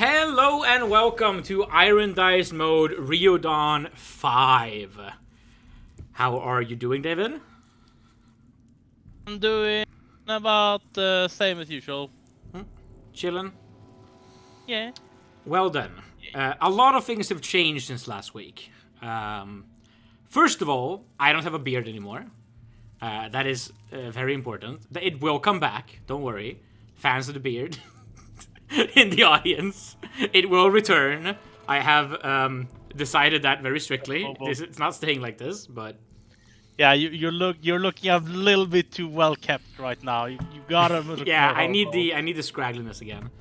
Hello and welcome to Irondice mode Riodon 5. How are you doing, David? I'm doing about the same as usual. Chillin'? Yeah. Well then, a lot of things have changed since last week. First of all, I don't have a beard anymore. That is very important. It will come back, don't worry. Fans of the beard in the audience. It will return. I have decided that very strictly. It's not staying like this, but... Yeah, you're looking a little bit too well kept right now. You gotta look yeah, more I need homo. the scraggliness again.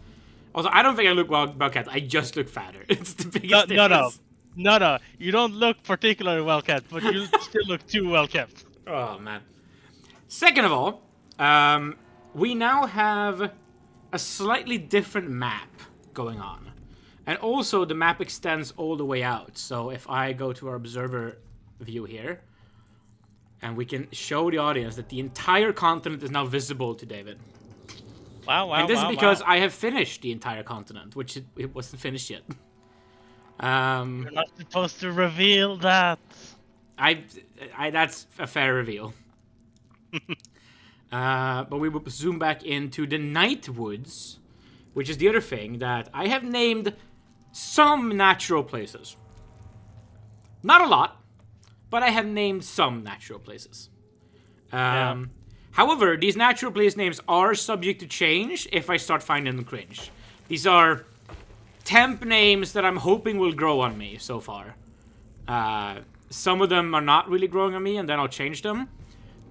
Also, I don't think I look well kept. I just look fatter. It's the biggest difference. No. You don't look particularly well kept, but you still look too well kept. Oh man. Second of all, we now have a slightly different map going on, and also the map extends all the way out. So if I go to our observer view here, and we can show the audience that the entire continent is now visible to David. Wow. And this is because I have finished the entire continent, which it wasn't finished yet. You're not supposed to reveal that. I that's a fair reveal. But we will zoom back into the Night Woods, which is the other thing that I have named some natural places. Not a lot, but I have named some natural places. However, these natural place names are subject to change if I start finding them cringe. These are temp names that I'm hoping will grow on me so far. Some of them are not really growing on me, and then I'll change them.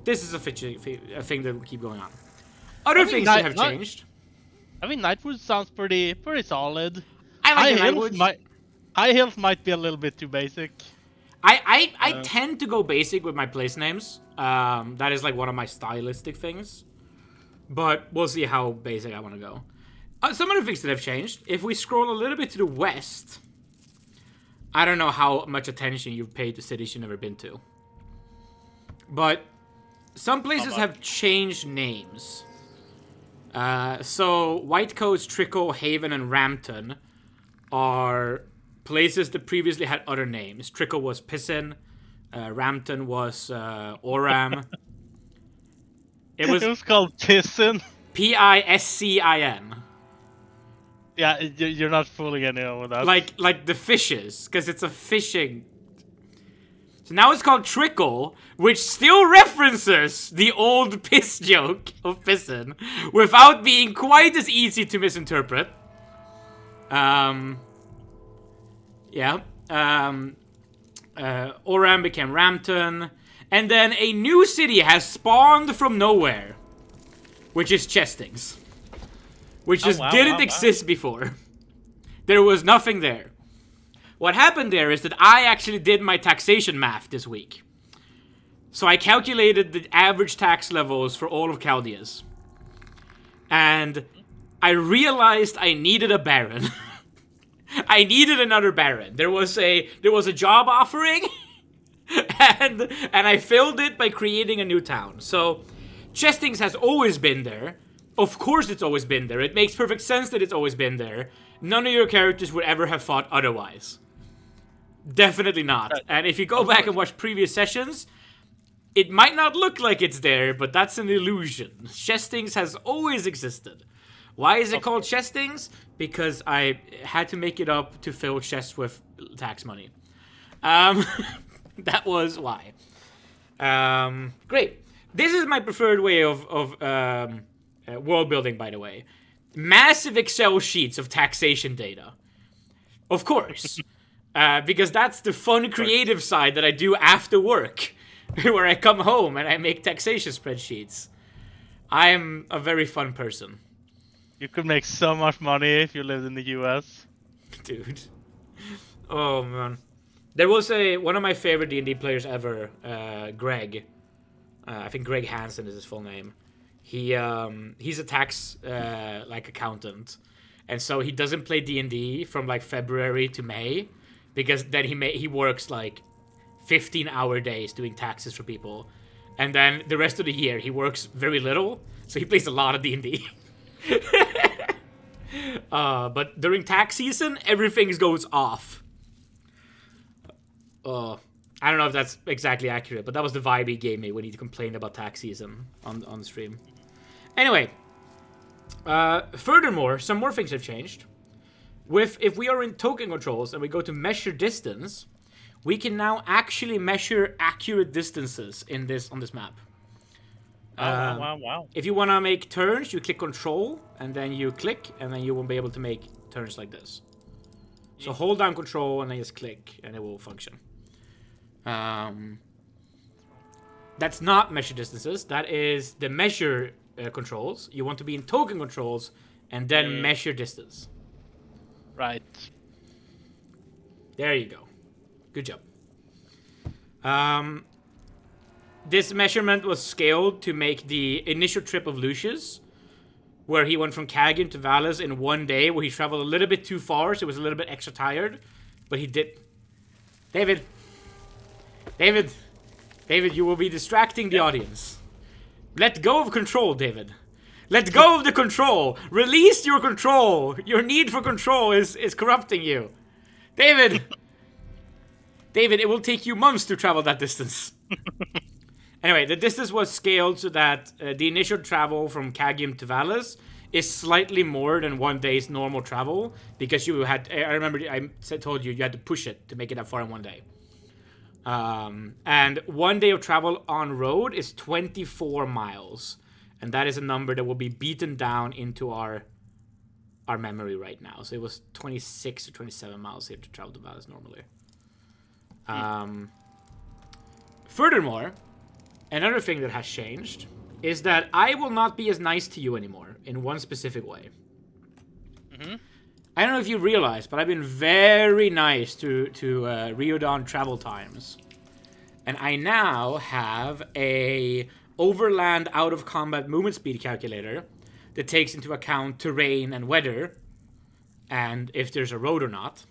This is a thing that will keep going on. Other things that have changed. I mean, Nightwood sounds pretty solid. I like Nightwood. High Hills might be a little bit too basic. I tend to go basic with my place names. That is like one of my stylistic things. But we'll see how basic I want to go. Some other things that have changed. If we scroll a little bit to the west, I don't know how much attention you've paid to cities you've never been to. But some places have changed names. So Whitecoast, Trickle, Haven, and Rampton are places that previously had other names. Trickle was Pissin. Rampton was Oram. It was called Pissin. Piscin. Yeah, you're not fooling anyone with that. Like the fishes, because it's a fishing. So now it's called Trickle, which still references the old piss joke of Pissin, without being quite as easy to misinterpret. Oram became Rampton, and then a new city has spawned from nowhere, which is Chestings, which just didn't exist before. There was nothing there. What happened there is that I actually did my taxation math this week. So I calculated the average tax levels for all of Chaldeas. And I realized I needed a baron. I needed another baron. There was a job offering, and I filled it by creating a new town. So Chestings has always been there. Of course it's always been there. It makes perfect sense that it's always been there. None of your characters would ever have thought otherwise. Definitely not. And if you go back and watch previous sessions, it might not look like it's there, but that's an illusion. Chestings has always existed. Why is it called Chestings? Because I had to make it up to fill chests with tax money. That was why. Great. This is my preferred way of world building, by the way. Massive Excel sheets of taxation data. Of course. Because that's the fun creative side that I do after work. Where I come home and I make taxation spreadsheets. I am a very fun person. You could make so much money if you lived in the US. Dude. Oh, man. There was one of my favorite D&D players ever, Greg. I think Greg Hansen is his full name. He's a tax, accountant. And so he doesn't play D&D from, February to May. Because then he works, 15-hour days doing taxes for people. And then the rest of the year, he works very little. So he plays a lot of D&D. But during tax season, everything goes off. I don't know if that's exactly accurate, but that was the vibe he gave me when he complained about tax season on stream. Anyway, furthermore, some more things have changed. If we are in token controls and we go to measure distance, we can now actually measure accurate distances on this map. Wow. If you want to make turns, you click control, and then you click, and then you will be able to make turns like this. So hold down control, and then just click, and it will function. That's not measure distances. That is the measure controls. You want to be in token controls, and then measure distance. Right. There you go. Good job. This measurement was scaled to make the initial trip of Lucius, where he went from Kagan to Valles in one day, where he traveled a little bit too far, so he was a little bit extra tired. But he did... David, you will be distracting the audience. Let go of control, David. Let go of the control. Release your control. Your need for control is corrupting you. David, it will take you months to travel that distance. Anyway, the distance was scaled so that the initial travel from Kagium to Valles is slightly more than one day's normal travel, because you had, I remember I told you had to push it to make it that far in one day. And 1 day of travel on road is 24 miles. And that is a number that will be beaten down into our memory right now. So it was 26 or 27 miles here to travel to Valles normally. Furthermore, another thing that has changed is that I will not be as nice to you anymore in one specific way. I don't know if you realize, but I've been very nice to Riodon travel times. And I now have a overland out-of-combat movement speed calculator that takes into account terrain and weather, and if there's a road or not.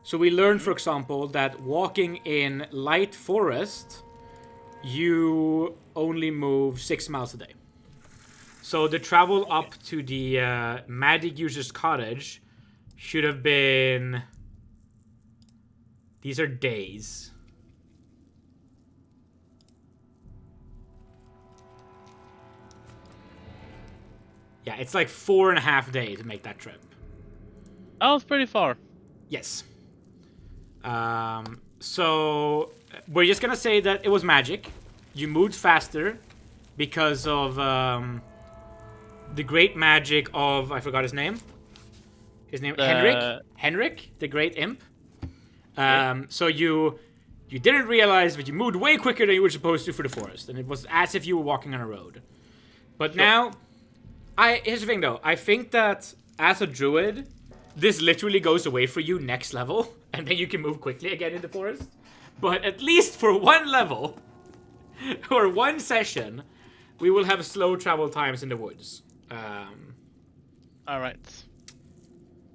So we learned, for example, that walking in light forest, you only move 6 miles a day. So the travel up to the magic user's cottage should have been... These are days. Yeah, it's like 4.5 days to make that trip. That was pretty far. Yes. So we're just gonna say that it was magic. You moved faster because of the great magic of, I forgot his name. Henrik, the great imp. So you didn't realize, but you moved way quicker than you were supposed to for the forest, and it was as if you were walking on a road. But now, here's the thing though. I think that as a druid, this literally goes away for you next level, and then you can move quickly again in the forest. But at least for one level, or one session, we will have slow travel times in the woods. All right.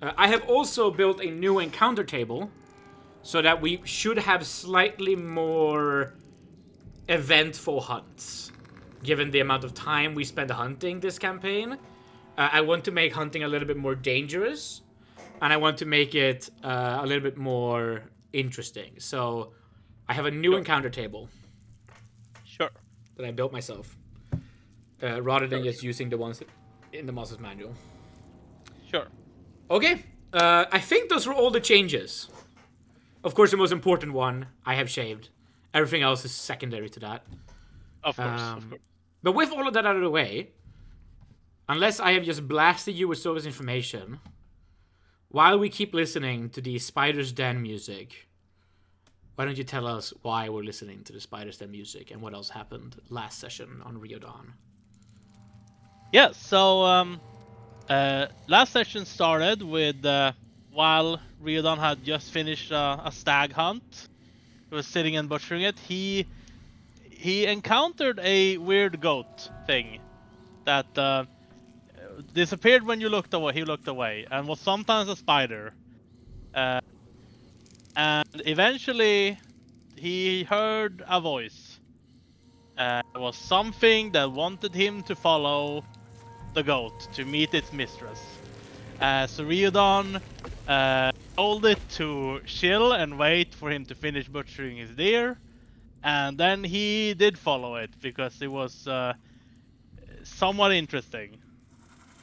I have also built a new encounter table, so that we should have slightly more eventful hunts, given the amount of time we spend hunting this campaign. I want to make hunting a little bit more dangerous, and I want to make it a little bit more interesting. So I have a new encounter table. Sure. That I built myself, rather than just using the ones in the Monsters Manual. Sure. Okay, I think those were all the changes. Of course, the most important one, I have shaved. Everything else is secondary to that. Of course. But with all of that out of the way, unless I have just blasted you with so much information, while we keep listening to the Spider's Den music, why don't you tell us why we're listening to the Spider's Den music and what else happened last session on Riodon? Yeah, so last session started with while Riodon had just finished a stag hunt. He was sitting and butchering it. He encountered a weird goat thing that disappeared when you looked away. He looked away and was sometimes a spider. And eventually he heard a voice. It was something that wanted him to follow the goat to meet its mistress. So Riodon told it to chill and wait for him to finish butchering his deer, and then he did follow it because it was somewhat interesting.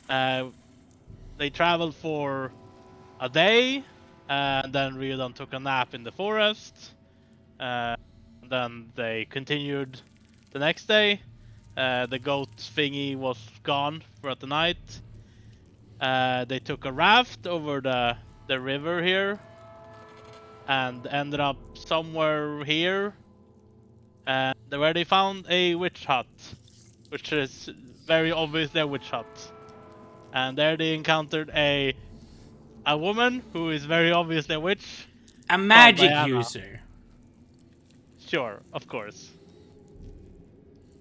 They traveled for a day, and then Riodon took a nap in the forest. Then they continued the next day. The goat thingy was gone throughout the night. They took a raft over the river here and ended up somewhere here, where they found a witch hut, which is very obviously a witch hut. And there they encountered a woman who is very obviously a witch. A magic user. Sure, of course.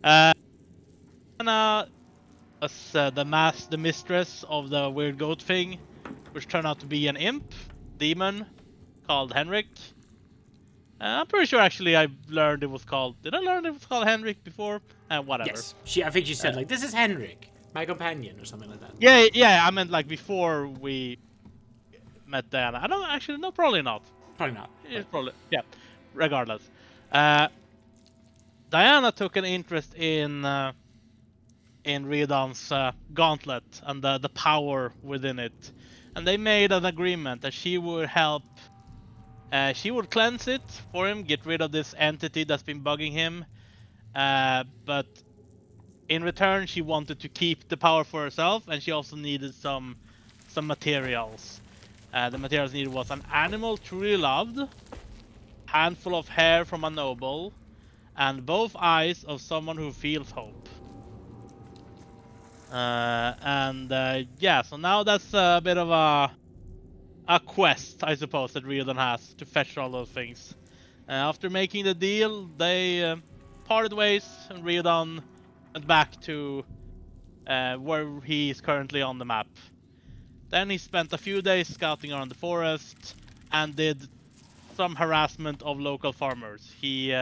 Diana was the mistress of the weird goat thing, which turned out to be an imp demon called Henrik. I'm pretty sure actually I learned it was called. Did I learn it was called Henrik before? Whatever. Yes. I think she said like, "This is Henrik, my companion," or something like that. Yeah. I meant like before we met Diana. I don't actually. No, probably not. Probably not. It's probably Regardless, Diana took an interest in Riodon's gauntlet and the power within it, and they made an agreement that she would help. She would cleanse it for him, get rid of this entity that's been bugging him, but in return she wanted to keep the power for herself, and she also needed some materials. The materials needed was an animal truly loved, handful of hair from a noble, and both eyes of someone who feels hope. So now that's a bit of a quest, I suppose, that Riodon has to fetch all those things. After making the deal, they parted ways, and Riodon went back to where he is currently on the map. Then he spent a few days scouting around the forest and did some harassment of local farmers. He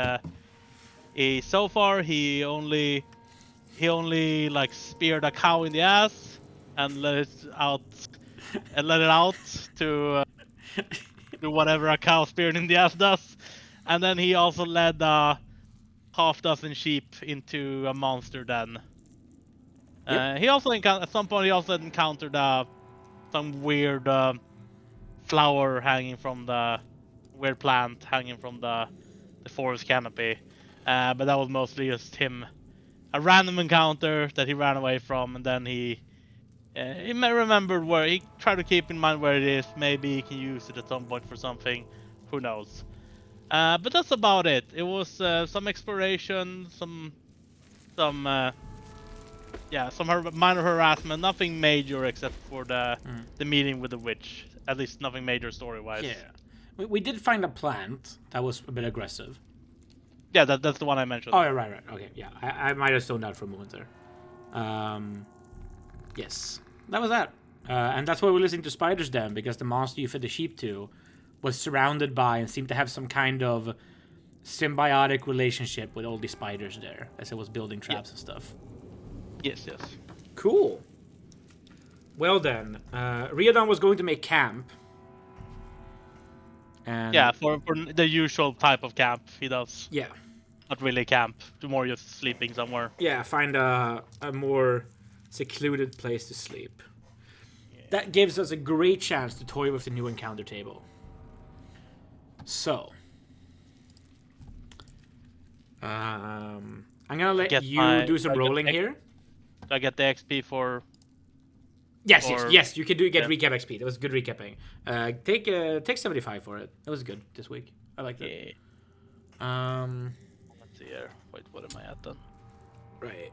only like speared a cow in the ass and let it out to do whatever a cow speared in the ass does. And then he also led half dozen sheep into a monster den. He also at some point he also encountered some weird flower hanging from the weird plant hanging from the forest canopy, but that was mostly just him, a random encounter that he ran away from, and then he may remember where he tried to keep in mind where it is. Maybe he can use it at some point for something, who knows. But that's about it. It was some exploration, some minor harassment, nothing major except for the meeting with the witch. At least nothing major story-wise. Yeah. We did find a plant that was a bit aggressive. Yeah, that's the one I mentioned. Oh, right. Okay, yeah. I might have zoned out for a moment there. Yes. That was that. And that's why we're listening to Spider's Den, because the monster you fed the sheep to was surrounded by and seemed to have some kind of symbiotic relationship with all the spiders there, as it was building traps and stuff. Yes. Cool. Well then, Riodon was going to make camp. And yeah, for the usual type of camp he does. Yeah. Not really camp, more just sleeping somewhere. Yeah, find a more secluded place to sleep. Yeah. That gives us a great chance to toy with the new encounter table. So, I'm gonna let you do some rolling here. Do I get the XP for? Yes. You can get recap XP. That was good recapping. Take 75 for it. That was good this week. I like that. Yeah. Let's see here. Wait, what am I at then? Right.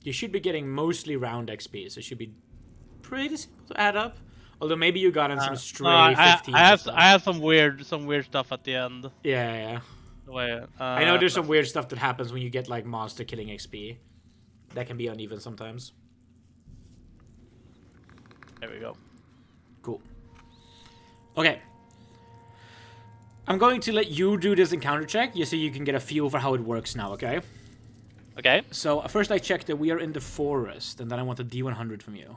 You should be getting mostly round XP, so it should be pretty simple to add up. Although maybe you got in some stray 15s. I have some weird stuff at the end. Yeah. I know there's some weird stuff that happens when you get like monster killing XP. That can be uneven sometimes. There we go. Cool. Okay. I'm going to let you do this encounter check, just so you can get a feel for how it works now, okay? Okay. So first I check that we are in the forest, and then I want a D100 from you.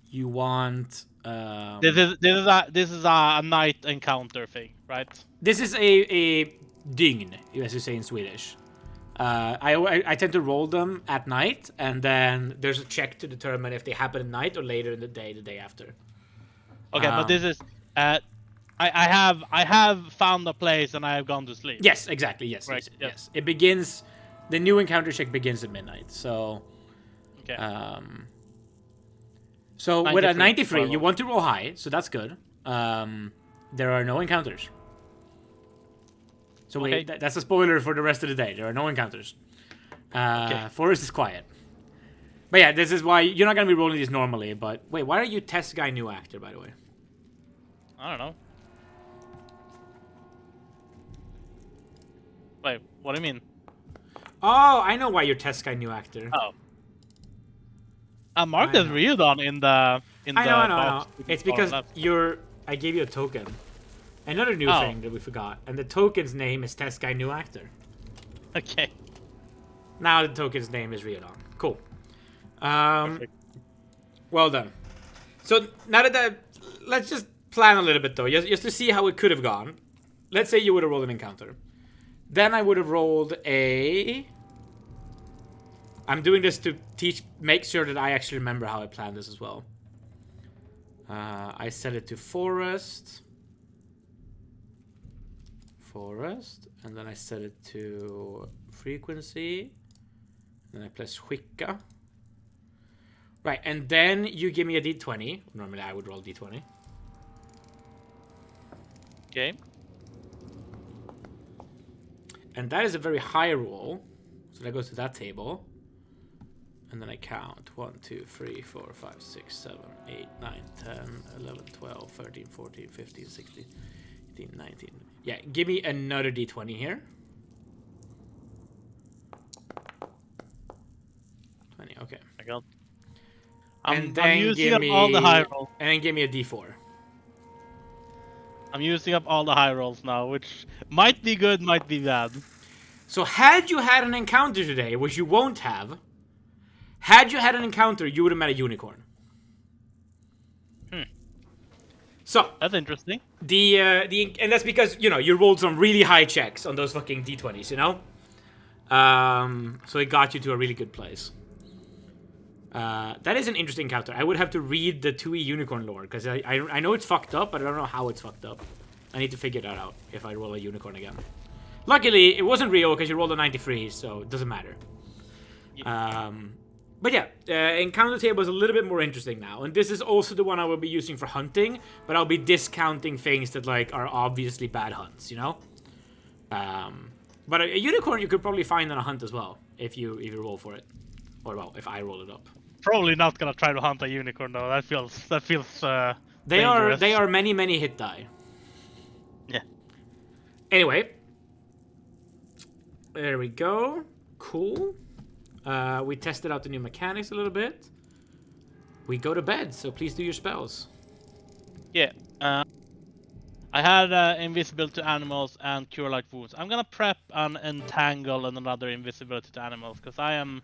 You want... This is a night encounter thing, right? This is a dygn, as you say in Swedish. I tend to roll them at night, and then there's a check to determine if they happen at night or later in the day after. Okay, but this is I have found a place and I have gone to sleep. Yes, exactly. Yes, right. Yes. It begins. The new encounter check begins at midnight. So. Okay. So with a 93, you want to roll high, so that's good. There are no encounters. So wait, that's a spoiler for the rest of the day. There are no encounters. Forest is quiet. But yeah, this is why you're not gonna be rolling these normally. But wait, why are you test guy new actor, by the way? I don't know. Wait, what do you mean? Oh, I know why you're test guy new actor. Oh. I marked as Riodon in the I know. It's because I gave you a token. Another new thing that we forgot. And the token's name is test guy new actor. Okay. Now the token's name is Riodon. Cool. Well done. So now that let's just plan a little bit though, just to see how it could have gone. Let's say you would have rolled an encounter. Then I would have rolled a... I'm doing this to make sure that I actually remember how I planned this as well. I set it to forest, and then I set it to frequency, and then I press skicka. Right, and then you give me a d20. Normally I would roll d20. Okay. And that is a very high roll, so that goes to that table. And then I count 1, 2, 3, 4, 5, 6, 7, 8, 9, 10, 11, 12, 13, 14, 15, 16, 18, 19. Yeah, give me another d20 here. 20, okay. I got. I'm using up all the high rolls. And then give me a d4. I'm using up all the high rolls now, which might be good, might be bad. So had you had an encounter today, which you won't have, had you had an encounter, you would have met a unicorn. So that's interesting. And that's because you rolled some really high checks on those fucking d20s, so it got you to a really good place. That is an interesting encounter. I would have to read the 2E unicorn lore because I know it's fucked up, but I don't know how it's fucked up. I need to figure that out if I roll a unicorn again. Luckily, it wasn't real because you rolled a 93, so it doesn't matter. Yeah. But yeah, encounter table is a little bit more interesting now, and this is also the one I will be using for hunting, but I'll be discounting things that are obviously bad hunts, But a unicorn you could probably find on a hunt as well if you roll for it, or well, if I roll it up. Probably not gonna try to hunt a unicorn though. That feels They dangerous. are many hit die. Yeah. Anyway, there we go. Cool. We tested out the new mechanics a little bit. We go to bed, so please do your spells. Yeah. I had invisibility to animals and cure light wounds. I'm gonna prep an entangle and another invisibility to animals because I'm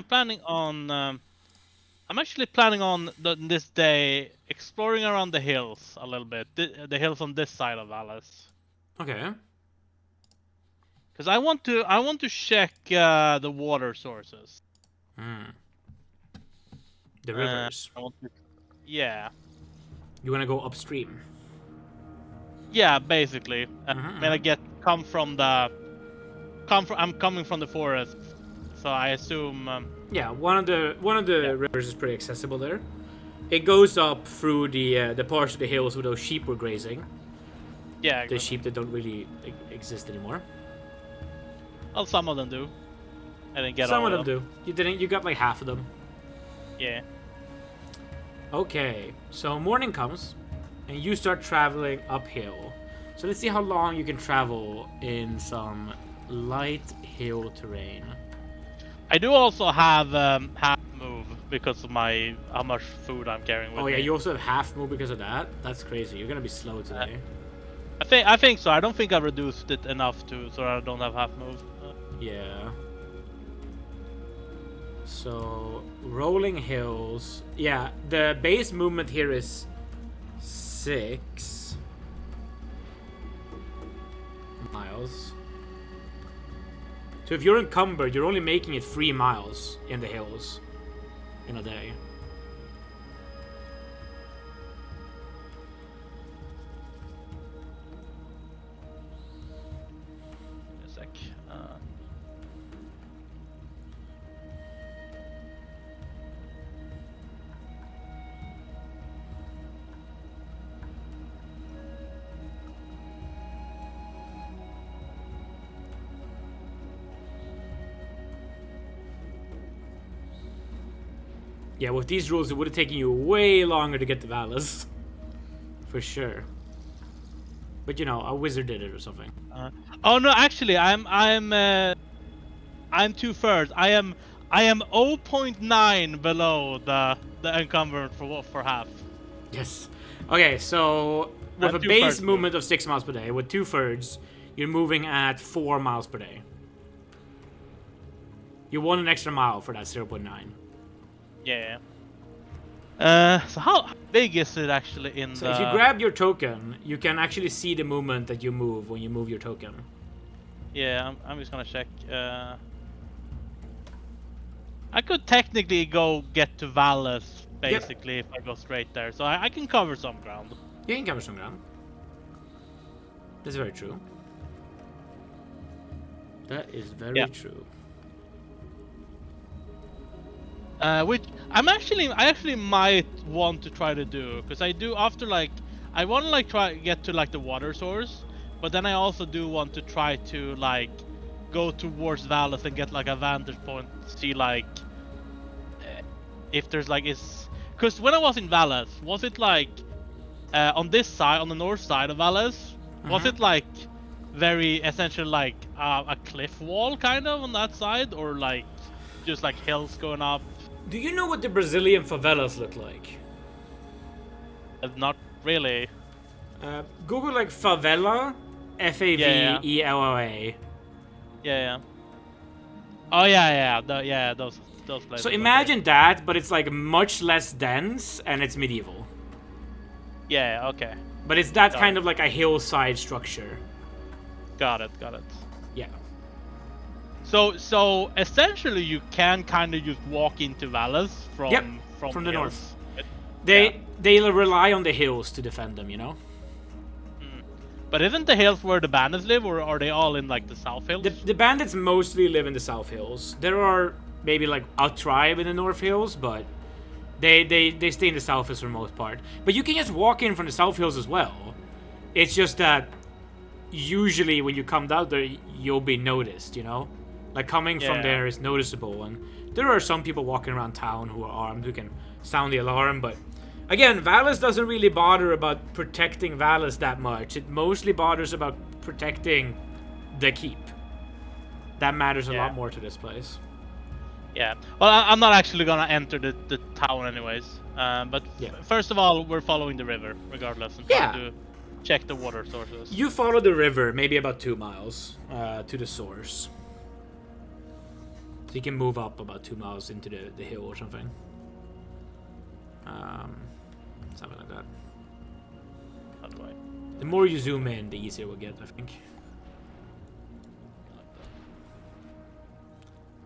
planning on. I'm actually planning on this day exploring around the hills a little bit. The hills on this side of Alice. Okay. Because I want to check the water sources. The rivers. Yeah. You want to go upstream? Yeah, basically. I'm coming from the forest, so I assume. Yeah, one of the rivers is pretty accessible there. It goes up through the parts of the hills where those sheep were grazing. Yeah. The sheep that don't really exist anymore. Well, some of them do. I didn't get some all of them. Do. You didn't. You got like half of them. Yeah. Okay, so morning comes, and you start traveling uphill. So let's see how long you can travel in some light hill terrain. I do also have half move because of how much food I'm carrying with me. Oh yeah, you also have half move because of that? That's crazy. You're gonna be slow today. I think so. I don't think I reduced it enough so I don't have half move. Yeah. So, rolling hills. Yeah, the base movement here is 6 miles. So if you're encumbered, you're only making it 3 miles in the hills in a day. A sec. Yeah, with these rules, it would have taken you way longer to get to Valis. For sure. But you know, a wizard did it or something. Oh no, actually, I'm 2/3. I am 0.9 below the encumbered for half. Yes. Okay, so with a base movement of 6 miles per day, with 2/3, you're moving at 4 miles per day. You won an extra mile for that 0.9. Yeah. So how big is it actually in So if you grab your token, you can actually see the movement that you move when you move your token. Yeah, I'm just gonna check. I could technically go get to Valis, basically, if I go straight there. So I can cover some ground. You can cover some ground. That's very true. That is very true. Which I actually might want to try to do, because I do after like I want to like try get to like the water source, but then I also do want to try to like go towards Valis and get like a vantage point, see like if there's like because when I was in Valis, was it like on this side, on the north side of Valis, was it like very essentially like a cliff wall kind of on that side, or like just like hills going up? Do you know what the Brazilian favelas look like? Not really. Google like favela, F-A-V-E-L-O-A. Yeah. Oh yeah. Those places. So imagine that, but it's like much less dense and it's medieval. Yeah. Okay. But it's that kind of like a hillside structure. Got it. Yeah. So essentially, you can kind of just walk into Valis from the north. They'll rely on the hills to defend them, you know. But isn't the hills where the bandits live, or are they all in like the south hills? The bandits mostly live in the south hills. There are maybe like a tribe in the north hills, but they stay in the south hills for the most part. But you can just walk in from the south hills as well. It's just that usually when you come down there, you'll be noticed, you know. Like, coming from there is noticeable, and there are some people walking around town who are armed who can sound the alarm, but again, Valis doesn't really bother about protecting Valis that much. It mostly bothers about protecting the keep. That matters a lot more to this place. Yeah. Well, I'm not actually gonna enter the town anyways, but first of all, we're following the river, regardless, and trying to check the water sources. You follow the river, maybe about 2 miles to the source. So you can move up about 2 miles into the hill or something. Something like that. How do I? The more you zoom in, the easier it will get, I think.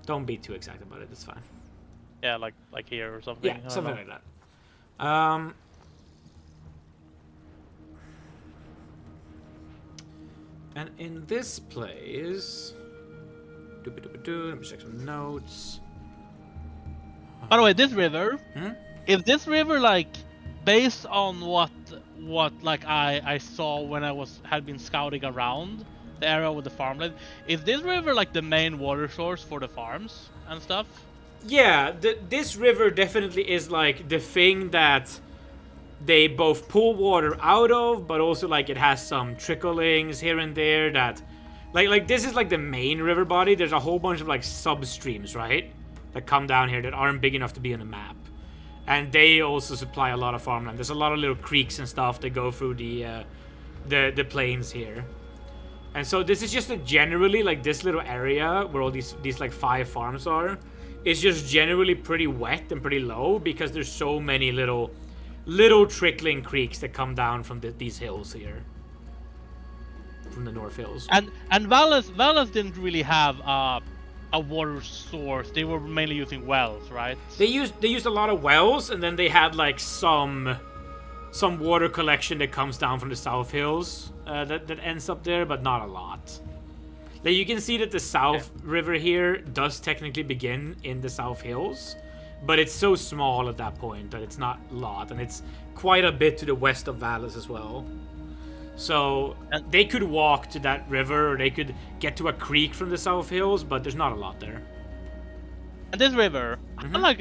Don't be too exact about it, it's fine. Yeah, like here or something. Yeah, something like that. And in this place... Let me check some notes. By the way, this river... If this river, like, based on what like I saw when I had been scouting around the area with the farmland, is this river like the main water source for the farms and stuff? Yeah, this river definitely is like the thing that they both pull water out of, but also like it has some tricklings here and there that like this is like the main river body. There's a whole bunch of like sub streams, right, that come down here that aren't big enough to be on a map. And they also supply a lot of farmland. There's a lot of little creeks and stuff that go through the plains here. And so this is just generally, like, this little area where all these like 5 farms are, is just generally pretty wet and pretty low because there's so many little trickling creeks that come down from these hills here. From the North Hills. And Valles didn't really have a water source. They were mainly using wells, right? They used a lot of wells, and then they had like some water collection that comes down from the South Hills that ends up there, but not a lot. Like, you can see that the South River here does technically begin in the South Hills, but it's so small at that point that it's not a lot, and it's quite a bit to the west of Valles as well. So they could walk to that river, or they could get to a creek from the South Hills, but there's not a lot there. And this river,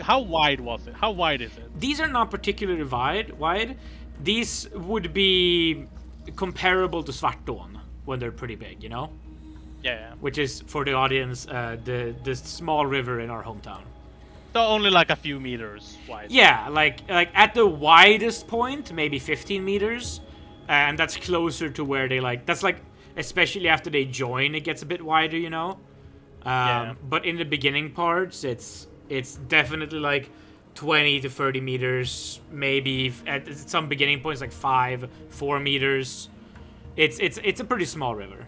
how wide was it? How wide is it? These are not particularly wide. These would be comparable to Svartån when they're pretty big, you know? Yeah. Which is, for the audience, the small river in our hometown. So only like a few meters wide. Yeah, like at the widest point, maybe 15 meters. And that's closer to where they that's like, especially after they join, it gets a bit wider, you know? But in the beginning parts, it's definitely like 20 to 30 meters, maybe at some beginning points like 4 meters. It's a pretty small river.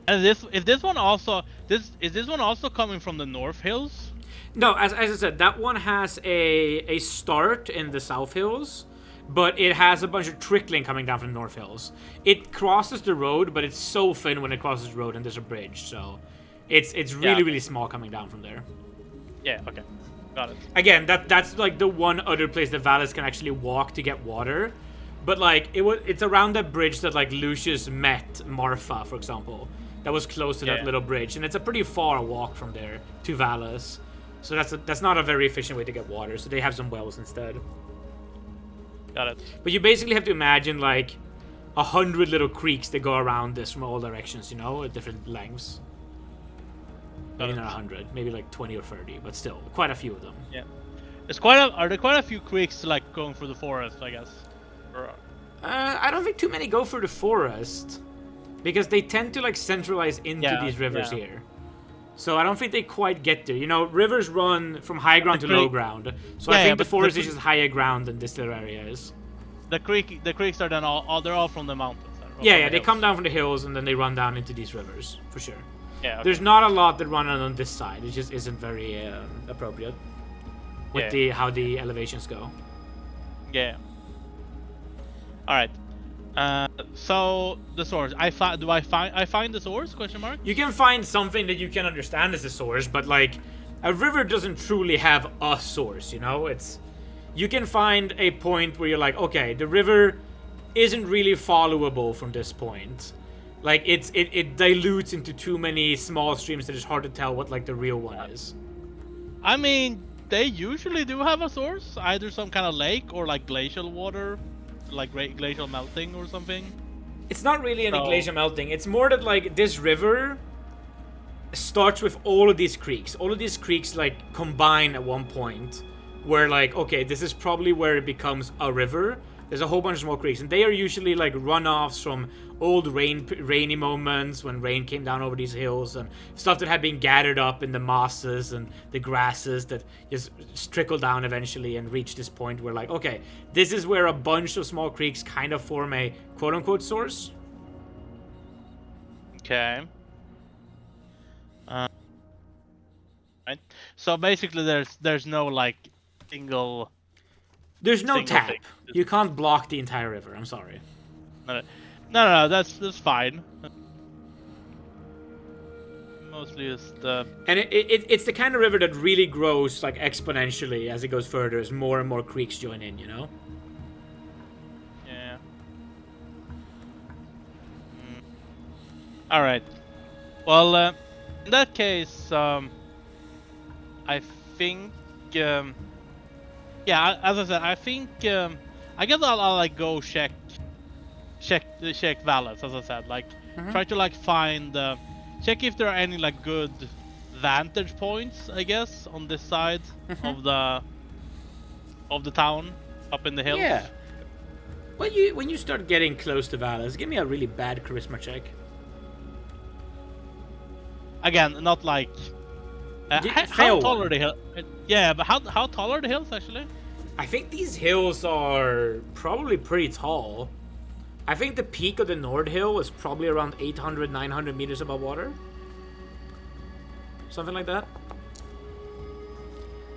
And is this one also coming from the North Hills? No, as I said, that one has a start in the South Hills, but it has a bunch of trickling coming down from the North Hills. It crosses the road, but it's so thin when it crosses the road, and there's a bridge, so it's really small coming down from there. Yeah, okay. Got it. Again, that's like the one other place that Valles can actually walk to get water. But like it's around that bridge that like Lucius met Marfa, for example. That was close to that little bridge, and it's a pretty far walk from there to Valles. So that's not a very efficient way to get water. So they have some wells instead. Got it. But you basically have to imagine like 100 little creeks that go around this from all directions, you know, at different lengths. Maybe not 100, maybe like 20 or 30, but still, quite a few of them. Yeah. Are there quite a few creeks like going through the forest, I guess? Or... I don't think too many go through the forest, because they tend to like centralize into these rivers here. So I don't think they quite get there. You know, rivers run from high ground to low ground. So I think the forest is just higher ground than this little area is. The creeks are then they're all from the mountains. Yeah, they come down from the hills and then they run down into these rivers, for sure. Yeah, okay. There's not a lot that run on this side. It just isn't very appropriate with how the elevations go. Yeah. All right. So the source. I find the source? Question mark. You can find something that you can understand as the source, but like a river doesn't truly have a source. You know, you can find a point where you're like, okay, the river isn't really followable from this point. Like it dilutes into too many small streams that it's hard to tell what like the real one is. I mean, they usually do have a source, either some kind of lake or like glacial water, like glacial melting or something. It's not really any glacial melting. It's more that like this river starts with all of these creeks. All of these creeks like combine at one point where like, okay, this is probably where it becomes a river. There's a whole bunch of small creeks, and they are usually like runoffs from old rainy moments when rain came down over these hills, and stuff that had been gathered up in the mosses and the grasses that just trickle down eventually and reach this point where like, okay, this is where a bunch of small creeks kind of form a quote-unquote source. Okay. Right. So basically there's no like single... There's no tap. You can't block the entire river. I'm sorry. No, that's fine. Mostly just and it's the kind of river that really grows like exponentially as it goes further, as more and more creeks join in. You know. Yeah. All right. Well, in that case, I think. Yeah, as I said, I think I guess I'll like go check Valles, as I said, like try to like find check if there are any like good vantage points, I guess, on this side of the town up in the hills. Yeah. When you start getting close to Valles, give me a really bad charisma check. again, not like. How tall are the hills? Yeah, but how tall are the hills actually? I think these hills are probably pretty tall. I think the peak of the Nord Hill is probably around 800, 900 meters above water. Something like that.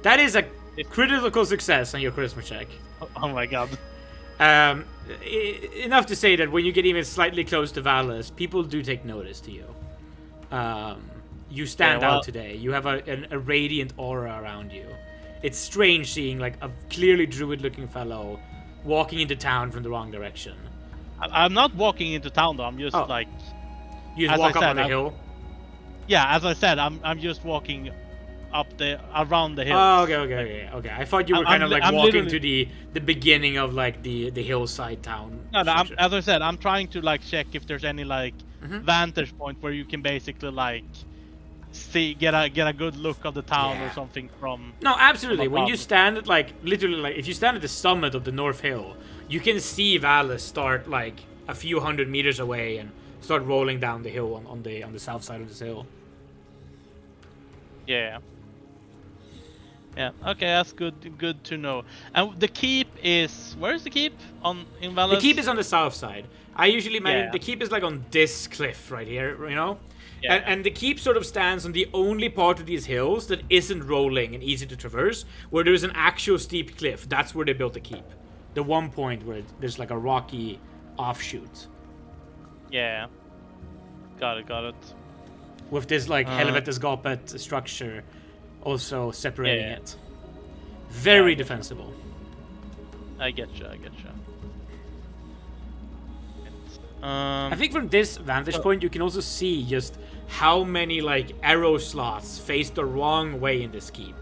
That is a critical success on your charisma check. Oh my god. Enough to say that when you get even slightly close to Valis, people do take notice to you. You stand out today. You have a radiant aura around you. It's strange seeing like a clearly druid-looking fellow walking into town from the wrong direction. I'm not walking into town though. I'm just like. You just walk up on the hill. Yeah, as I said, I'm just walking up around the hill. Oh, okay. I thought you were kind of like walking to the beginning of like the hillside town. No, as I said, I'm trying to like check if there's any like vantage point where you can basically like get a good look of the town or something from. No, absolutely. When you stand at like literally like if you stand at the summit of the North Hill, you can see Valis start like a few hundred meters away and start rolling down the hill on the south side of this hill. Yeah. Yeah. Okay, that's good to know. And the keep is where's the keep in Valis? The keep is on the south side. I usually manage the keep is like on this cliff right here, you know. Yeah. And the keep sort of stands on the only part of these hills that isn't rolling and easy to traverse, where there's an actual steep cliff. That's where they built the keep. The one point where there's like a rocky offshoot. Yeah. Got it. With this like Helvetesgapet structure also separating it. Very defensible. I get you. I think from this vantage point you can also see just how many like arrow slots face the wrong way in this keep.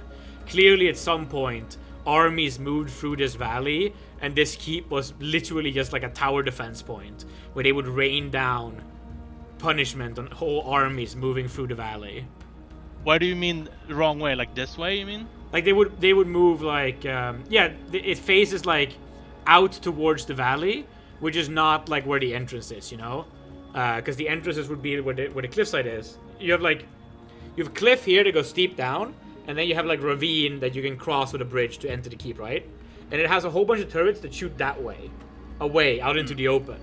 Clearly at some point armies moved through this valley and this keep was literally just like a tower defense point where they would rain down punishment on whole armies moving through the valley. What do you mean the wrong way? Like this way, you mean? Like they would move like it faces like out towards the valley, which is not like where the entrance is, you know, because the entrances would be where the cliffside is. You have a cliff here that goes steep down, and then you have like ravine that you can cross with a bridge to enter the keep, right? And it has a whole bunch of turrets that shoot that way, away out into the open,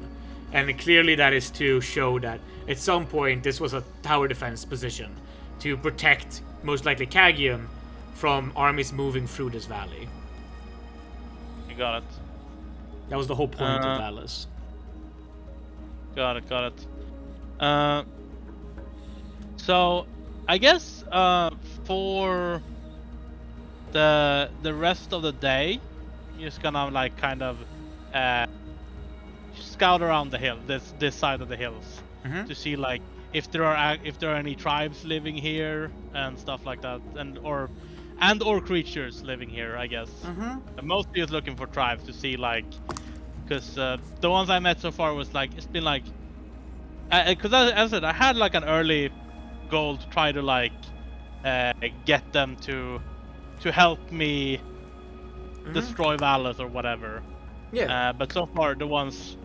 and clearly that is to show that at some point this was a tower defense position to protect most likely Cagium from armies moving through this valley. You got it. That was the whole point of Valis. Got it. So, I guess for the rest of the day, you're just gonna like kind of scout around the hill, this side of the hills, to see like if there are any tribes living here and stuff like that, and or creatures living here, I guess. And mostly just looking for tribes to see like, because the ones I met so far was like it's been like, because as I said, I had like an early goal to try to like get them to help me destroy Valis or whatever. Yeah. But so far the ones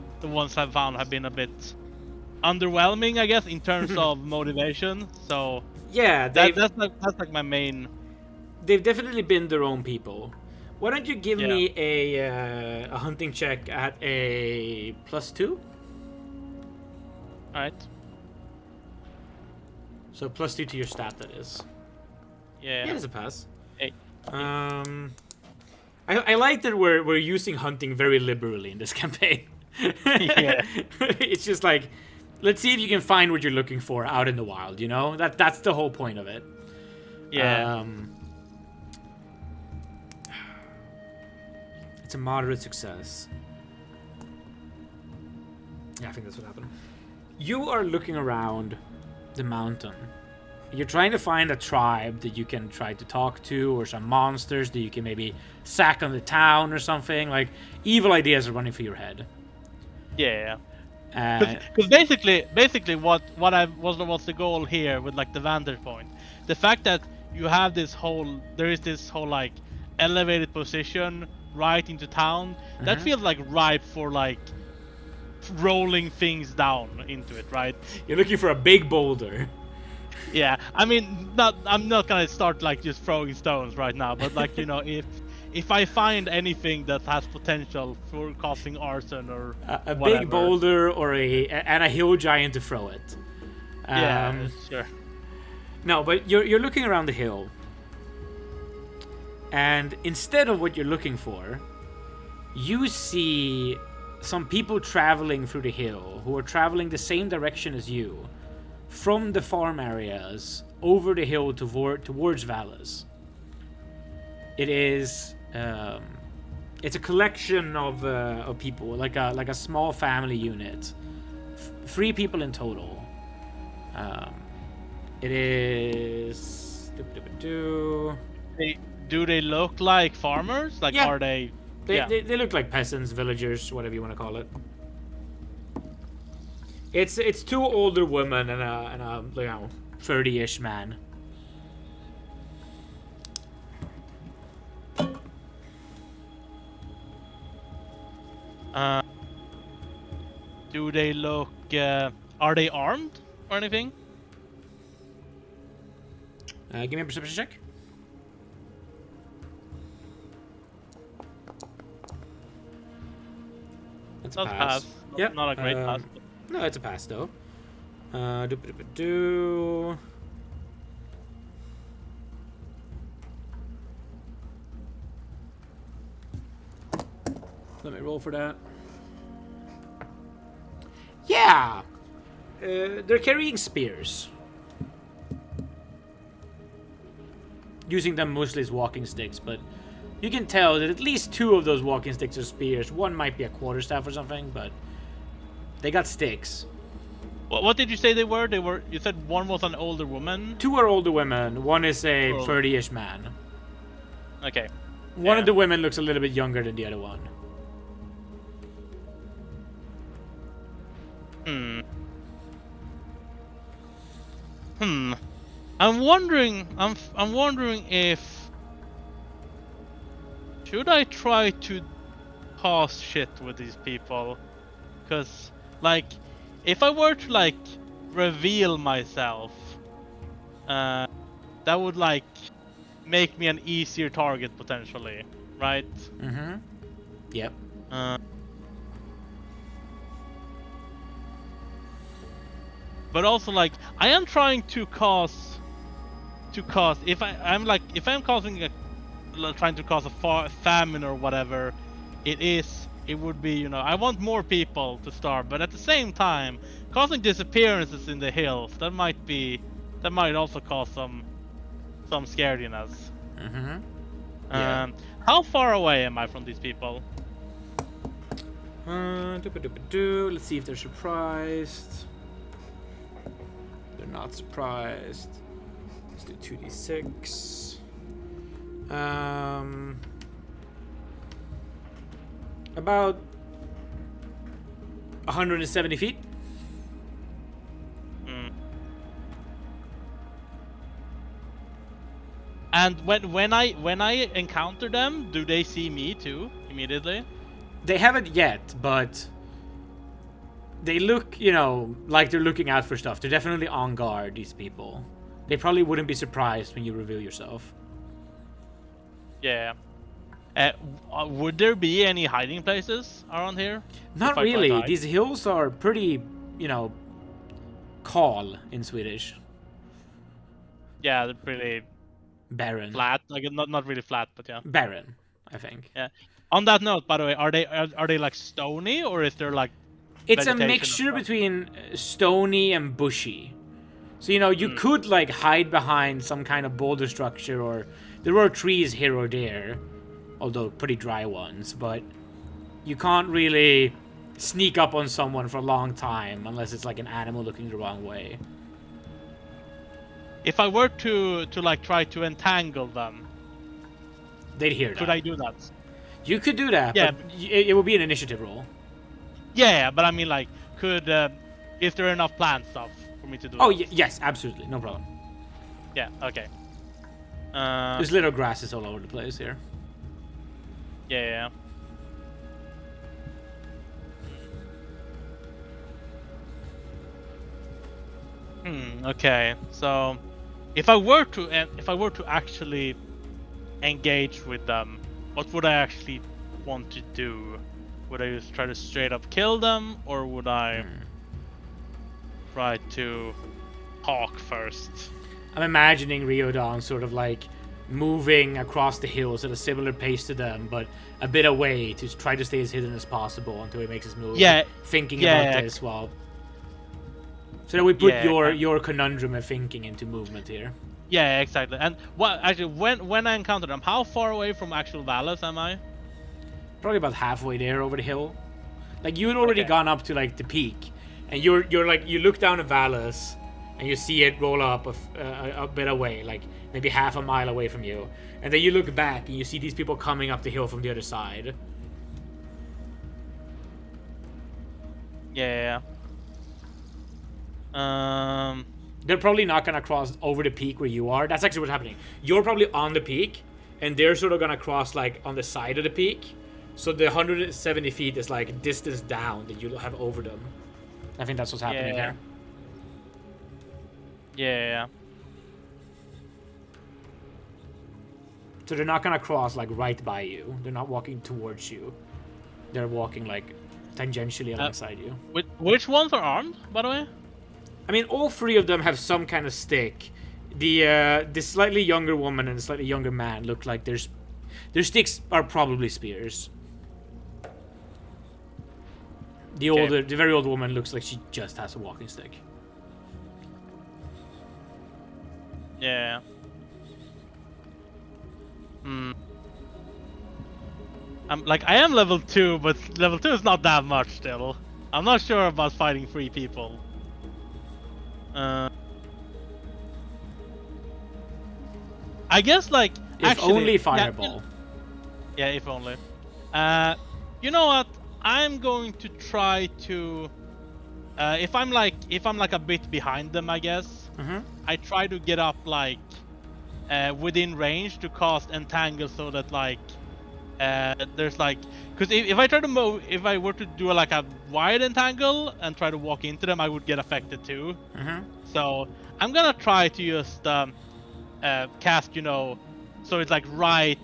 I've found have been a bit underwhelming, I guess, in terms of motivation. So yeah, that's like my main. They've definitely been their own people. Why don't you give me a hunting check at a +2? Alright. So +2 to your stat, that is. Yeah. Yeah, it's a pass. 8. I like that we're using hunting very liberally in this campaign. Yeah. It's just like, let's see if you can find what you're looking for out in the wild, you know? That's the whole point of it. Yeah. It's a moderate success. Yeah, I think that's what happened. You are looking around the mountain. You're trying to find a tribe that you can try to talk to, or some monsters that you can maybe sack on the town or something. Like, evil ideas are running through your head. Yeah. Because basically what was the goal here with like the vantage point, the fact that you have there is this whole like elevated position right into town, that feels like ripe for like rolling things down into it, right? You're looking for a big boulder. Yeah, I mean, I'm not gonna start like just throwing stones right now, but like if I find anything that has potential for causing arson or a whatever. big boulder or and a hill giant to throw it. Yeah, sure. No, but you're looking around the hill, and instead of what you're looking for, you see some people traveling through the hill who are traveling the same direction as you, from the farm areas over the hill towards Valles. It is it's a collection of people, like a small family unit, 3 people in total. It is. Do they look like farmers? Like, Yeah. are they? They look like peasants, villagers, whatever you want to call it. It's 2 older women and a 30-ish man. Do they look? Are they armed or anything? Give me a perception check. That's a pass. Yep. Not a great pass. No, it's a pass though. Let me roll for that. Yeah! They're carrying spears. Using them mostly as walking sticks, but you can tell that at least 2 of those walking sticks are spears. One might be a quarterstaff or something, but they got sticks. What did you say they were? You said one was an older woman? 2 are older women. One is a 30-ish man. Okay. One of the women looks a little bit younger than the other one. I'm wondering if should I try to cause shit with these people? Cause like if I were to like reveal myself, that would like make me an easier target potentially, right? Mm-hmm. Yep. But also like I am trying to cause if I'm causing trying to cause a famine or whatever, it would be, I want more people to starve, but at the same time causing disappearances in the hills, that might also cause some scariness. Mm-hmm. Yeah. How far away am I from these people? Let's see if they're surprised. They're not surprised. Let's do 2d6. About 170 feet. And when I encounter them, do they see me too immediately? They haven't yet, but they look, like they're looking out for stuff. They're definitely on guard, these people. They probably wouldn't be surprised when you reveal yourself. Yeah. Would there be any hiding places around here? Not really. These hills are pretty, kal in Swedish. Yeah, they're pretty barren. Flat, like not really flat, but yeah. Barren, I think. Yeah. On that note, by the way, are they like stony, or is there like? It's a mixture between stony and bushy. So you could like hide behind some kind of boulder structure, or there were trees here or there, although pretty dry ones, but you can't really sneak up on someone for a long time unless it's like an animal looking the wrong way. If I were to like try to entangle them, they'd hear that. Could I do that? You could do that, yeah, but it would be an initiative roll. Yeah, but I mean, like, is there enough plant stuff for me to do? Oh, yes, absolutely, no problem. Yeah, okay. There's little grasses all over the place here. Yeah. Okay, so if I were to actually engage with them, what would I actually want to do? Would I just try to straight up kill them, or would I try to talk first? I'm imagining Riodon sort of like moving across the hills at a similar pace to them, but a bit away to try to stay as hidden as possible until he makes his move. Yeah, thinking about this while. So that we put your conundrum of thinking into movement here. Yeah, exactly. And what actually, when I encounter them, how far away from actual Valus am I? Probably about halfway there over the hill. Like you had already gone up to like the peak, and you're like you look down at Valus, and you see it roll up a bit away, like maybe half a mile away from you, and then you look back and you see these people coming up the hill from the other side. Yeah. They're probably not gonna cross over the peak where you are. That's actually what's happening. You're probably on the peak, and they're sort of gonna cross like on the side of the peak. So the 170 feet is like distance down that you have over them. I think that's what's happening here. Yeah. So they're not gonna cross like right by you. They're not walking towards you. They're walking like tangentially alongside you. Which ones are armed, by the way? I mean, all three of them have some kind of stick. The slightly younger woman and the slightly younger man look like their sticks are probably spears. The very old woman looks like she just has a walking stick. Yeah. I am level 2, but level 2 is not that much still. I'm not sure about fighting 3 people. I guess like if only fireball. Yeah, if only. You know what? I'm going to try to. If I'm like a bit behind them, I guess. I try to get up like within range to cast entangle, so that like there's like, because if I try to move, if I were to do like a wide entangle and try to walk into them, I would get affected too. So I'm gonna try to just cast, so it's like right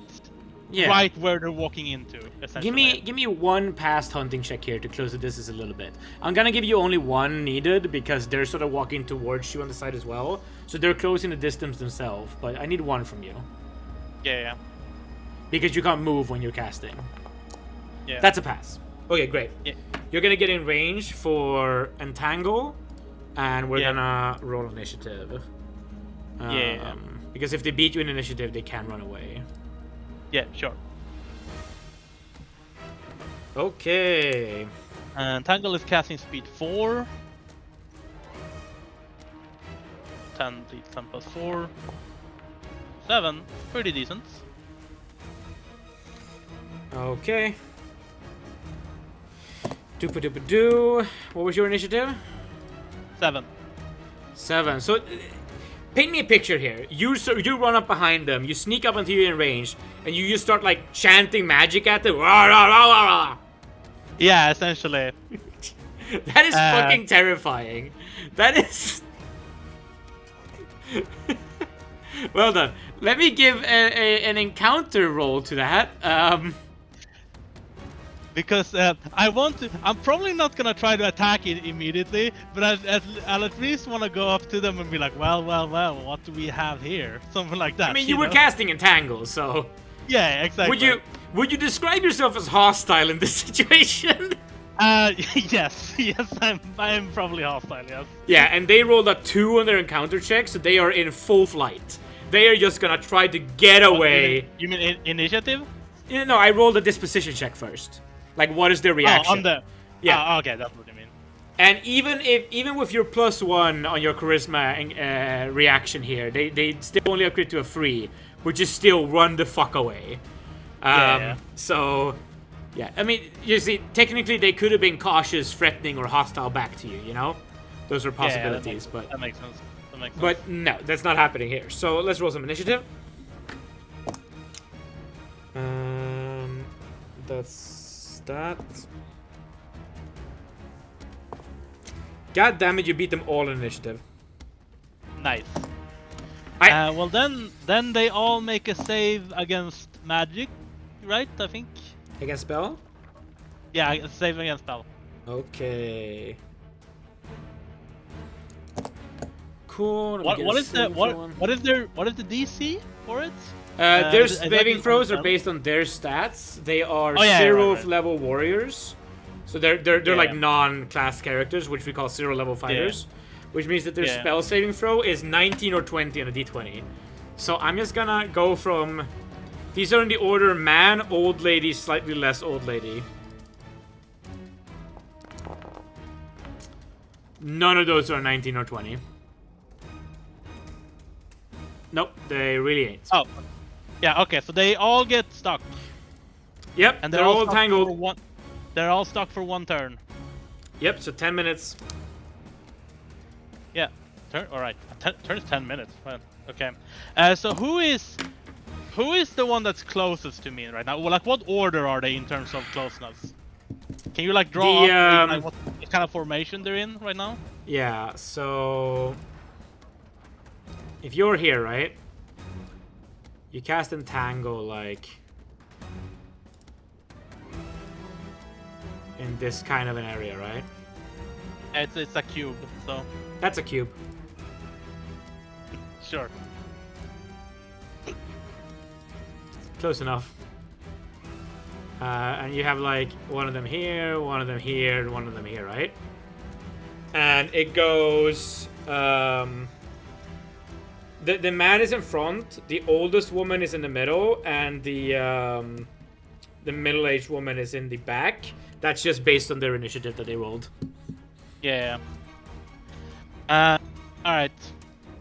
where they're walking into. Essentially. Give me one past hunting check here to close the distance a little bit. I'm gonna give you only one needed because they're sort of walking towards you on the side as well, so they're closing the distance themselves. But I need one from you. Yeah. Because you can't move when you're casting. Yeah. That's a pass. Okay, great. Yeah. You're gonna get in range for entangle, and we're gonna roll initiative. Because if they beat you in initiative, they can run away. Yeah, sure. Okay. Entangle is casting speed 4. 10 plus 4. 7. Pretty decent. Okay. Doopa-doopa-doo. What was your initiative? 7. 7. So, paint me a picture here. You run up behind them, you sneak up until you're in range, and you just start like chanting magic at them. Rah, rah, rah, rah, rah. Yeah, essentially. That is fucking terrifying. That is... Well done. Let me give an encounter roll to that. Because I'm probably not gonna try to attack it immediately, but I'll at least want to go up to them and be like, well, what do we have here? Something like that. I mean, you were casting entangle, so... Yeah, exactly. Would you describe yourself as hostile in this situation? Yes, I'm probably hostile, yes. Yeah, and they rolled a 2 on their encounter check, so they are in full flight. They are just gonna try to get away. You mean initiative? No, I rolled a disposition check first. Like, what is their reaction? Yeah. Okay, that's what you mean. And even with your +1 on your charisma reaction here, they still only upgrade to a 3, which is still run the fuck away. So, yeah, I mean, you see, technically they could have been cautious, threatening, or hostile back to you. You know, those are possibilities. That makes sense. But no, that's not happening here. So let's roll some initiative. That's that. God damn it, you beat them all in initiative. Nice. Well then they all make a save against magic, right? I think. Against spell? Yeah, save against spell. Okay. Cool. What is the DC for it? Their saving throws are based on their stats. They are level warriors, so they're like non-class characters, which we call 0 level fighters, which means that their spell saving throw is 19 or 20 on a d20. So I'm just gonna go from. These are in the order man, old lady, slightly less old lady. None of those are 19 or 20. Nope, they really ain't. Oh. Yeah, okay, so they all get stuck. Yep, and they're all tangled. They're all stuck for 1 turn. Yep, so 10 minutes. Yeah, alright. Turn is 10 minutes. Well, okay. So who is the one that's closest to me right now? Well, like, what order are they in terms of closeness? Can you like draw up like, what kind of formation they're in right now? Yeah, so if you're here, right? You cast Entangle like in this kind of an area, right? It's a cube, so that's a cube. Sure. Close enough. And you have like one of them here, one of them here, and one of them here, right? And it goes. The man is in front. The oldest woman is in the middle, and the middle-aged woman is in the back. That's just based on their initiative that they rolled. Yeah. All right.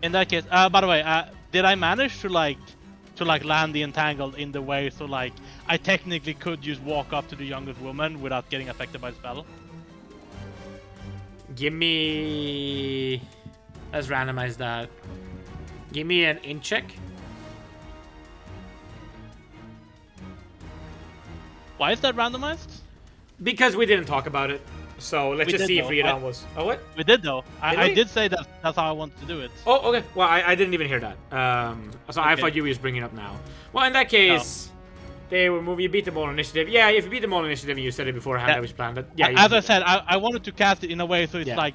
In that case, by the way, did I manage to land the entangled in the way so like I technically could just walk up to the youngest woman without getting affected by the spell? Give me. Let's randomize that. Give me an int check. Why is that randomized? Because we didn't talk about it. So let's just see if Riodon was. Oh, what? We did though. I did say that's how I wanted to do it. Oh, okay. Well, I didn't even hear that. So okay. I thought you were just bringing it up now. Well, in that case, they were moving. You beat them all on initiative. Yeah, if you beat them all on initiative, and you said it beforehand, that was planned. But yeah. As I said, I wanted to cast it in a way so it's like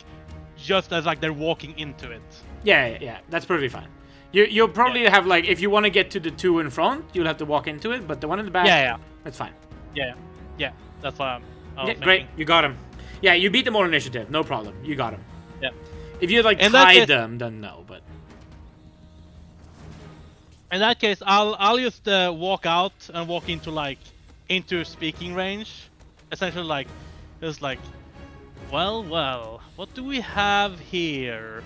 just as like they're walking into it. Yeah. That's perfectly fine. You'll probably have like if you want to get to the 2 in front, you'll have to walk into it. But the one in the back, that's fine. Yeah. That's why I'm. Great, you got him. Yeah, you beat them all on initiative, no problem. You got him. Yeah. If you like tied them, then no. But in that case, I'll just walk out and walk into speaking range. Essentially, like, just like, well, what do we have here?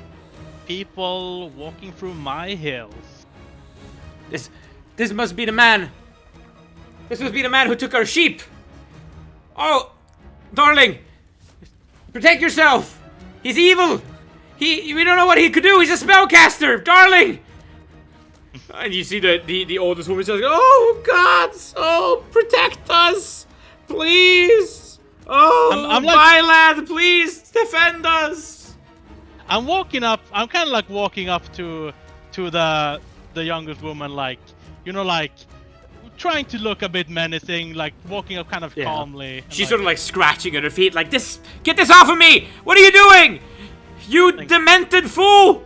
People walking through my hills. This must be the man. This must be the man who took our sheep. Oh, darling. Protect yourself! He's evil! We don't know what he could do, he's a spellcaster! Darling! And you see the oldest woman says, oh, gods! Oh, protect us! Please! Oh, I'm like, my lad, please defend us! I'm kind of like walking up to the youngest woman, like, you know, like, trying to look a bit menacing, like walking up kind of calmly. She's sort of like scratching at her feet, like this. Get this off of me! What are you doing? You demented fool!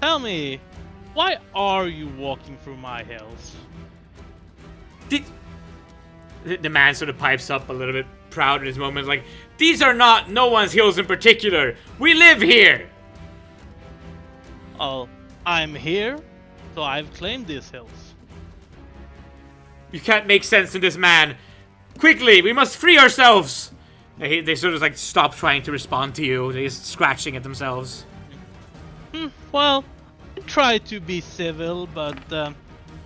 Tell me, why are you walking through my hills? The man sort of pipes up a little bit proud in his moment, like, these are not no one's hills in particular. We live here. Oh, I'm here. So I've claimed these hills. You can't make sense in this man. Quickly, we must free ourselves. They sort of like stop trying to respond to you. They're just scratching at themselves. Well, I try to be civil, but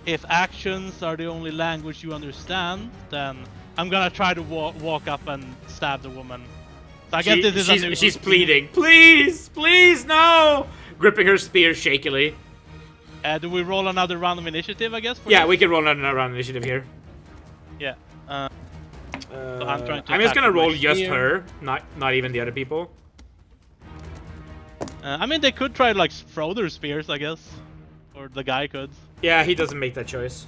if actions are the only language you understand, then I'm gonna try to walk up and stab the woman. So I guess this is she's pleading. Please, no! Gripping her spear shakily. Do we roll another round of initiative, I guess? We can roll another round of initiative here. Yeah. So I'm just gonna roll just her, not even the other people. I mean, they could try to like throw their spears, I guess, or the guy could. Yeah, he doesn't make that choice.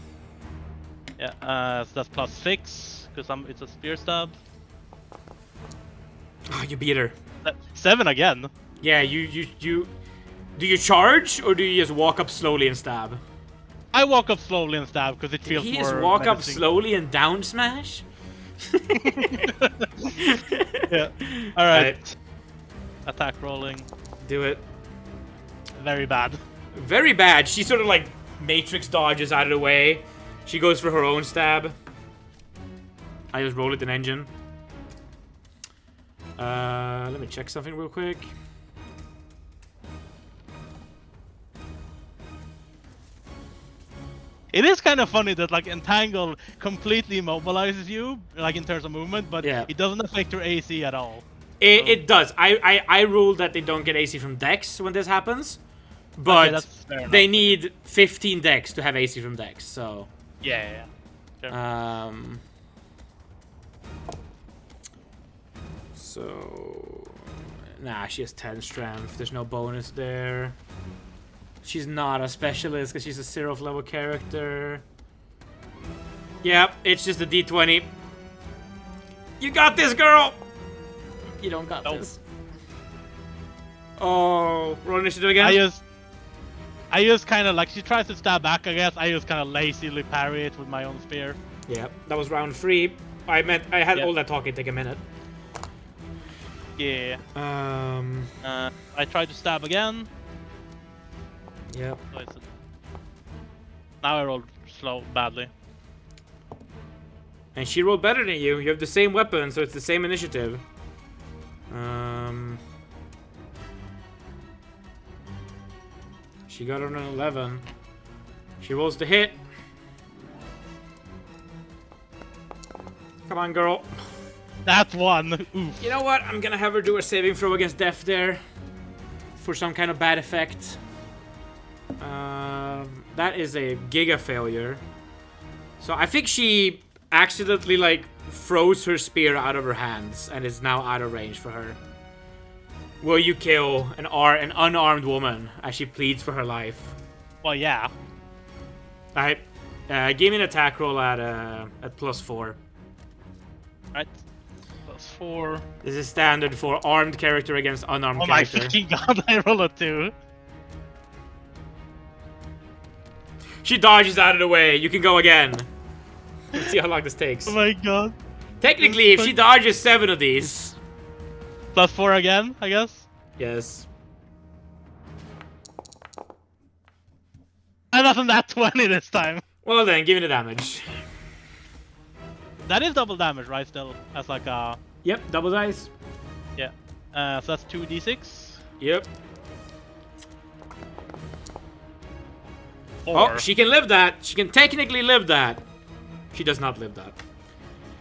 Yeah, so that's +6 because it's a spear stab. Oh, you beat her. 7 again. Yeah, you. Do you charge or do you just walk up slowly and stab? I walk up slowly and stab because it feels more. He just walk up slowly and down smash. Yeah. All right. Attack rolling. Do it. Very bad. Very bad. She sort of like matrix dodges out of the way. She goes for her own stab. I just roll it in engine. Let me check something real quick. It is kind of funny that like Entangle completely immobilizes you, like in terms of movement, but it doesn't affect your AC at all. It does. I rule that they don't get AC from Dex when this happens, but they need 15 Dex to have AC from Dex. So yeah. Sure. So nah, she has 10 strength. There's no bonus there. She's not a specialist because she's a 0th level character. Yep, it's just a D20. You got this, girl! You don't got this. Oh, roll initiative again? I just kind of like, she tries to stab back, I guess. I just kind of lazily parry it with my own spear. Yeah, that was round 3. I had all that talking take a minute. Yeah. I tried to stab again. Yep. Now I rolled badly. And she rolled better than you. You have the same weapon, so it's the same initiative. She got on an 11. She rolls the hit. Come on, girl. That's one. Oof. You know what? I'm gonna have her do a saving throw against death there. For some kind of bad effect. That is a giga failure. So I think she accidentally like froze her spear out of her hands and is now out of range for her. Will you kill an unarmed woman as she pleads for her life? Well, yeah. Alright. Give me an attack roll at +4. Right. +4. This is standard for armed character against unarmed character. Oh my fucking god, I roll a 2. She dodges out of the way. You can go again. Let's see how long this takes. Oh my god. Technically, if she dodges 7 of these. +4 again, I guess? Yes. And that's that 20 this time. Well then, give me the damage. That is double damage, right? Still, as like a. Yep, double dice. Yeah. So that's 2d6. Yep. 4. Oh, she can live that. She can technically live that. She does not live that.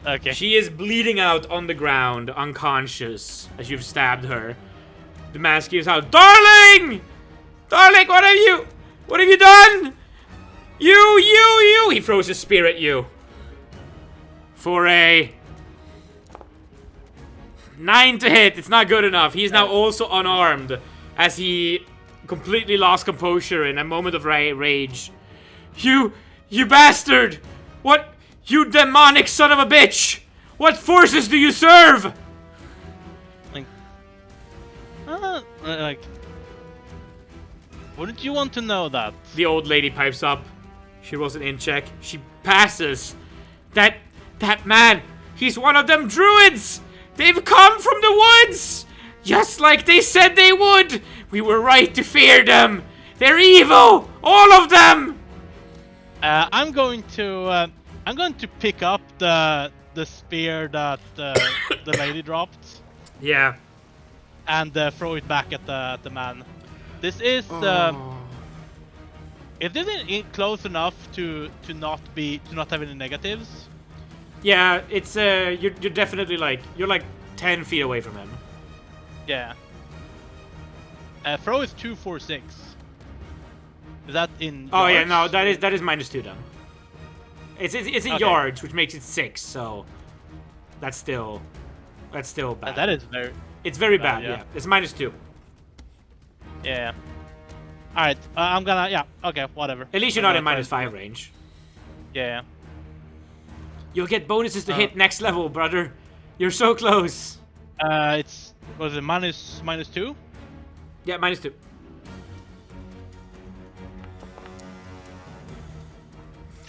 Okay. She is bleeding out on the ground, unconscious, as you've stabbed her. The man screams out, "Darling! Darling, what have you done? You! He throws his spear at you. For a 9 to hit. It's not good enough. He's now also unarmed, as he completely lost composure in a moment of rage. You bastard! What? You demonic son of a bitch! What forces do you serve? Like, wouldn't you want to know that? The old lady pipes up. She wasn't in check. She passes. That man, he's one of them druids! They've come from the woods! Just like they said they would! We were right to fear them! They're evil! All of them! I'm going to pick up the spear that the lady dropped. Yeah. And throw it back at the man. This is if this is close enough to not have any negatives. Yeah, it's you're definitely you're like 10 feet away from him. Yeah. Throw is 2, 4, 6. Is that in? Oh yards? yeah, no, that is -2 then. It's in yards, which makes it 6. So that's still bad. That is very. It's very bad. Yeah, it's -2. Yeah. Alright, I'm gonna... Yeah, okay, whatever. At least you're not in -5 range. Yeah. You'll get bonuses to hit next level, brother. You're so close. It's... Was it -2? Yeah, -2.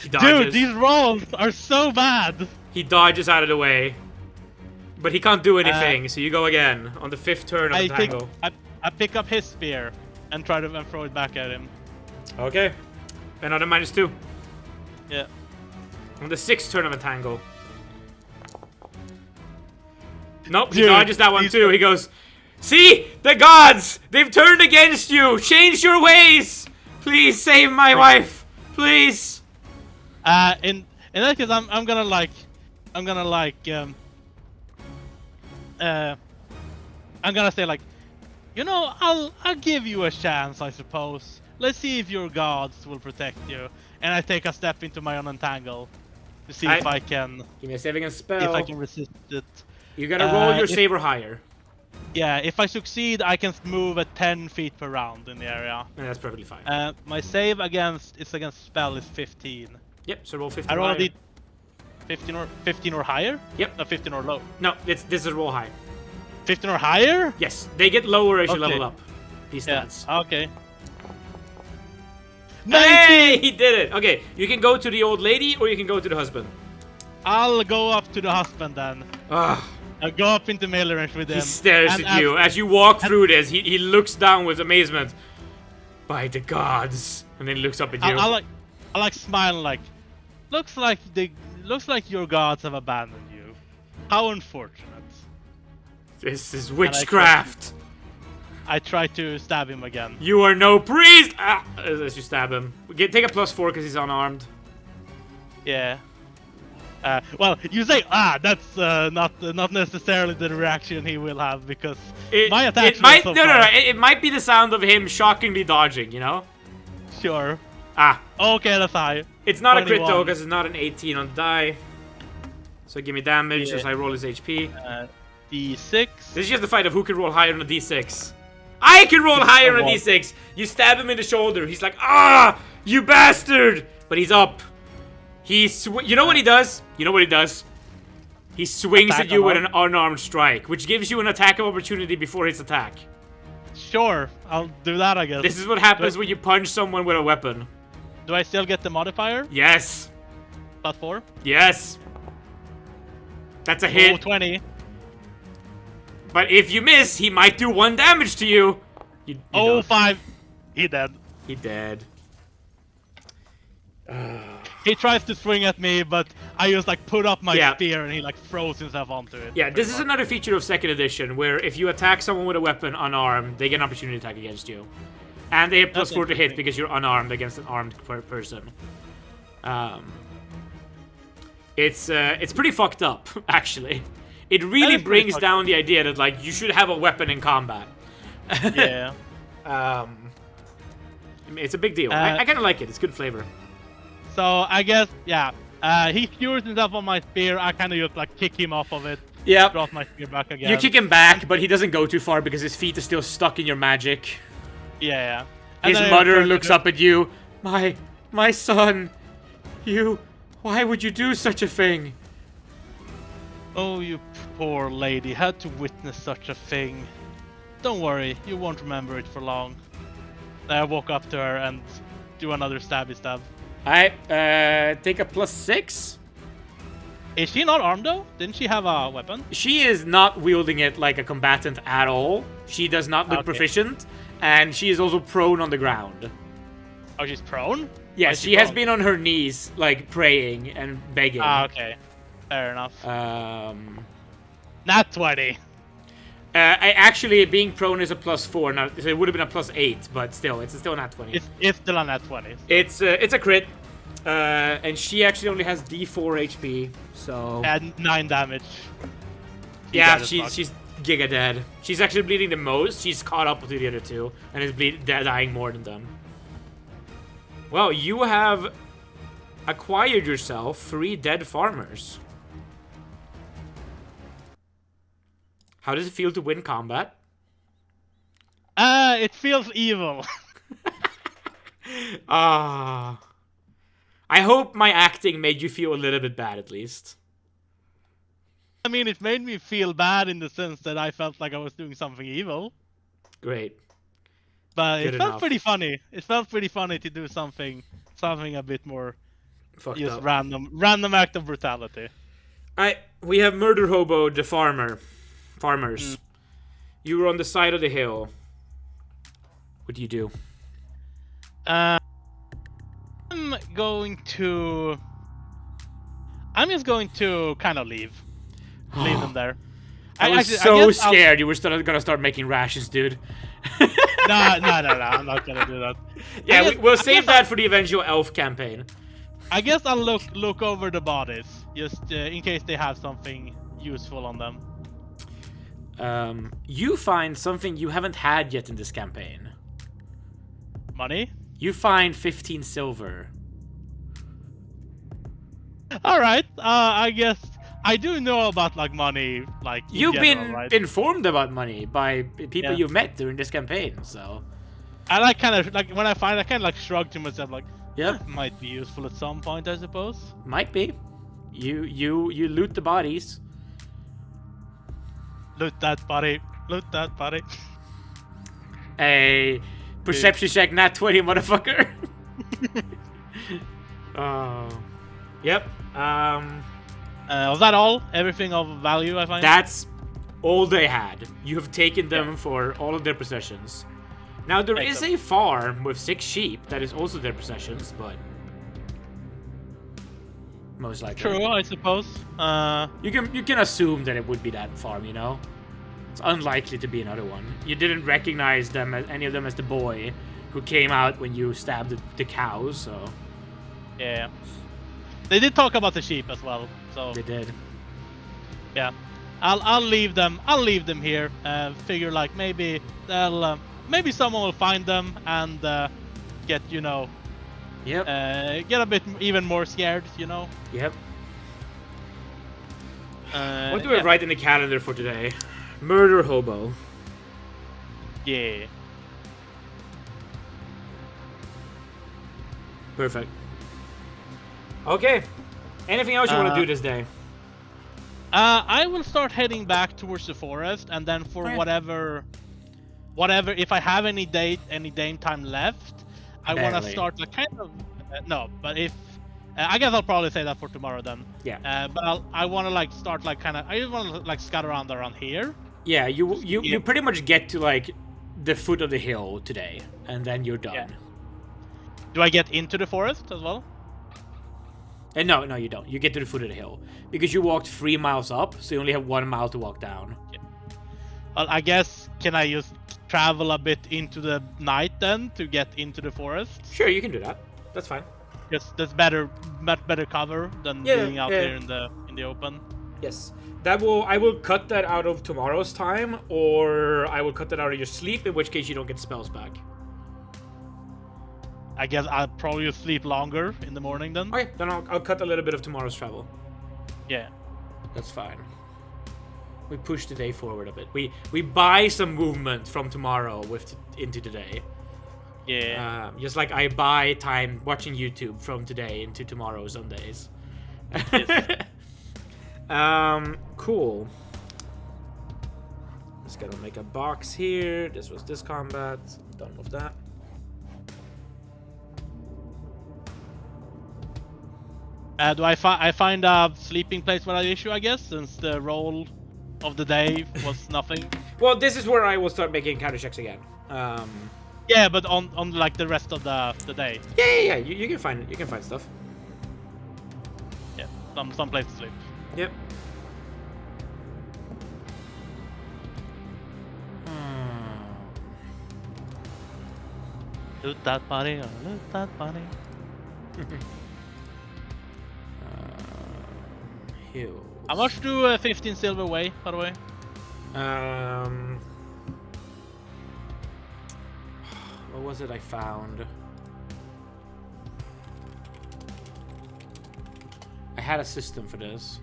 Dude, these rolls are so bad! He dodges out of the way. But he can't do anything, so you go again on the 5th turn of the tangle. I pick up his spear and try to throw it back at him. Okay. Another -2. Yeah. On the 6th turn of a tangle. Nope, he dodges that one too. He goes, "See? The gods! They've turned against you! Change your ways! Please save my wife! Please!" In that case, I'm gonna say like, you know, I'll give you a chance, I suppose. Let's see if your gods will protect you. And I take a step into my own untangle to see if I can. Give me a saving and spell. If I can resist it. You gotta roll your save or higher. Yeah, if I succeed, I can move at 10 feet per round in the area. And that's perfectly fine. My save against spell is 15. Yep, so roll 15. I roll a 15 or higher? Yep. No, 15 or low. No, this is roll high. 15 or higher? Yes, they get lower as you level up. These stats. Yeah, okay. Hey, he did it! Okay, you can go to the old lady or you can go to the husband. I'll go up to the husband then. Ugh. I'll go up into melee range with him. He stares at you. As you walk through this, he looks down with amazement. By the gods. And then he looks up at you. I like smile like, looks like your gods have abandoned you. How unfortunate. This is witchcraft. I try to stab him again. You are no priest! Ah, as you stab him. Take a +4 because he's unarmed. Yeah. Well, you say, that's not necessarily the reaction he will have, because my attack it might be the sound of him shockingly dodging, you know? Sure. Ah. Okay, that's high. It's not 21. A crit though, because it's not an 18 on the die. So give me damage as I roll his HP. D6. This is just the fight of who can roll higher on a D6. I can roll higher on a D6! You stab him in the shoulder, he's like, "Ah! You bastard!" But he's up. You know what he does? You know what he does? He swings at you with an unarmed strike, which gives you an attack of opportunity before his attack. Sure, I'll do that, I guess. This is what happens when you punch someone with a weapon. Do I still get the modifier? Yes. +4? Yes. That's a hit. 20. But if you miss, he might do 1 damage to you. 5. He dead. He dead. He tries to swing at me, but I just like put up my spear and he like throws himself onto it. Yeah, this is another feature of 2nd edition, where if you attack someone with a weapon unarmed, they get an opportunity attack against you. And they have +4 to hit because you're unarmed against an armed person. It's pretty fucked up, actually. It really brings down the idea that like you should have a weapon in combat. Yeah. It's a big deal. I kind of like it. It's good flavor. So I guess he cures himself on my spear. I kind of just like kick him off of it. Yeah. Drop my spear back again. You kick him back, but he doesn't go too far because his feet are still stuck in your magic. Yeah. His mother looks up at you. My son, why would you do such a thing? Oh, you poor lady, had to witness such a thing. Don't worry, you won't remember it for long. I walk up to her and do another stabby stab. Alright, take a +6. Is she not armed though? Didn't she have a weapon? She is not wielding it like a combatant at all. She does not look proficient, and she is also prone on the ground. Oh, she's prone? Yes, she has been on her knees, like, praying and begging. Ah, okay. Fair enough. Nat 20. Actually, being prone is a +4. Now, so it would have been a +8, but still, it's still a nat 20. It's still a nat 20. So. It's a crit. And she actually only has D4 HP, so... And 9 damage. Yeah, she's giga dead. She's actually bleeding the most. She's caught up to the other two, and is dying more than them. Well, you have acquired yourself 3 dead farmers. How does it feel to win combat? It feels evil. I hope my acting made you feel a little bit bad, at least. I mean, it made me feel bad in the sense that I felt like I was doing something evil. Great. But Good it felt enough. pretty funny. It felt pretty funny to do something a bit more Fucked just up. random act of brutality. We have Murder Hobo, the farmers. You were on the side of the hill. What do you do? I'm just going to kind of leave them there. I was so scared you were gonna start making rations, dude. No, I'm not gonna do that. Yeah, we'll save that for the eventual elf campaign. I guess I'll look over the bodies, just in case they have something useful on them. You find something you haven't had yet in this campaign. Money? You find 15 silver. Alright, I guess I do know about like money, like you've general, been right? informed about money by people you've met during this campaign, so I like kind of like when I find I kind of like shrug to myself like, yeah, might be useful at some point, I suppose. Might be. You loot the bodies. Loot that body. Loot that body. A perception check, nat 20, motherfucker. Yep. Was that all? Everything of value I find? That's all they had. You have taken them for all of their possessions. Now there is a farm with 6 sheep that is also their possessions, but most likely. True, I suppose. You can assume that it would be that farm, you know? It's unlikely to be another one. You didn't recognize them as any of them as the boy who came out when you stabbed the cows, so yeah. They did talk about the sheep as well, so they did. Yeah. I'll leave them here. Figure like maybe they'll maybe someone will find them and get, you know, yep. Get a bit even more scared, you know. Yep. What do I write in the calendar for today? Murder Hobo. Yeah. Perfect. Okay. Anything else you want to do this day? I will start heading back towards the forest, and then for whatever, if I have any game time left, I want to start like kind of no, but if I guess I'll probably say that for tomorrow then. Yeah. But I want to like start like kind of I just want to like scout around here. Yeah, you pretty much get to like the foot of the hill today, and then you're done. Yeah. Do I get into the forest as well? And no, you don't. You get to the foot of the hill because you walked 3 miles up, so you only have 1 mile to walk down. Yeah. Well, I guess can I just travel a bit into the night then to get into the forest? Sure, you can do that. That's fine. Yes, that's much better cover than being out there in the open. Yes. I will cut that out of tomorrow's time, or I will cut that out of your sleep, in which case you don't get spells back. I guess I'll probably sleep longer in the morning then. Okay, then I'll cut a little bit of tomorrow's travel. Yeah. That's fine. We push the day forward a bit. We buy some movement from tomorrow into today. Yeah. Just like I buy time watching YouTube from today into tomorrow some days. Yes. Cool. Just gotta make a box here. This was this combat. Done with that. Do I find a sleeping place without issue, I guess, since the roll of the day was nothing? Well, this is where I will start making counter checks again. Yeah, but on like the rest of the day. Yeah. You can find stuff. Yeah, some place to sleep. Yep. Loot that body, loot that body. Hills. How much do 15 silver weigh, by the way? What was it I found? I had a system for this.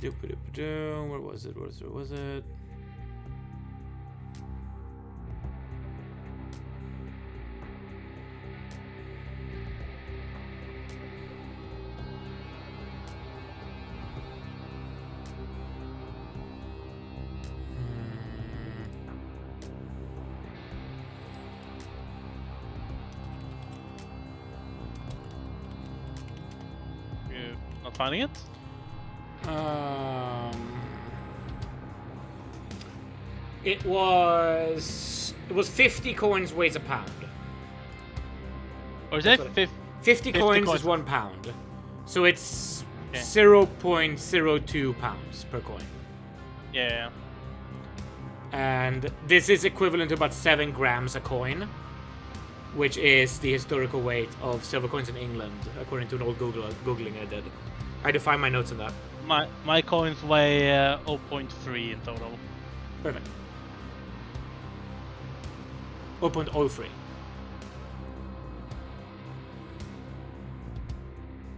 Where was it? Where was it? You not finding it? It was 50 coins weighs a pound. Or is that 50 coins is 1 pound. So it's okay. 0.02 pounds per coin. Yeah. And this is equivalent to about 7 grams a coin, which is the historical weight of silver coins in England, according to an old Googling I did. I had to find my notes on that. My coins weigh 0.3 in total. Perfect. 0.03.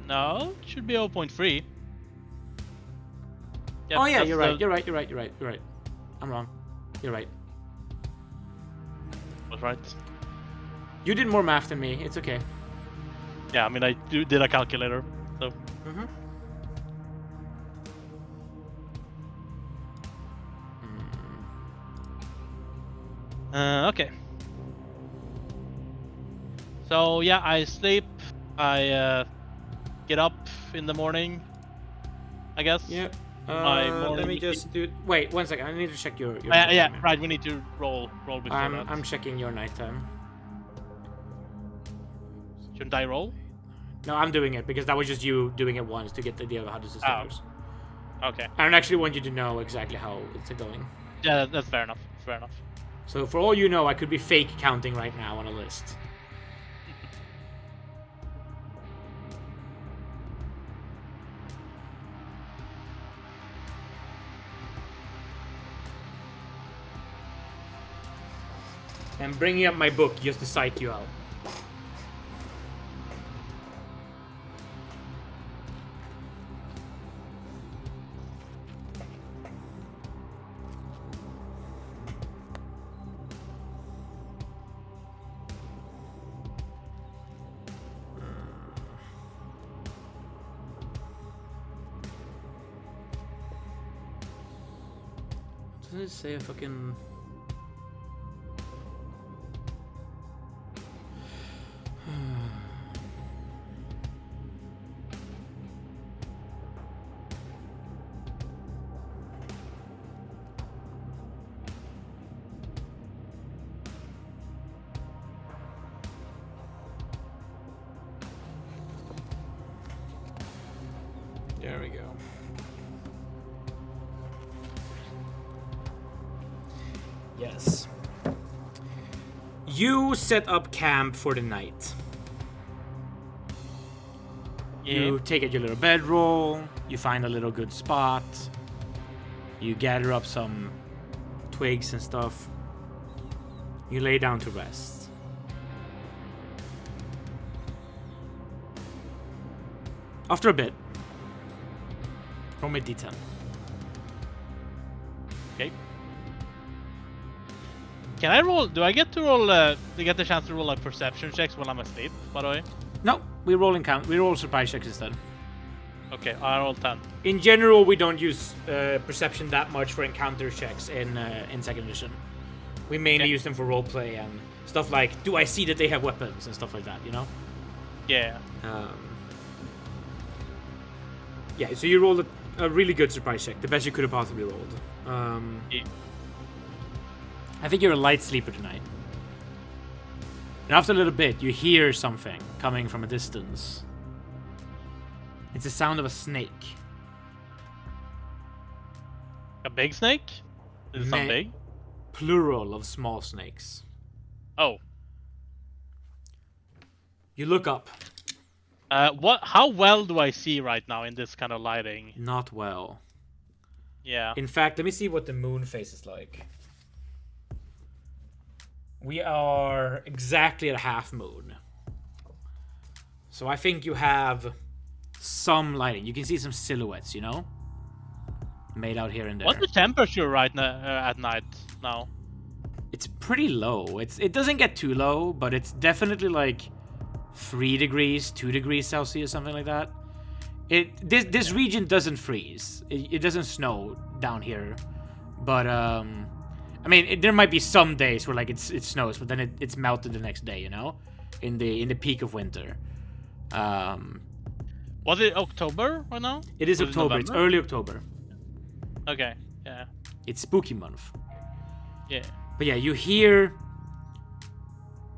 No, it should be 0.3. Yep, oh yeah, you're right. You're right. I'm wrong. You're right. Was right. You did more math than me. It's okay. Yeah, I mean I did a calculator, so. Mm-hmm. Okay. So yeah, I sleep. I get up in the morning, I guess. Yeah. Morning let me just do. Wait, 1 second. I need to check your. Yeah, right. We need to roll before that. I'm checking your nighttime. Shouldn't I roll? No, I'm doing it because that was just you doing it once to get the idea of how the system works. Okay. I don't actually want you to know exactly how it's going. Yeah, that's fair enough. Fair enough. So for all you know, I could be fake counting right now on a list. I'm bringing up my book just to psych you out. Doesn't it say a fucking... There we go. Yes. You set up camp for the night. Yeah. You take out your little bedroll, you find a little good spot, you gather up some twigs and stuff, you lay down to rest. After a bit, roll me D10. Okay. Can I roll? Do I get to roll? Do you get the chance to roll like perception checks while I'm asleep? By the way. No, we roll surprise checks instead. Okay, I roll 10. In general, we don't use perception that much for encounter checks in second edition. We mainly use them for roleplay and stuff like, do I see that they have weapons and stuff like that, you know? Yeah. Yeah, so you rolled a really good surprise check, the best you could have possibly rolled. Yeah. I think you're a light sleeper tonight. And after a little bit, you hear something coming from a distance. It's the sound of a snake. A big snake? Is it something big? Plural of small snakes. Oh. You look up. How well do I see right now in this kind of lighting? Not well. Yeah. In fact, let me see what the moon face is like. We are exactly at half moon. So I think you have some lighting. You can see some silhouettes, you know? made out here and there. What's the temperature right now at night now? It's pretty low. It doesn't get too low, but it's definitely like 3 degrees, 2 degrees Celsius, something like that. This region doesn't freeze. It doesn't snow down here, but I mean, there might be some days where like it snows, but then it's melted the next day, you know, in the peak of winter. Was it October right now? It is October. It's early October. Okay. Yeah. It's spooky month. Yeah. But yeah, you hear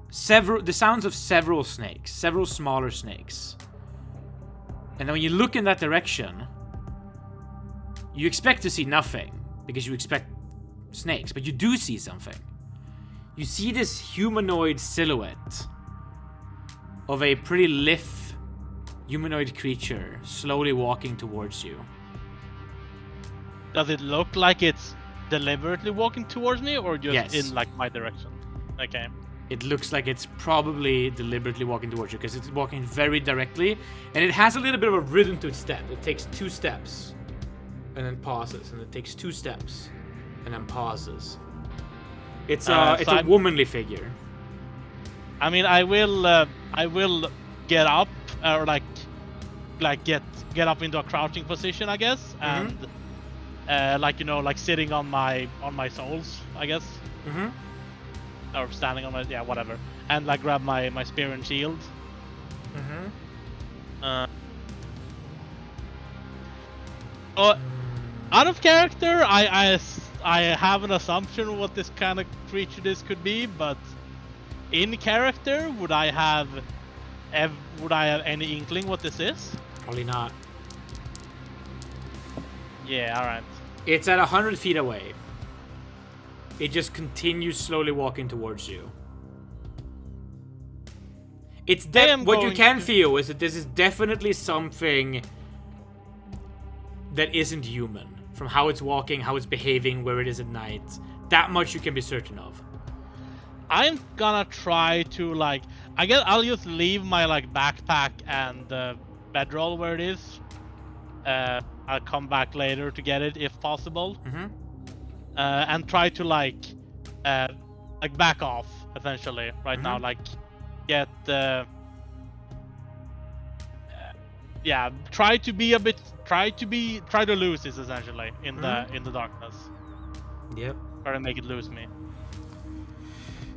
the sounds of several snakes, several smaller snakes. And then when you look in that direction, you expect to see nothing, because you expect snakes, but you do see something. You see this humanoid silhouette of a pretty lithe humanoid creature slowly walking towards you. Does it look like it's deliberately walking towards me, or just Yes. in like my direction? Okay. It looks like it's probably deliberately walking towards you, because it's walking very directly, and it has a little bit of a rhythm to its step. It takes 2 steps, and then pauses, and it takes 2 steps, and then pauses. It's a womanly figure. I mean, I will get up, or like get up into a crouching position, I guess, and like, you know, like sitting on my soles, I guess. Or standing on my, yeah, whatever, and like grab my spear and shield. Out of character, I have an assumption of what this kind of creature this could be, but in character, would I have any inkling what this is? Probably not. Yeah, all right. It's at 100 feet away. It just continues slowly walking towards you. It's what you can feel is that this is definitely something that isn't human. From how it's walking, how it's behaving, where it is at night. That much you can be certain of. I'm gonna try to, like, I guess I'll just leave my like backpack and bedroll where it is. I'll come back later to get it if possible. And try to like back off essentially right now, like get yeah, try to lose this essentially in the darkness. Yep. Try to make it lose me.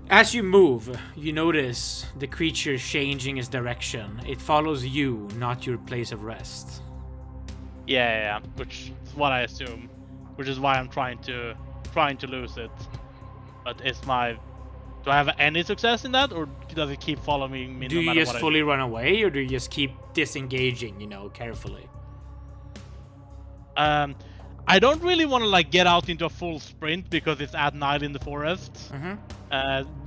As you move, you notice the creature changing its direction. It follows you, not your place of rest. Yeah, which is what I assume, which is why I'm trying to lose it. But do I have any success in that, or does it keep following me? Do you just fully run away, or do you just keep disengaging, you know, carefully? I don't really want to like get out into a full sprint because it's at night in the forest.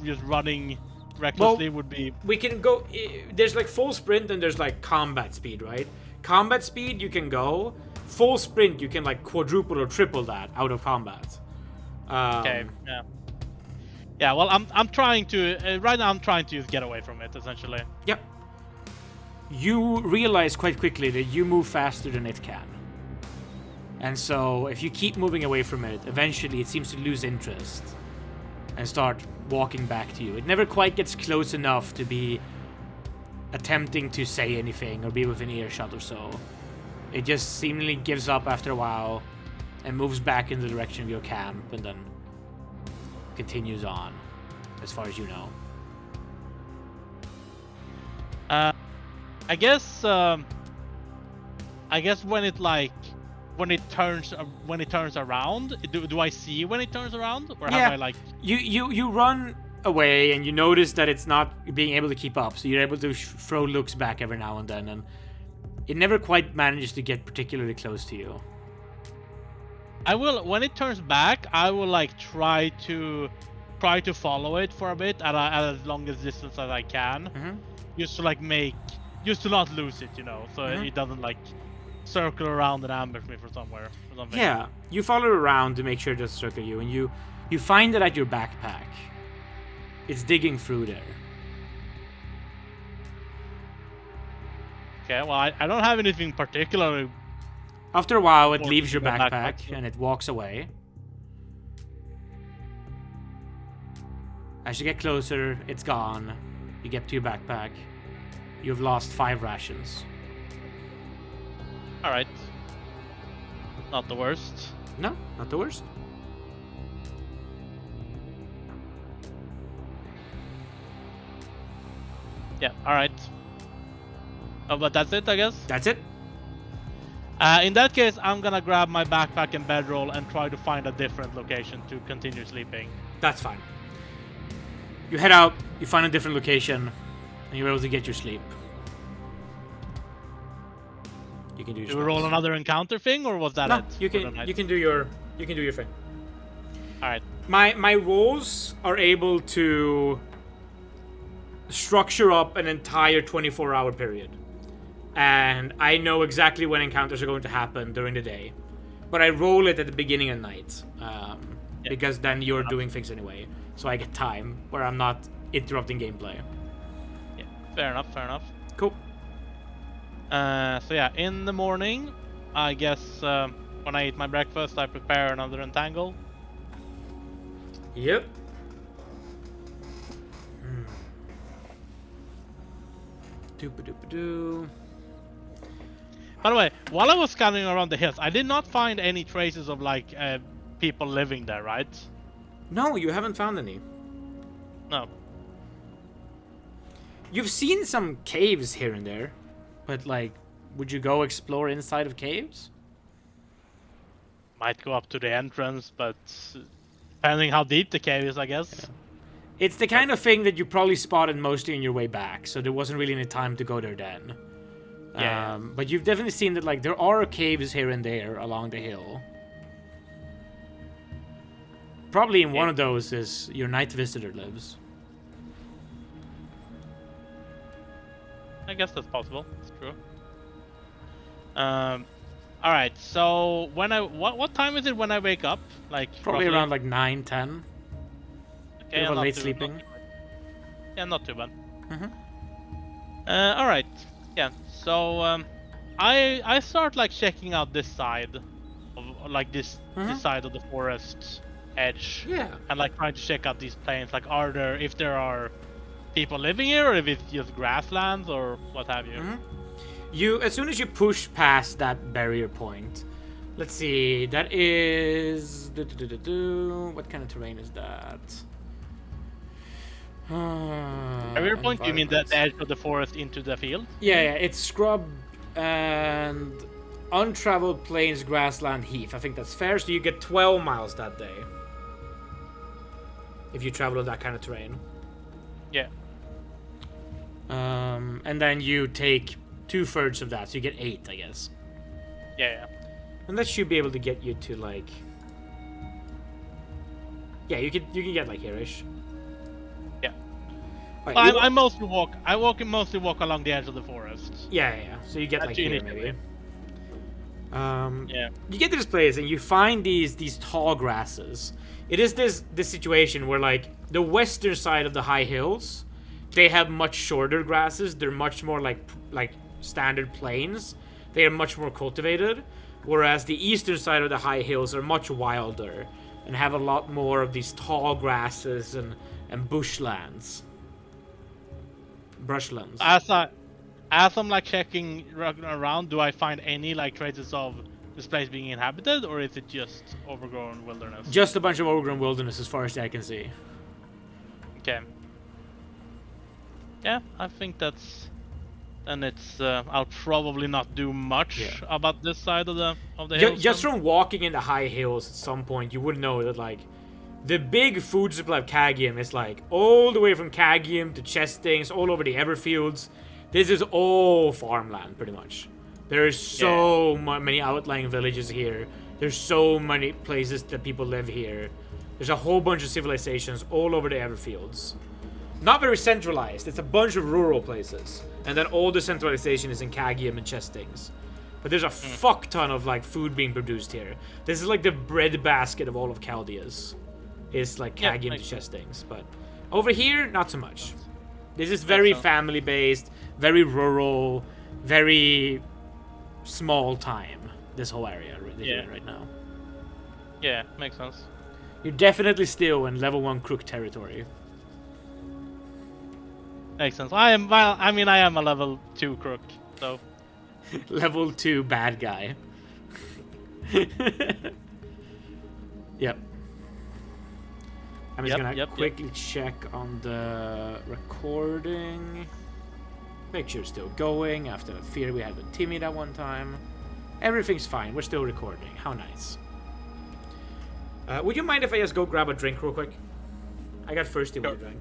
Just running recklessly would be. We can go. There's like full sprint and there's like combat speed, right? Combat speed you can go. Full sprint you can like quadruple or triple that out of combat. Okay. Yeah. Yeah. Well, I'm trying to right now. I'm trying to get away from it essentially. Yep. You realize quite quickly that you move faster than it can. And so, if you keep moving away from it, eventually it seems to lose interest and start walking back to you. It never quite gets close enough to be attempting to say anything or be within earshot or so. It just seemingly gives up after a while and moves back in the direction of your camp and then continues on, as far as you know. I guess when it turns around, do I see when it turns around, or have I like you run away and you notice that it's not being able to keep up, so you're able to throw looks back every now and then, and it never quite manages to get particularly close to you. I will, when it turns back, I will like try to follow it for a bit at as long as distance as I can, just to not lose it, you know, so it doesn't like circle around and ambush me for somewhere or something. Yeah, you follow it around to make sure it doesn't circle you, and you find it at your backpack. It's digging through there. Okay, well, I don't have anything particularly After a while, it leaves your backpack and it walks away. As you get closer, it's gone. You get to your backpack. You've lost 5 rations. Alright. Not the worst. No, not the worst. Yeah, alright. Oh, but that's it, I guess? That's it. In that case, I'm gonna grab my backpack and bedroll and try to find a different location to continue sleeping. That's fine. You head out, you find a different location, and you're able to get your sleep. You can do your Do we roll another encounter thing, or was that no, it? you can do your thing. Alright. My rolls are able to structure up an entire 24-hour period. And I know exactly when encounters are going to happen during the day. But I roll it at the beginning of night. Because then you're doing things anyway. So I get time where I'm not interrupting gameplay. Yeah, fair enough, fair enough. Cool. So yeah, in the morning, I guess when I eat my breakfast, I prepare another entangle. Yep. Doop-a-doop-a-doo. By the way, while I was scanning around the hills, I did not find any traces of like people living there, right? No, you haven't found any. No. You've seen some caves here and there, but like, would you go explore inside of caves? Might go up to the entrance, but depending how deep the cave is, I guess. Yeah. It's the kind of thing that you probably spotted mostly on your way back, so there wasn't really any time to go there then. Yeah. But you've definitely seen that like there are caves here and there along the hill. Probably in one of those is your night visitor lives. I guess that's possible. It's true. All right. So when what time is it when I wake up? Like probably roughly? around like 9, 10. Okay, Bit of a late sleeping. Yeah, not too bad. Mm-hmm. All right. Yeah. So I start like checking out this side of like this side of the forest edge. Yeah. And like trying to check out these plains. Like, if there are people living here, or if it's just grasslands, or what have you. You, as soon as you push past that barrier point, let's see, that is what kind of terrain is that? Barrier point? You mean the edge of the forest into the field? Yeah, it's scrub and untraveled plains, grassland, heath. I think that's fair. So you get 12 miles that day if you travel on that kind of terrain. Yeah. And then you take 2/3 of that, so you get 8, I guess. Yeah. And that should be able to get you to like. Yeah, you can get like here-ish. Yeah. Right, well, I mostly walk. Mostly walk along the edge of the forest. Yeah. So you get like here maybe. Yeah. You get to this place and you find these tall grasses. It is this situation where like the western side of the high hills, they have much shorter grasses. They're much more like standard plains. They are much more cultivated, whereas the eastern side of the high hills are much wilder and have a lot more of these tall grasses and bushlands. Brushlands. As I'm like checking around, do I find any like traces of this place being inhabited, or is it just overgrown wilderness? Just a bunch of overgrown wilderness as far as I can see. Okay. Yeah, I think that's. Then it's. I'll probably not do much about this side of the hills. Just from walking in the high hills, at some point you would know that like the big food supply of Cagium is like all the way from Cagium to Chestings, all over the Everfields. This is all farmland, pretty much. There's so many outlying villages here. There's so many places that people live here. There's a whole bunch of civilizations all over the Everfields. Not very centralized. It's a bunch of rural places. And then all the centralization is in Cagium and Chestings. But there's a fuck ton of like food being produced here. This is like the breadbasket of all of Chaldea's. It's like Cagium to Chestings. But over here, not so much. This is very family-based, very rural, very small time. this whole area right now. Yeah, makes sense. You're definitely still in level 1 crook territory. Makes sense. I am a level 2 crook, so. Level 2 bad guy. Yep. I'm just gonna quickly check on the recording. Make sure it's still going after the fear we had with Timmy that one time. Everything's fine. We're still recording. How nice. Would you mind if I just go grab a drink real quick? I got thirsty when I drank.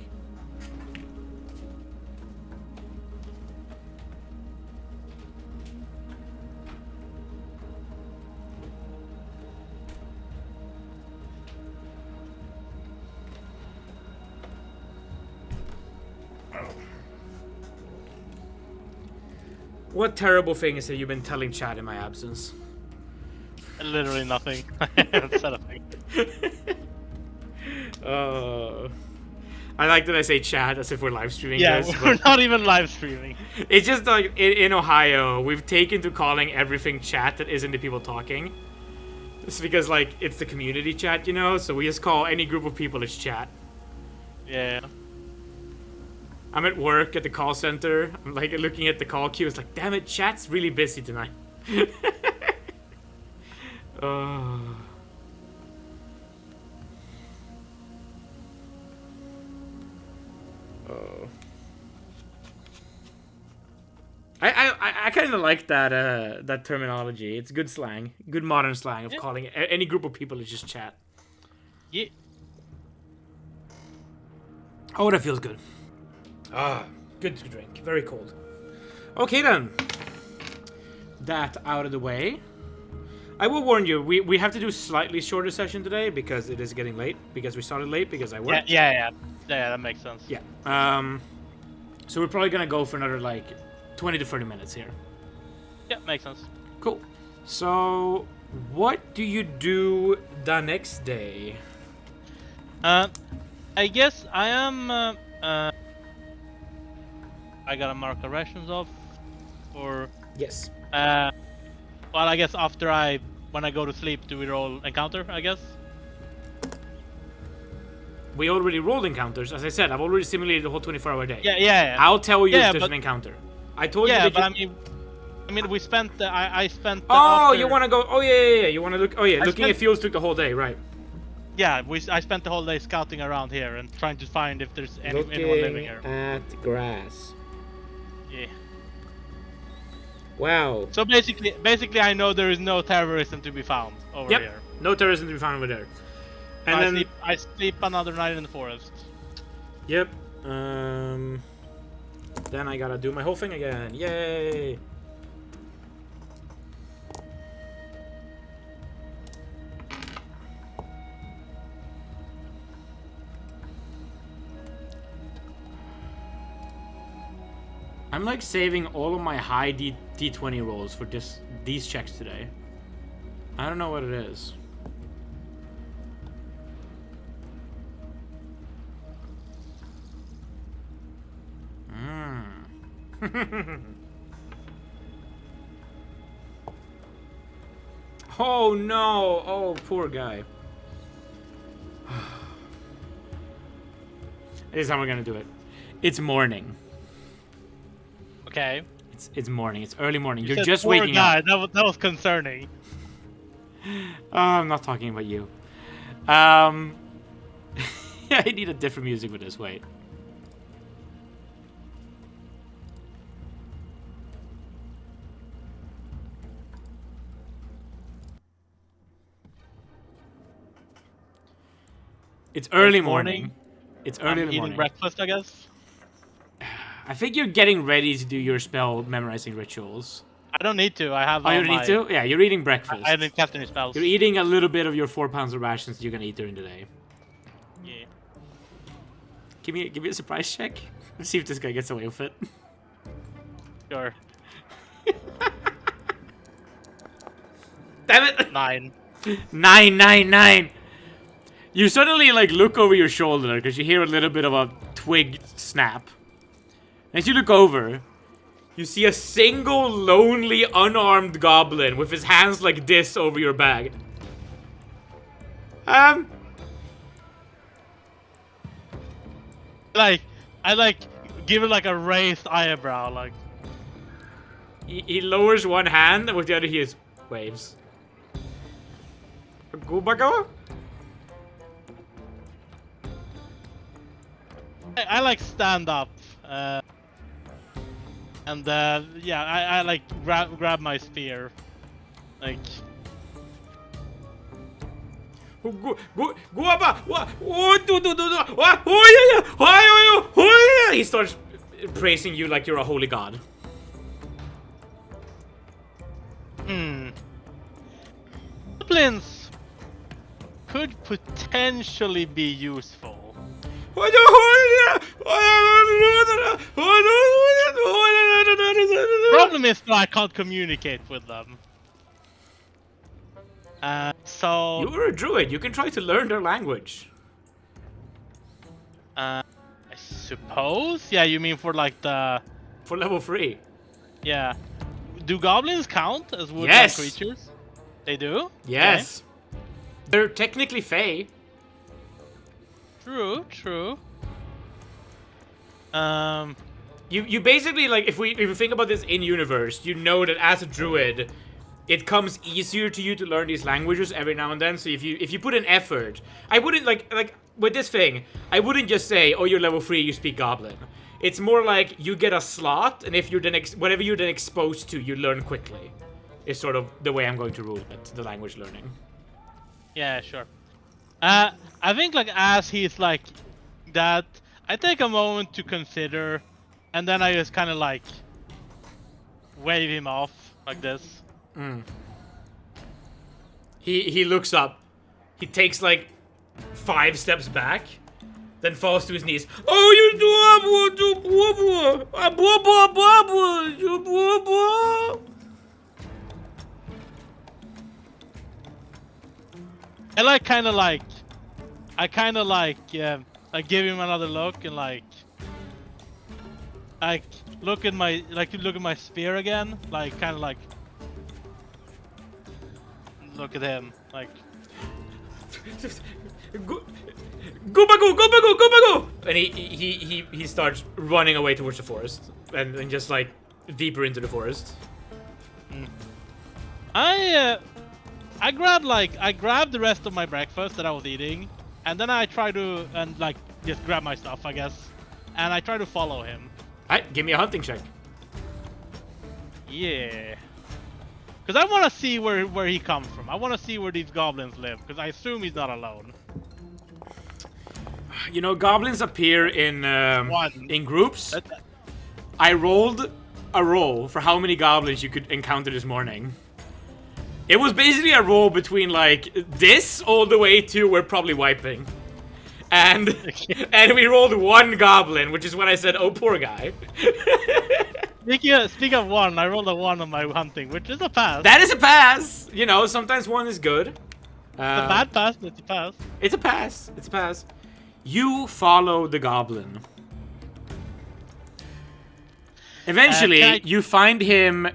What terrible thing is that you've been telling Chad in my absence? Literally nothing. I haven't said a thing. I like that I say Chad as if we're live streaming. Yeah, this, we're not even live streaming. It's just like in Ohio, we've taken to calling everything chat that isn't the people talking. It's because like it's the community chat, you know. So we just call any group of people as chat. Yeah. I'm at work at the call center. I'm like looking at the call queue. It's like, damn it, chat's really busy tonight. Oh. I kind of like that that terminology. It's good slang, good modern slang of calling any group of people is just chat. Yeah. Oh, that feels good. Ah, good to drink. Very cold. Okay then. That out of the way. I will warn you, we have to do slightly shorter session today because it is getting late. Because we started late because I worked. Yeah, that makes sense. Yeah. So we're probably gonna go for another like 20 to 30 minutes here. Yeah, makes sense. Cool. So, what do you do the next day? I guess I am. I gotta mark the rations off, or yes. Well, I guess after when I go to sleep, do we roll encounter? I guess. We already rolled encounters. As I said, I've already simulated the whole 24-hour day. Yeah. I'll tell you if there's an encounter. I told you that but I mean, we spent. I spent. Oh, you want to go? Oh yeah. You want to look? Oh yeah, looking at fuels took the whole day, right? Yeah, I spent the whole day scouting around here and trying to find if there's anyone living here. At grass. Yeah. Wow. So basically, I know there is no terrorism to be found over here. No terrorism to be found over there. And then I sleep another night in the forest. Yep. Then I gotta do my whole thing again. Yay! I'm like saving all of my high D20 rolls for these checks today. I don't know what it is. Oh no! Oh, poor guy. This is how we're gonna do it. It's morning. Okay. It's morning. It's early morning. You're said just poor waking guy. up. That was concerning. I'm not talking about you. I need a different music for this. Wait. It's early morning. It's early in the morning. Eating breakfast, I guess. I think you're getting ready to do your spell memorizing rituals. I don't need to. I have. Oh, you don't need to? Yeah, you're eating breakfast. I didn't cast any spells. You're eating a little bit of your 4 pounds of rations you're gonna eat during the day. Yeah. Give me a surprise check. Let's see if this guy gets away with it. Sure. Damn it! 9. 9. You suddenly like look over your shoulder because you hear a little bit of a twig snap. As you look over, you see a single lonely unarmed goblin with his hands like this over your bag. Like, I like give it like a raised eyebrow, like. He lowers one hand, and with the other he waves. Goobago? I like stand up, and yeah, I like grab my spear, like. He starts praising you like you're a holy god. Goblins could potentially be useful. Problem is that I can't communicate with them. So... You're a druid, you can try to learn their language. I suppose? Yeah, you mean for like the... For level 3. Yeah. Do goblins count as woodland yes. creatures? They do? Yes. Okay. They're technically fae. True, true. You basically, like, if you think about this in universe, you know that as a druid, it comes easier to you to learn these languages every now and then. So if you put in effort, I wouldn't like with this thing, I wouldn't just say, oh, you're level 3, you speak goblin. It's more like you get a slot, and if you're then whatever you're then exposed to, you learn quickly. Is sort of the way I'm going to rule it, the language learning. Yeah, sure. I think like as he's like that, I take a moment to consider, and then I just kind of like wave him off like this. He looks up. He takes like 5 steps back, then falls to his knees. Oh, you do. I kind of give him another look and like look at my spear again, like kind of like look at him like. Go bago! And he starts running away towards the forest and just like deeper into the forest. I grabbed the rest of my breakfast that I was eating, and then I try to just grab my stuff, I guess, and I try to follow him. Alright, give me a hunting check. Yeah. Because I want to see where he comes from. I want to see where these goblins live, because I assume he's not alone. You know, goblins appear in groups. I rolled a roll for how many goblins you could encounter this morning. It was basically a roll between like this all the way to we're probably wiping. And and we rolled 1 goblin, which is when I said, oh, poor guy. Speaking of 1, I rolled a 1 on my hunting, which is a pass. That is a pass! You know, sometimes 1 is good. It's a bad pass, but it's a pass. It's a pass. It's a pass. You follow the goblin. Eventually, you find him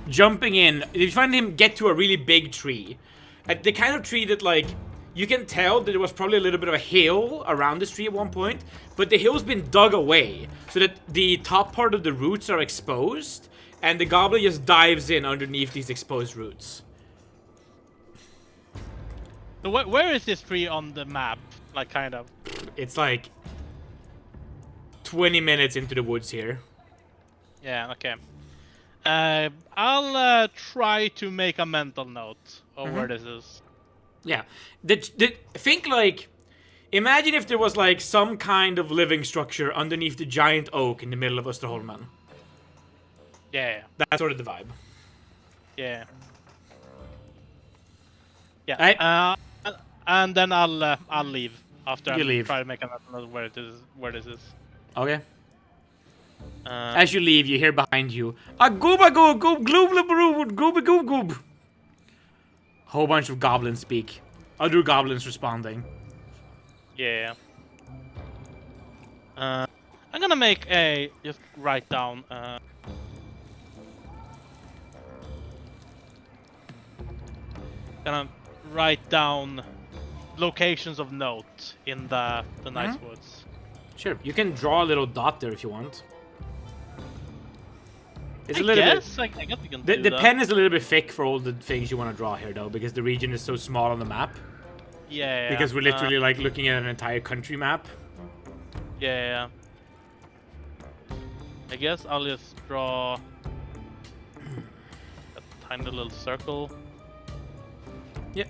jumping in. You find him get to a really big tree. The kind of tree that, like, you can tell that there was probably a little bit of a hill around this tree at one point, but the hill's been dug away so that the top part of the roots are exposed, and the goblin just dives in underneath these exposed roots. So where is this tree on the map? Like, kind of. It's like 20 minutes into the woods here. Yeah, okay. I'll try to make a mental note of where this is. Yeah. Think like, imagine if there was like some kind of living structure underneath the giant oak in the middle of Österholmen. Yeah. That's sort of the vibe. Yeah. Yeah. And then I'll leave after I try to make a mental note where this is. Okay. As you leave, you hear behind you a gooba goob goob gloob gloob gooba goob goob. Whole bunch of goblins speak. Other goblins responding. Yeah. I'm gonna make just write down gonna write down locations of note in the nice woods. Sure, you can draw a little dot there if you want. It's I guess we can do the that. pen is a little bit thick for all the things you want to draw here, though, because the region is so small on the map. Yeah. Because we're literally like looking at an entire country map. Yeah. I guess I'll just draw a tiny little circle. Yep.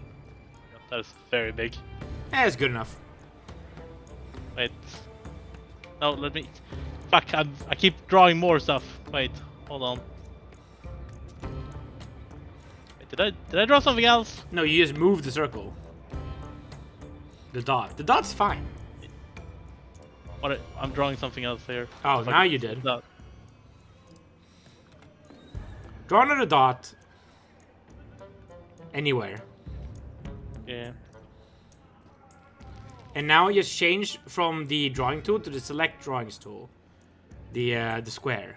That is very big. Yeah, it's good enough. Wait. No, let me. Fuck! I keep drawing more stuff. Wait, hold on. Wait, did I draw something else? No, you just move the circle. The dot. The dot's fine. What? I'm drawing something else here. Oh, now you did. Dot. Draw another dot. Anywhere. Yeah. And now you just change from the drawing tool to the select drawings tool. The square.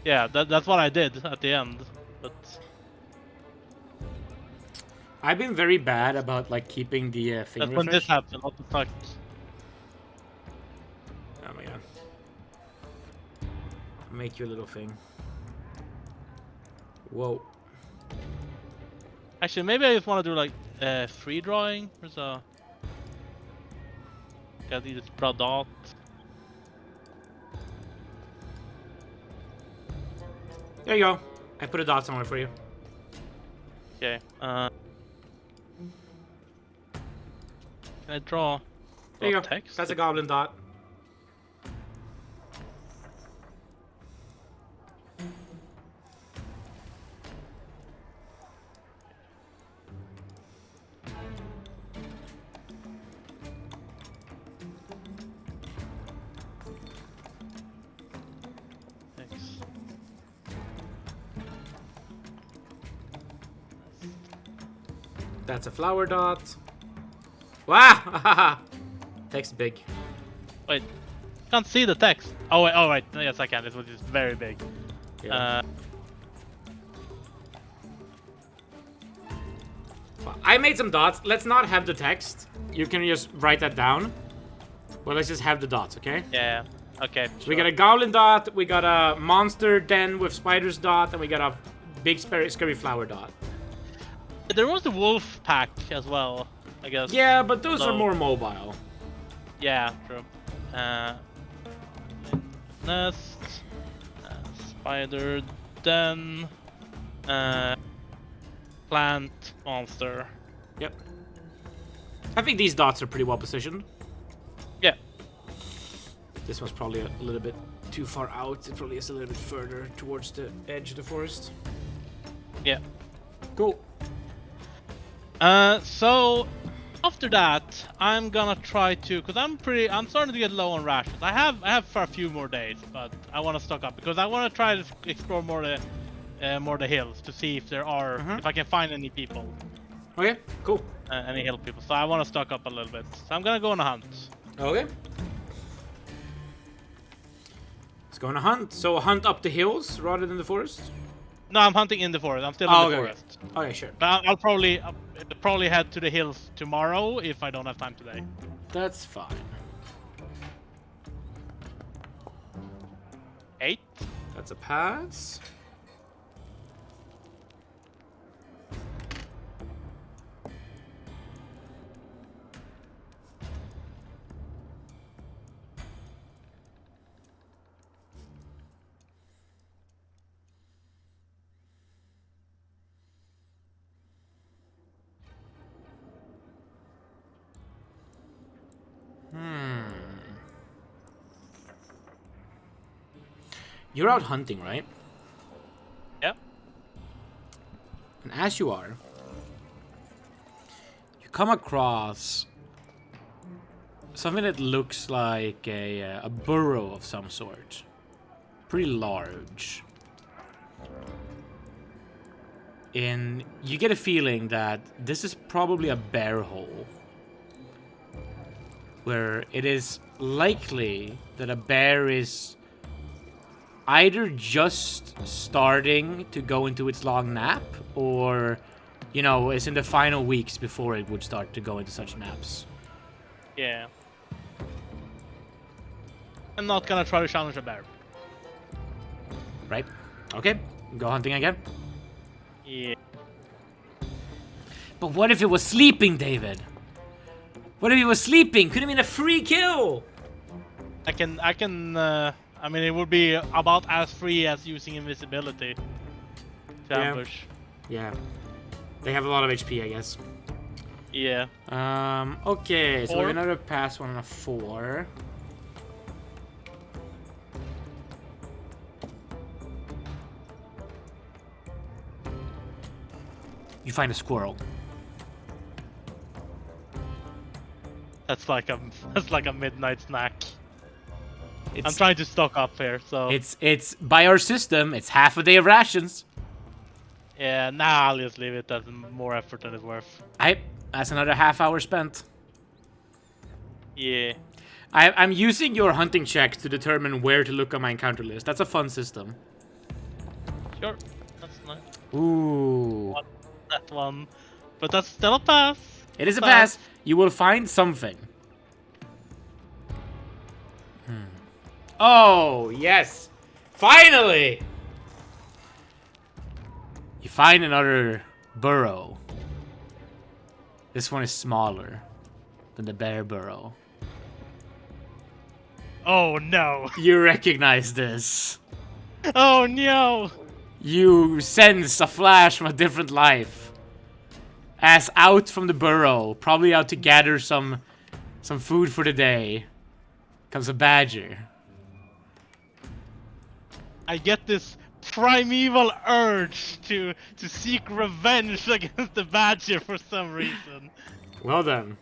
Yeah, that's what I did at the end. But I've been very bad about like keeping the thing that's when this happened. What the fuck? Oh my god. I'll make you a little thing. Whoa. Actually, maybe I just want to do like free drawing. There's a. Gotta do this dot. There you go. I put a dot somewhere for you. Okay. Can I draw? There you go. Text? That's a goblin dot. That's a flower dot. Wow! Text big. Wait, can't see the text. Oh wait, yes I can. This was just very big. Yeah. I made some dots. Let's not have the text. You can just write that down. Well, let's just have the dots, okay? Yeah. Okay. So we got a goblin dot, we got a monster den with spiders dot, and we got a big scary flower dot. There was a wolf pack as well, I guess. Yeah, but those are more mobile. Yeah, true. Nest, spider den, plant, monster. Yep. I think these dots are pretty well positioned. Yeah. This one's probably a little bit too far out. It probably is a little bit further towards the edge of the forest. Yeah. Cool. So after that, I'm gonna try to, cause I'm starting to get low on rations. I have for a few more days, but I want to stock up because I want to try to explore more the hills to see if there are, if I can find any people. Okay, cool. Any hill people. So I want to stock up a little bit. So I'm gonna go on a hunt. Okay. Let's go on a hunt. So hunt up the hills rather than the forest? No, I'm hunting in the forest. I'm still in the forest. Okay, sure. But I'll probably head to the hills tomorrow if I don't have time today. That's fine. 8. That's a pass. You're out hunting, right? Yep. And as you are, you come across something that looks like a burrow of some sort. Pretty large. And you get a feeling that this is probably a bear hole. Where it is likely that a bear is either just starting to go into its long nap, or you know, it's in the final weeks before it would start to go into such naps. Yeah. I'm not gonna try to challenge a bear. Right? Okay, go hunting again. Yeah. But what if it was sleeping, David? What if he was sleeping? Could have been a free kill. I mean, it would be about as free as using invisibility to ambush. Yeah. They have a lot of HP, I guess. Yeah. Okay, so we're gonna pass one on a 4. You find a squirrel. That's like a midnight snack. I'm trying to stock up here, so it's by our system, it's half a day of rations. yeah, nah, I'll just leave it. That's more effort than it's worth. That's another half hour spent. Yeah. I'm using your hunting checks to determine where to look on my encounter list. That's a fun system. Sure. That's nice. Ooh. That one. But that's still a pass. It is a pass. You will find something. Oh, yes. Finally! You find another burrow. This one is smaller than the bear burrow. Oh no. You recognize this. Oh no. You sense a flash from a different life. As out from the burrow, probably out to gather some food for the day, comes a badger. I get this primeval urge to seek revenge against the badger for some reason. Well done.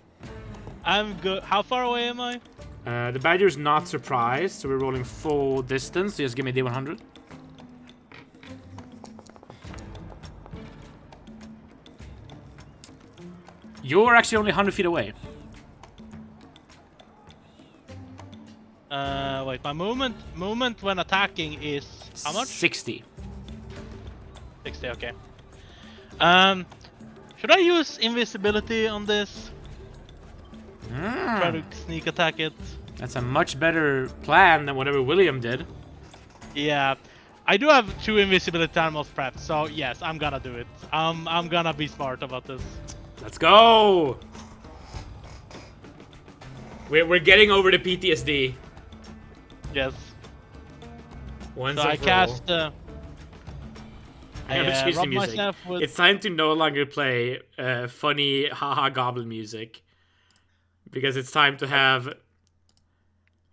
I'm good. How far away am I? The badger's not surprised, so we're rolling full distance. So just give me D100. You're actually only 100 feet away. Wait, my movement when attacking is how much? 60. 60, okay. Should I use invisibility on this? Try to sneak attack it. That's a much better plan than whatever William did. Yeah, I do have 2 invisibility animals prepped, so yes, I'm gonna do it. I'm gonna be smart about this. Let's go! We're getting over the PTSD. Yes. Once so I cast. I have to change the music. It's time to no longer play funny haha goblin music. Because it's time to have...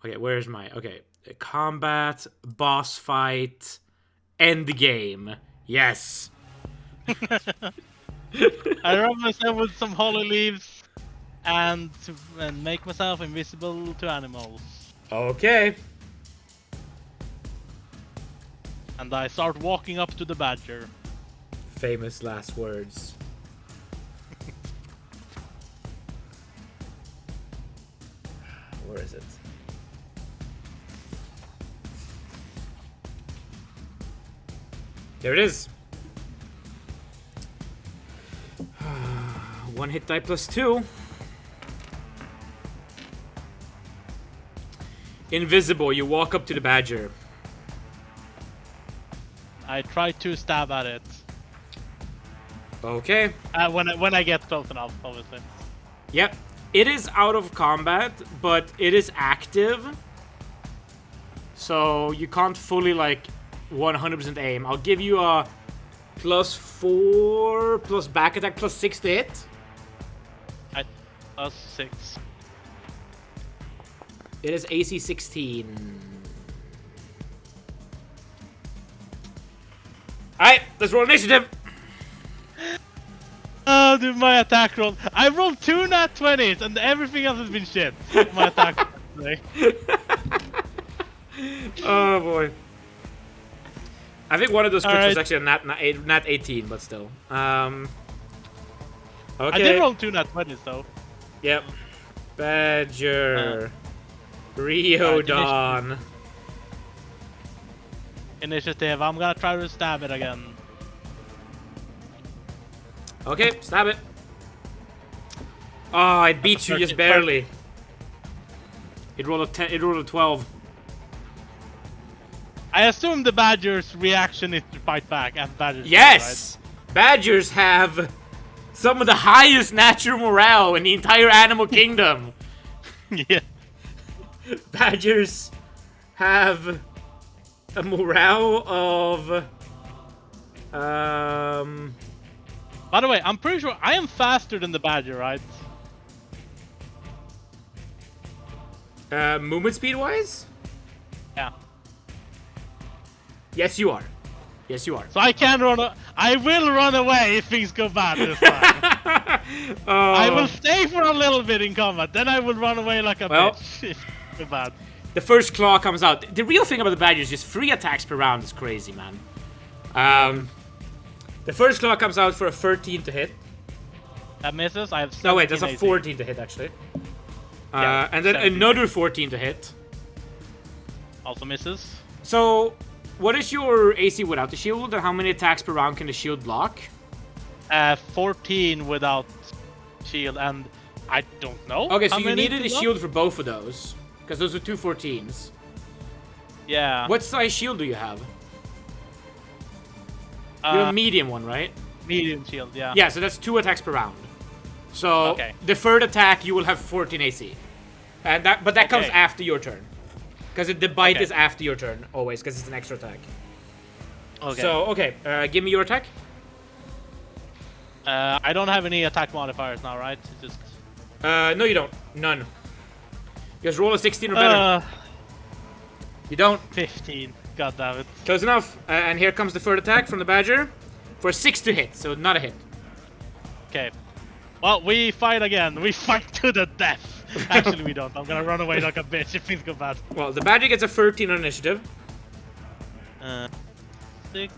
Okay, where's my... Okay. Combat, boss fight, end game. Yes. I rub myself with some holly leaves and make myself invisible to animals. Okay. And I start walking up to the badger. Famous last words. Where is it? There it is. 1 hit die plus 2. Invisible, you walk up to the badger. I try to stab at it. Okay. When I get close enough, obviously. Yep. It is out of combat, but it is active. So you can't fully, like, 100% aim. I'll give you a +4 plus back attack +6 to hit. +6. It is AC 16. Alright, let's roll initiative. Oh, dude, my attack roll. I rolled 2 nat 20s and everything else has been shit. My attack today. Oh boy. I think one of those crits was actually a nat 18, but still. Okay. I did roll 2 nat 20s though. Yep. Badger. Riodon. Initiative. I'm gonna try to stab it again. Okay, stab it. Oh, it beats you just barely. It rolled a 10. It rolled a 12. I assume the badger's reaction is to fight back as badgers. Yes! Do, right? Badgers have some of the highest natural morale in the entire animal kingdom. Yeah. Badgers have a morale of... By the way, I'm pretty sure I am faster than the badger, right? Movement speed-wise? Yeah. Yes, you are. Yes, you are. So I can run. I will run away if things go bad this time. I will stay for a little bit in combat, then I will run away like a bitch if things go bad. The first claw comes out. The real thing about the badger is just 3 attacks per round is crazy, man. The first claw comes out for a 13 to hit. That misses. I have. No, wait, that's a 14 to hit actually. And then another 14 to hit. Also misses. So, what is your AC without the shield, and how many attacks per round can the shield block? 14 without shield, and I don't know. Okay, so you needed a shield for both of those, because those are 2 14s. Yeah. What size shield do you have? You have a medium one, right? Medium shield, yeah. Yeah, so that's 2 attacks per round. So the third attack you will have 14 AC, and that comes after your turn, because the bite is after your turn always, because it's an extra attack. Okay. So give me your attack. I don't have any attack modifiers now, right? Just. No, you don't. None. Just roll a 16 or better. You don't. 15. God damn it. Close enough. And here comes the third attack from the badger, for a 6 to hit, so not a hit. Okay. Well, we fight again. We fight to the death. Actually, we don't. I'm gonna run away like a bitch if things go bad. Well, the badger gets a 13 on initiative. 6.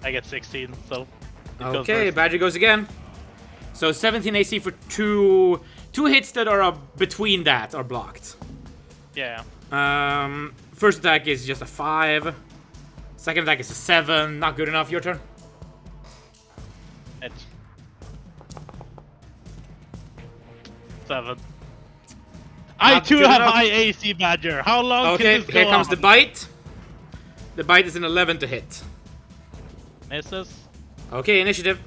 I get 16, so... Okay, badger goes again. So 17 AC for two hits that are between that are blocked. Yeah. First attack is just a 5. Second attack is a 7. Not good enough. Your turn. 7. I too have high AC, badger. How long can this go on? Okay, here comes the bite. The bite is an 11 to hit. Misses. Okay, initiative.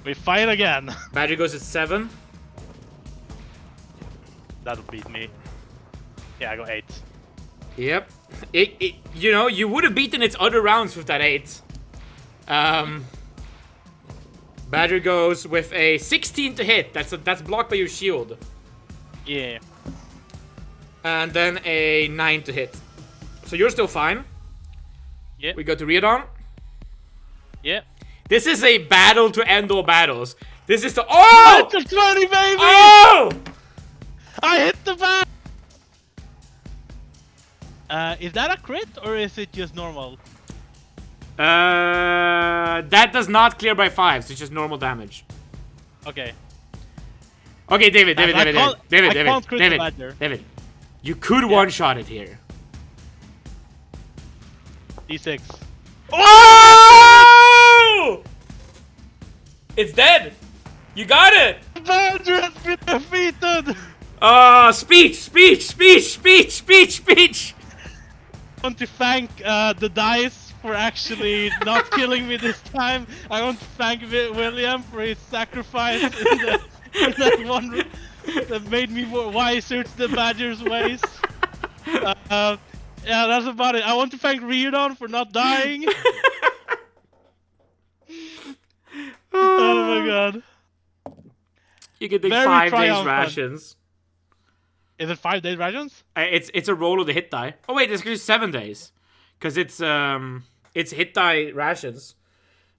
We fight again. Badger goes at 7. That'll beat me. Yeah, I go 8. Yep. You know, you would have beaten its other rounds with that 8. Badger goes with a 16 to hit. That's blocked by your shield. Yeah. And then a 9 to hit. So you're still fine. Yeah. We go to Riodon. Yeah. This is a battle to end all battles. This is the... Oh! That's a 20, baby! Oh! I hit the bat! Is that a crit, or is it just normal? That does not clear by 5s. It's just normal damage. Okay. Okay, David. You could one-shot it here. D6. Oh! It's dead. You got it. The badger has been defeated. Speech. I want to thank the dice for actually not killing me this time. I want to thank William for his sacrifice in that one that made me more wiser to the badger's ways. Yeah, that's about it. I want to thank Riodon for not dying. Oh my god. You get the 5 days rations. Is it 5 days rations? It's a roll of the hit die. Oh wait, it's 7 days, because it's hit die rations.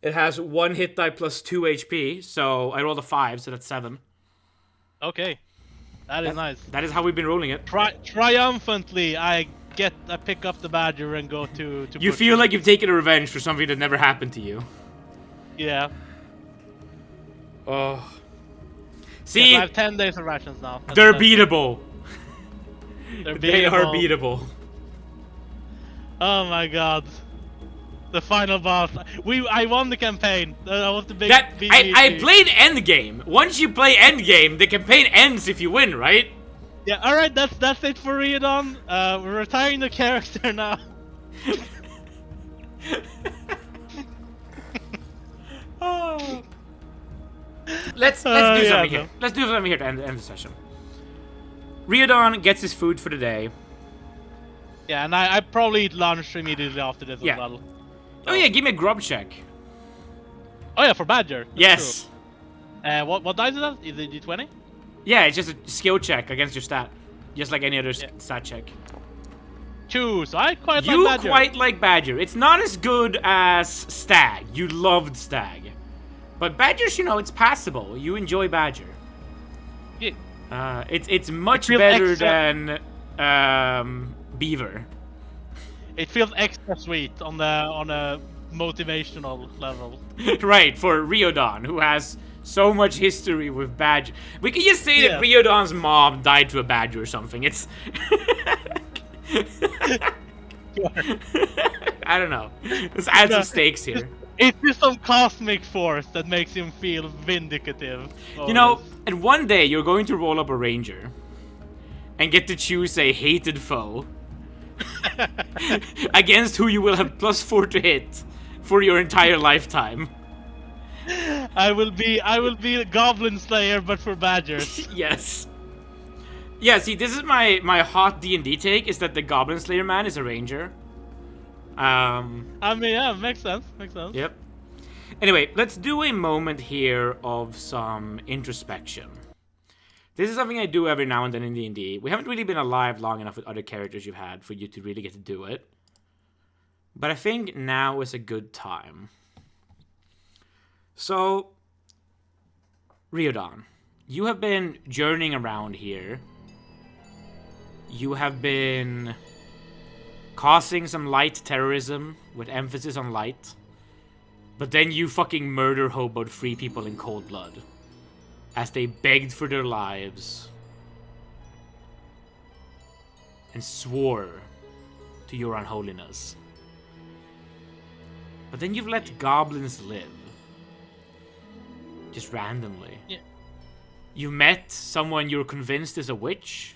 It has 1 hit die plus 2 HP. So I rolled a 5, so that's 7. Okay, that is nice. That is how we've been rolling it. Triumphantly, I pick up the badger and go to. You feel like you've taken a revenge for something that never happened to you. Yeah. Oh. See, yes, I have 10 days of rations now. They're beatable. They are beatable. Oh my god. The final boss. I won the campaign. That was the big. I played Endgame. Once you play Endgame, the campaign ends if you win, right? Yeah. All right. That's it for Riodon. We're retiring the character now. Oh. Let's do something here. Let's do something here to end the session. Riodon gets his food for the day. Yeah, and I probably eat lunch immediately after this as well. Oh yeah, give me a grub check. Oh yeah, for Badger. That's yes. True. What dice is that? Is it D20? Yeah, it's just a skill check against your stat, just like any other stat check. 2, so I quite like Badger. You quite like Badger. It's not as good as Stag. You loved Stag, but Badger's, it's passable. You enjoy Badger. Yeah. It's much better than Beaver. It feels extra sweet on a motivational level. Right, for Riodon, who has so much history with Badger. We can just say that Riodon's mom died to a badger or something. It's... I don't know. Let's add some stakes here. It's just some cosmic force that makes him feel vindicative. And one day you're going to roll up a ranger and get to choose a hated foe against who you will have +4 to hit for your entire lifetime. I will be the Goblin Slayer, but for badgers. Yes. Yeah, see, this is my hot D&D take, is that the Goblin Slayer man is a ranger. I mean, yeah, makes sense. Yep. Anyway, let's do a moment here of some introspection. This is something I do every now and then in D&D. We haven't really been alive long enough with other characters you've had for you to really get to do it. But I think now is a good time. So, Riodon, you have been journeying around here. You have been causing some light terrorism with emphasis on light. But then you fucking murder hoboed 3 people in cold blood as they begged for their lives and swore to your unholiness. But then you've let goblins live. Just randomly. Yeah. You met someone you're convinced is a witch,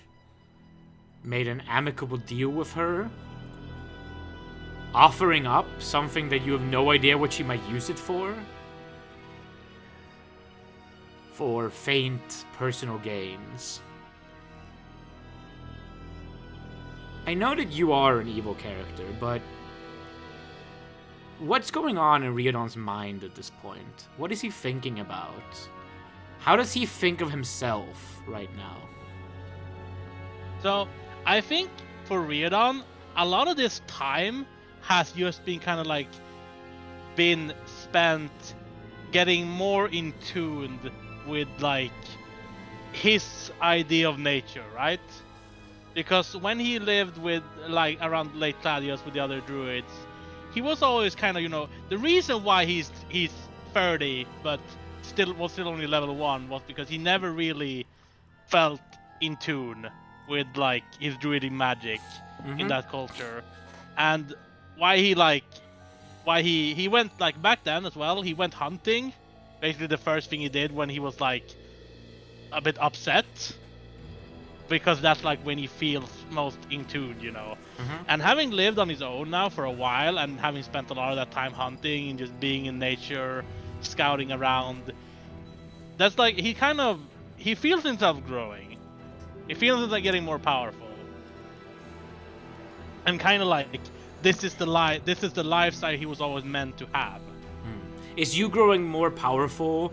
made an amicable deal with her, offering up something that you have no idea what she might use it for faint personal gains. I know that you are an evil character, but what's going on in Riodon's mind at this point? What is he thinking about? How does he think of himself right now? So, I think for Riodon, a lot of this time has just been kind of been spent getting more in tune with his idea of nature, right? Because when he lived with around Lake Cladius with the other druids, he was always kind of, the reason why he's 30 but was still only level 1 was because he never really felt in tune with his druidic magic in that culture. And why he went back then as well, he went hunting. Basically the first thing he did when he was a bit upset, because that's when he feels most in tune, And having lived on his own now for a while and having spent a lot of that time hunting and just being in nature, scouting around, that's he feels himself growing. He feels himself getting more powerful. And kind of this is the lifestyle he was always meant to have. Is you growing more powerful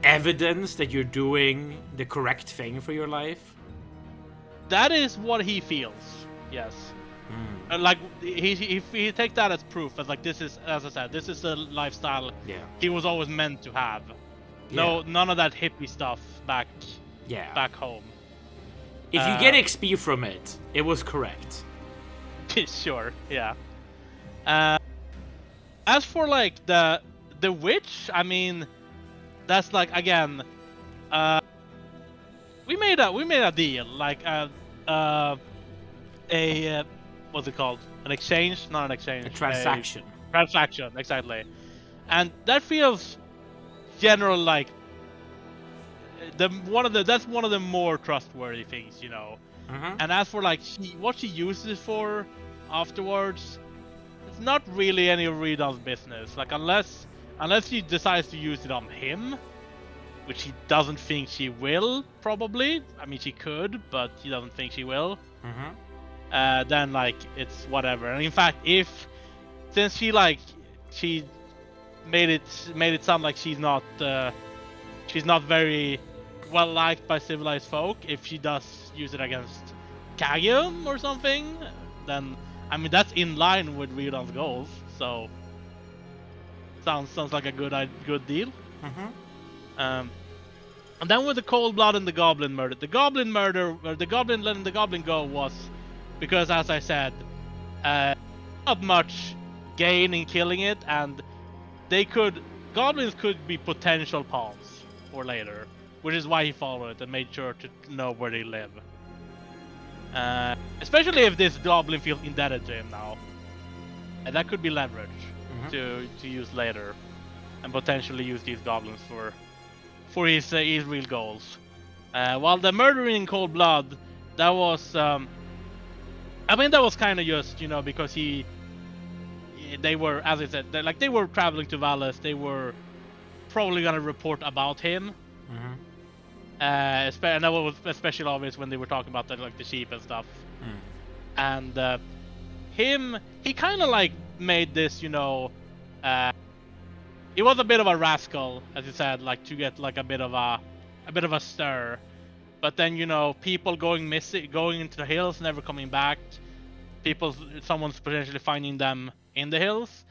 evidence that you're doing the correct thing for your life? That is what he feels. Yes. He take that as proof. As this is, as I said, this is the lifestyle he was always meant to have. No, none of that hippie stuff back home. If you get XP from it, it was correct. Sure. Yeah. As for the witch, I mean, that's again, we made a deal, what's it called? An exchange? Not an exchange. A transaction. transaction, exactly. And that feels general like that's one of the more trustworthy things, you know. And as for like what she uses it for afterwards, it's not really any of Riodon's business. Like unless she decides to use it on him, which he doesn't think she will, probably. I mean, she could, but he doesn't think she will. Then like it's whatever. And in fact, since she made it sound like she's not very well liked by civilized folk, if she does use it against Kagium or something, then I mean that's in line with Riodon's goals. So sounds like a good deal. And then with the cold blood and the goblin murder, the goblin letting the goblin go was because, as I said, not much gain in killing it, and goblins could be potential pawns for later, which is why he followed it and made sure to know where they live. Especially if this goblin feels indebted to him now, and that could be leverage to use later, and potentially use these goblins for his real goals. While the murdering in cold blood, that was, I mean, that was kind of just, you know, because they were, as I said, they were traveling to Valles. They were probably gonna report about him. And that was especially obvious when they were talking about the sheep and stuff. And he kind of like made this, you know, he was a bit of a rascal, as you said, like to get like a bit of a stir. But then, you know, people going missing, going into the hills, never coming back. Someone's potentially finding them in the hills,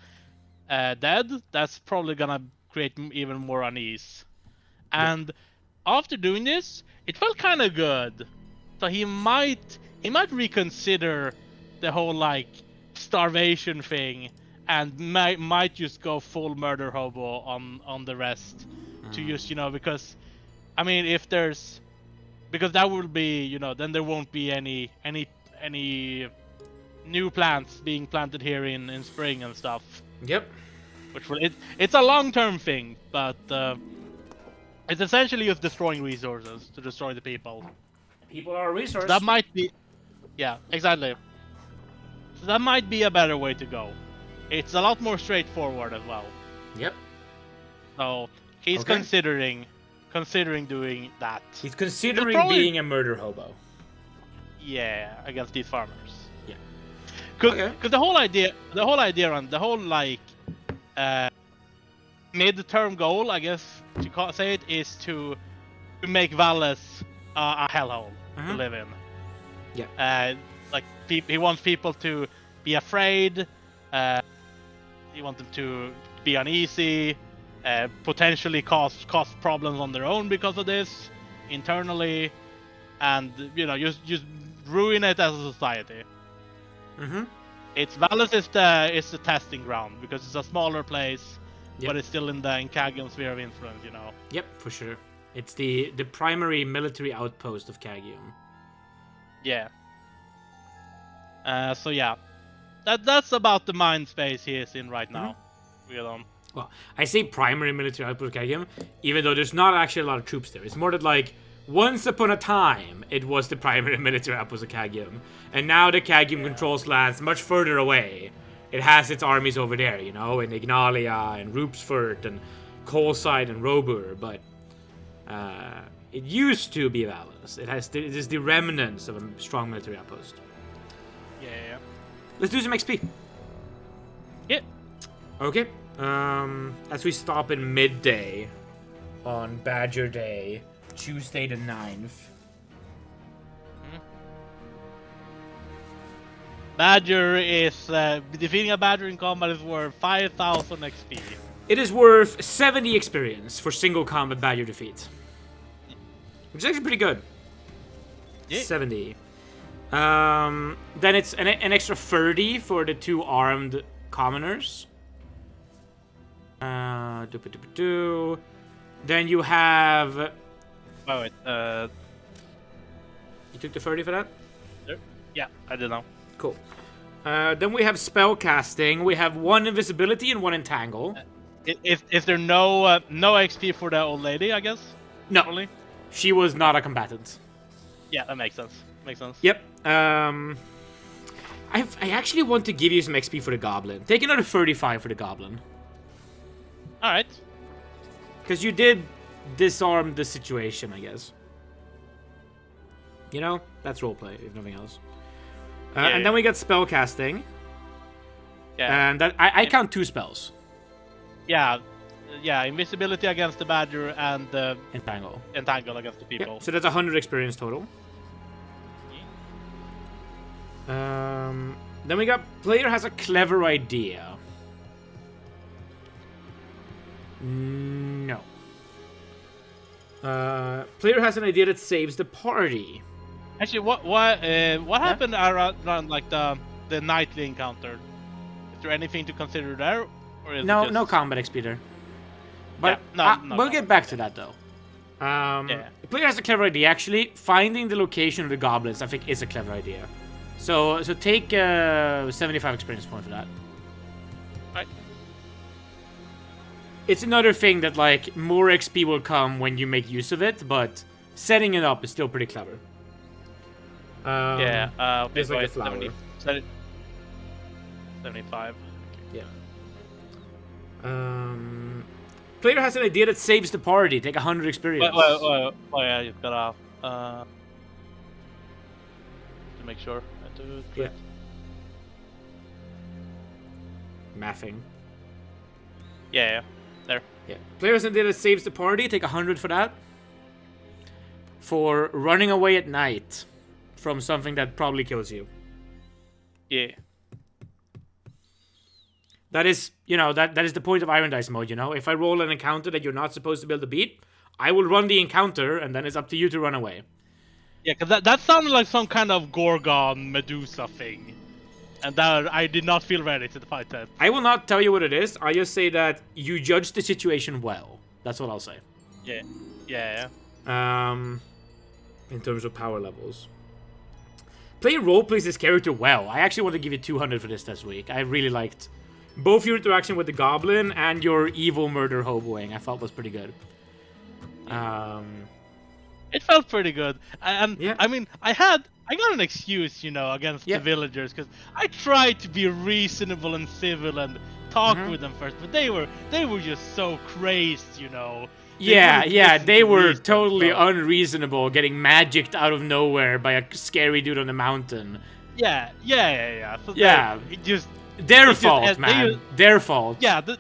dead. That's probably gonna create even more unease. And after doing this, it felt kind of good. So he might reconsider the whole like starvation thing, and might just go full murder hobo on the rest to just, you know, because I mean because that will be, you know, then there won't be any new plants being planted here in spring and stuff. Yep. Which it's a long-term thing, but it's essentially just destroying resources to destroy the people. People are a resource. So that might be, yeah, exactly. So that might be a better way to go. It's a lot more straightforward as well. Yep. So he's considering doing that. He's considering being a murder hobo. Yeah, against these farmers. Yeah. Because the whole idea on the whole like mid-term goal, I guess you can't say it, is to make Valles a hellhole to live in. Yeah. Like he wants people to be afraid. He wants them to be uneasy, potentially cause problems on their own because of this internally, and you know just ruin it as a society. Valles is the testing ground because it's a smaller place, but it's still in Kagium's sphere of influence, you know. Yep, for sure. It's the primary military outpost of Kagium. Yeah. So yeah, that's about the mind space he is in right now. Riodon. Well, I say primary military outpost of Kagium, even though there's not actually a lot of troops there. It's more that like once upon a time it was the primary military outpost of Kagium, and now the Kagium controls lands much further away. It has its armies over there, you know, in Ignalia and Rupsfurt and Colside and Robur, but it used to be Valles. It is the remnants of a strong military outpost. Yeah. Let's do some XP. Yeah. Okay. As we stop in midday on Badger Day, Tuesday the 9th. Badger is defeating a Badger in combat is worth 5,000 XP. It is worth 70 experience for single combat Badger defeat, which is actually pretty good. Yeah. 70. Then it's an extra 30 for the 2 armed commoners. Then you have. Oh wait. You took the 30 for that? Yeah, I don't know. Cool. Then we have spell casting. We have 1 invisibility and 1 entangle. Is there no XP for the old lady? I guess. No, Only? she was not a combatant. Yeah, that makes sense. Yep. I actually want to give you some XP for the goblin. Take another 35 for the goblin. All right. Because you did disarm the situation, I guess. You know, that's roleplay, if nothing else. And then we got spell casting. Yeah. And that I count 2 spells. Yeah, invisibility against the badger and Entangle against the people. Yep. So that's 100 experience total. Then we got player has a clever idea. No. Player has an idea that saves the party. Actually, what happened around like the nightly encounter? Is there anything to consider there? Or is No, it just... no combat XP there. But no we'll get back to that though. The player has a clever idea. Actually, finding the location of the goblins, I think, is a clever idea. So take 75 experience point for that. Right. It's another thing that like more XP will come when you make use of it, but setting it up is still pretty clever. It's like a flower. 75. Yeah. Player has an idea that saves the party. Take 100 experience. Well, yeah, you've got to make sure. Yeah. Mathing. Yeah, there. Yeah. Player has an idea that saves the party. Take 100 for that. For running away at night from something that probably kills you. Yeah. That is, that is the point of Irondice mode, If I roll an encounter that you're not supposed to be able to beat, I will run the encounter, and then it's up to you to run away. Yeah, because that sounded like some kind of Gorgon Medusa thing. And that I did not feel ready to fight that. I will not tell you what it is. I just say that you judge the situation well. That's what I'll say. Yeah. In terms of power levels. Player roleplays this character well. I actually want to give you 200 for this week. I really liked both your interaction with the goblin and your evil murder hoboing. I thought was pretty good. It felt pretty good. And yeah. I mean, I got an excuse, against the villagers, because I tried to be reasonable and civil and talk with them first, but they were just so crazed, They were totally unreasonable, getting magicked out of nowhere by a scary dude on the mountain. Yeah. So their fault, man. Their fault. Yeah, the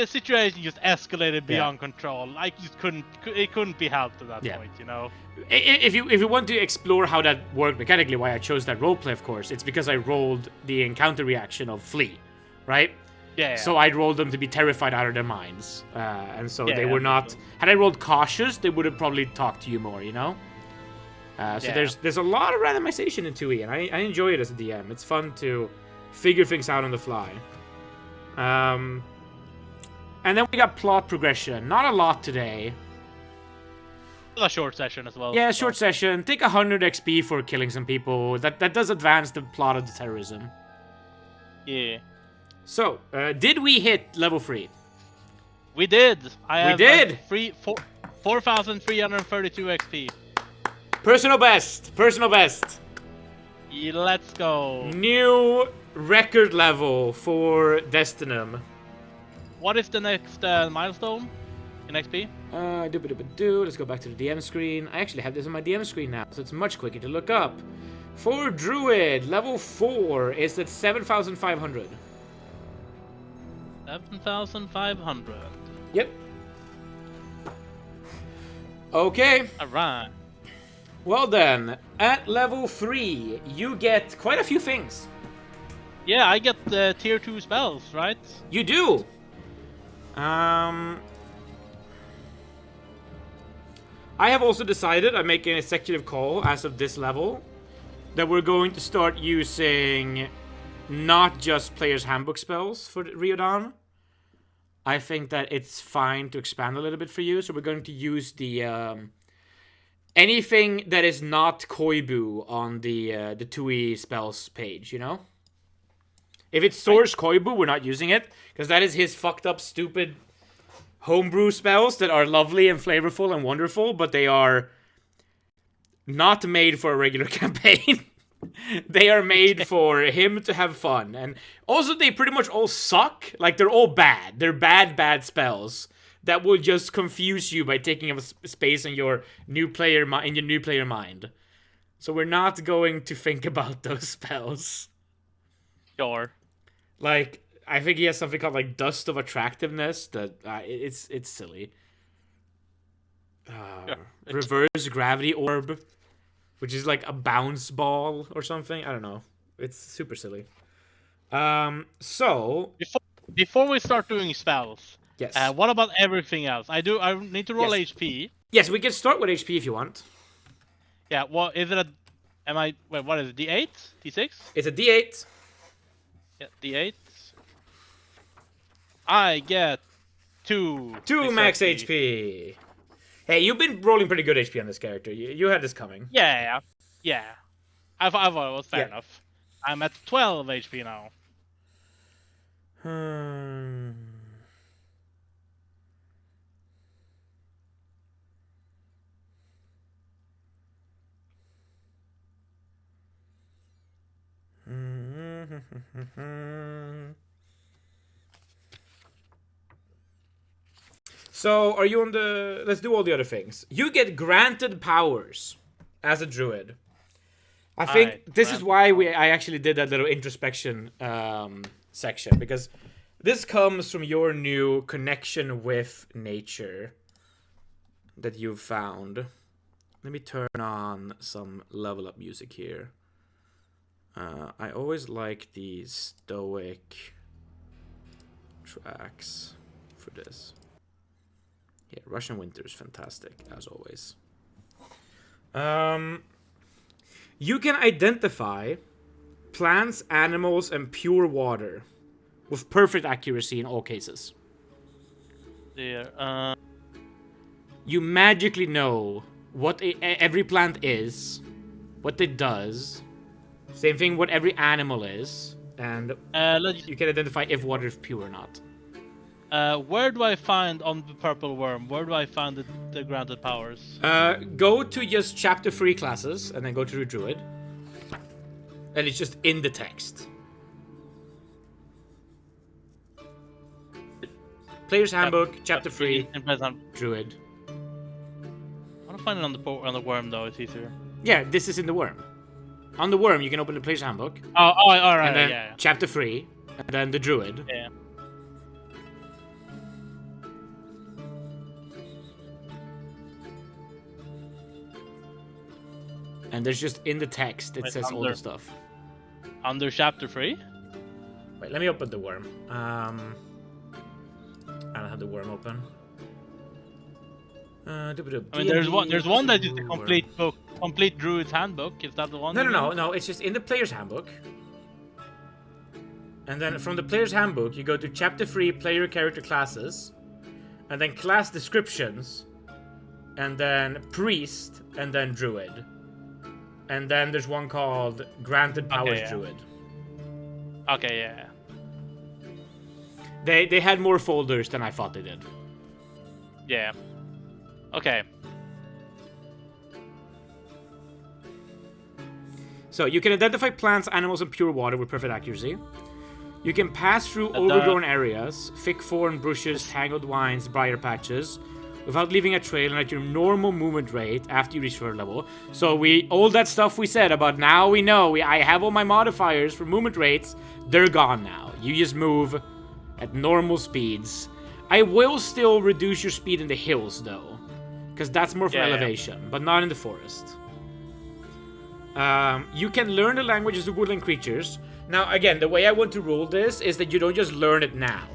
situation just escalated beyond control. It couldn't be helped at that point, If you want to explore how that worked mechanically, why I chose that roleplay, of course, it's because I rolled the encounter reaction of flee, right? Yeah. So I rolled them to be terrified out of their minds, and so they were not. Had I rolled cautious, they would have probably talked to you more, So there's a lot of randomization in 2E, and I enjoy it as a DM. It's fun to figure things out on the fly. And then we got plot progression. Not a lot today. A short session as well. Yeah, short session. Take 100 XP for killing some people. That does advance the plot of the terrorism. Yeah. So, did we hit level 3? We did. We did. 4,332 XP. Personal best. Yeah, let's go. New record level for Destinum. What is the next milestone in XP? Let's go back to the DM screen. I actually have this on my DM screen now, so it's much quicker to look up. For Druid, level 4 is at 7,500. 7,500. Yep. Okay. Alright. Well then, at level 3, you get quite a few things. Yeah, I get the tier 2 spells, right? You do. I have also decided, I'm making an executive call as of this level, that we're going to start using not just player's handbook spells for Riodon. I think that it's fine to expand a little bit for you, so we're going to use the anything that is not Koibu on the 2E spells page, If it's Source Koibu, we're not using it, because that is his fucked up, stupid homebrew spells that are lovely and flavorful and wonderful, but they are not made for a regular campaign. They are made for him to have fun. And also, they pretty much all suck. Like, they're all bad. They're bad spells that will just confuse you by taking up space in your new player mind. So we're not going to think about those spells. Sure. Like, I think he has something called, like, Dust of Attractiveness. That it's silly. Reverse Gravity Orb, which is like a bounce ball or something. I don't know. It's super silly. So before we start doing spells, yes. What about everything else? I need to roll HP. Yes, we can start with HP if you want. Yeah. Well, is it a? Wait, what is it? D8? D6? It's a D8. Yeah, D8. I get 2 max HP. Hey, you've been rolling pretty good HP on this character. You had this coming. Yeah. I thought it was fair enough. I'm at 12 HP now. So, are you on the... Let's do all the other things. You get granted powers as a druid. I think this is why I actually did that little introspection section, because this comes from your new connection with nature that you've found. Let me turn on some level up music here. I always like the stoic tracks for this. Yeah, Russian Winter is fantastic, as always. You can identify plants, animals, and pure water with perfect accuracy in all cases. There. You magically know what every plant is, what it does. Same thing what every animal is, and you can identify if water is pure or not. Where do I find on the purple worm? Where do I find the granted powers? Go to just chapter 3 classes, and then go to the druid. And it's just in the text. Player's Handbook, chapter 3, druid. I want to find it on the worm though. It's easier. Yeah, this is in the worm. On the worm, you can open the Player's Handbook. Oh, all right. And then yeah. chapter 3, and then the druid. Yeah. And there's just in the text, it says all the stuff. Under chapter 3? Wait, let me open the worm. I don't have the worm open. I mean, there's one that is the complete book, complete Druid's Handbook. Is that the one? No. It's just in the Player's Handbook. And then from the Player's Handbook, you go to chapter 3, Player Character Classes, and then Class Descriptions, and then Priest, and then Druid. And then there's one called Granted Powers Druid. Okay, yeah. They had more folders than I thought they did. Yeah. Okay. So you can identify plants, animals, and pure water with perfect accuracy. You can pass through overgrown areas, thick thorn bushes, tangled vines, briar patches, without leaving a trail and at your normal movement rate after you reach third level. So all that stuff we said about now we know, I have all my modifiers for movement rates, they're gone now. You just move at normal speeds. I will still reduce your speed in the hills though, because that's more for elevation, but not in the forest. You can learn the languages of woodland creatures. Now again, the way I want to rule this is that you don't just learn it now,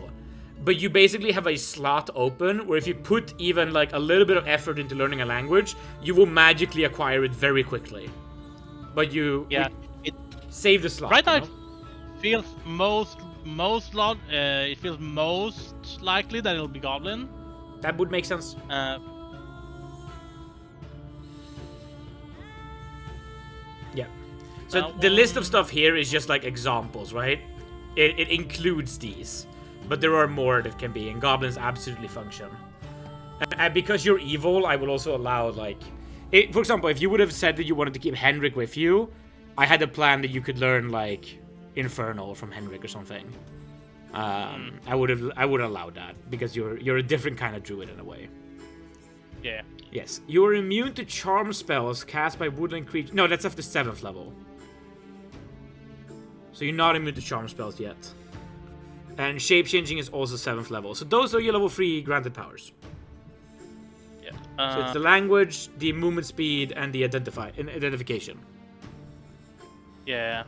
but you basically have a slot open where if you put even like a little bit of effort into learning a language, you will magically acquire it very quickly. But it save the slot. Right now, it feels most likely that it'll be goblin. That would make sense. Yeah. So the list of stuff here is just like examples, right? it includes these, but there are more that can be, and goblins absolutely function. And because you're evil, I will also allow, like... for example, if you would have said that you wanted to keep Henrik with you, I had a plan that you could learn, like, Infernal from Henrik or something. I would allow that, because you're a different kind of druid in a way. Yeah. Yes. You are immune to charm spells cast by woodland creatures. No, that's after 7th level. So you're not immune to charm spells yet. And shape-changing is also 7th level. So those are your level 3 granted powers. So it's the language, the movement speed, and the identification. Yeah.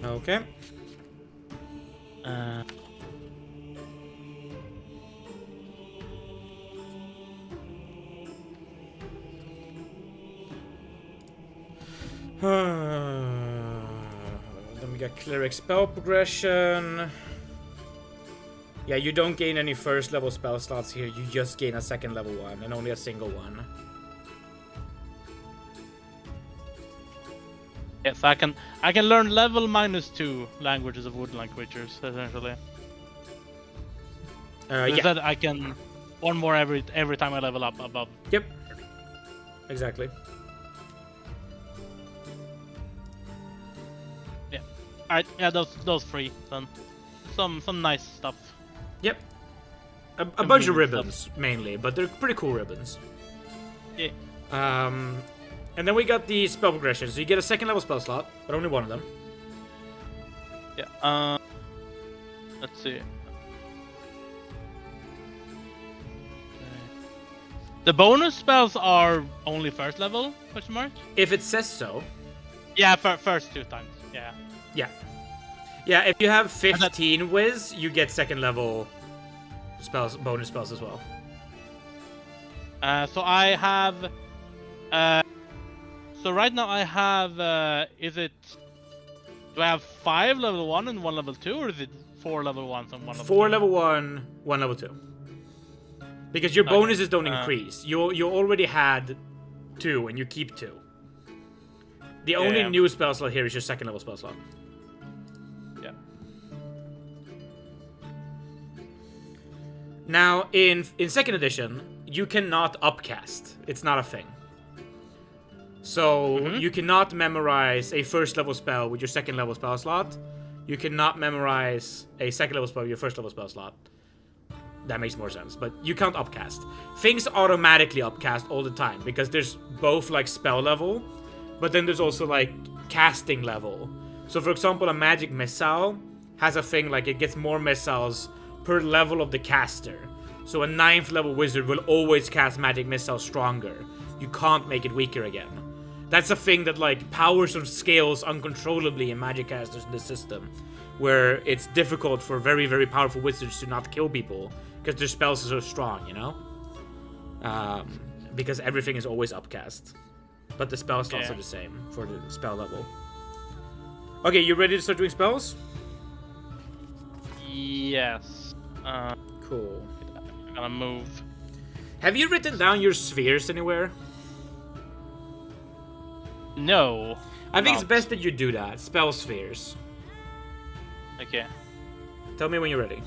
Okay. Then we got cleric spell progression. Yeah, you don't gain any first level spell slots here. You just gain a second level one, and only a single one. Yes, I can learn level -2 languages of woodland creatures essentially. Yeah. That I can one more every time I level up above. Yep. Exactly. Yeah. All right. Yeah, those 3. Then some nice stuff. Yep. A bunch of ribbons mainly, but they're pretty cool ribbons. Yeah. And then we got the spell progression. So you get a second level spell slot, but only one of them. Yeah. Let's see. The bonus spells are only first level? Question mark. If it says so. Yeah, first 2 times. Yeah. Yeah. Yeah. If you have 15 Wiz, you get second level spells, bonus spells as well. So I have. So right now I have. Do I have 5 level 1 and 1 level 2, or is it 4 level 1s and 1 level 2? 4 level 1, 1 level 2. Because your bonuses don't increase. You already had 2, and you keep 2. The only new spell slot here is your second level spell slot. Yeah. Now, in second edition, you cannot upcast. It's not a thing. So, you cannot memorize a first level spell with your second level spell slot. You cannot memorize a second level spell with your first level spell slot. That makes more sense. But you can't upcast. Things automatically upcast all the time, because there's both, like, spell level, but then there's also, like, casting level. So, for example, a magic missile has a thing, like, it gets more missiles per level of the caster. So a 9th level wizard will always cast magic missile stronger. You can't make it weaker again. That's a thing that, like, powers of scales uncontrollably in magic casters in the system, where it's difficult for very, very powerful wizards to not kill people because their spells are so strong, you know? Because everything is always upcast. But the spell slots are the same for the spell level. Okay, you ready to start doing spells? Yes. Cool. I'm gonna move. Have you written down your spheres anywhere? No. I think it's best that you do that. Spell spheres. Okay. Tell me when you're ready.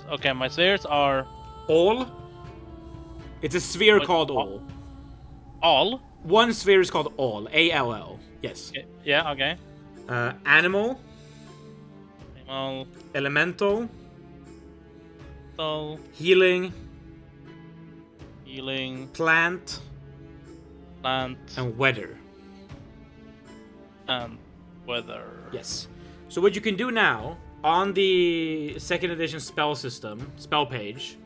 Okay, my spheres are... All? It's a sphere called all. All? One sphere is called all. A-L-L. Yes. Okay. Yeah, okay. Animal. Animal. Elemental. Soul. Healing. Healing. Plant. Plant. And weather. And weather. Yes. So what you can do now, on the second edition spell system, spell page,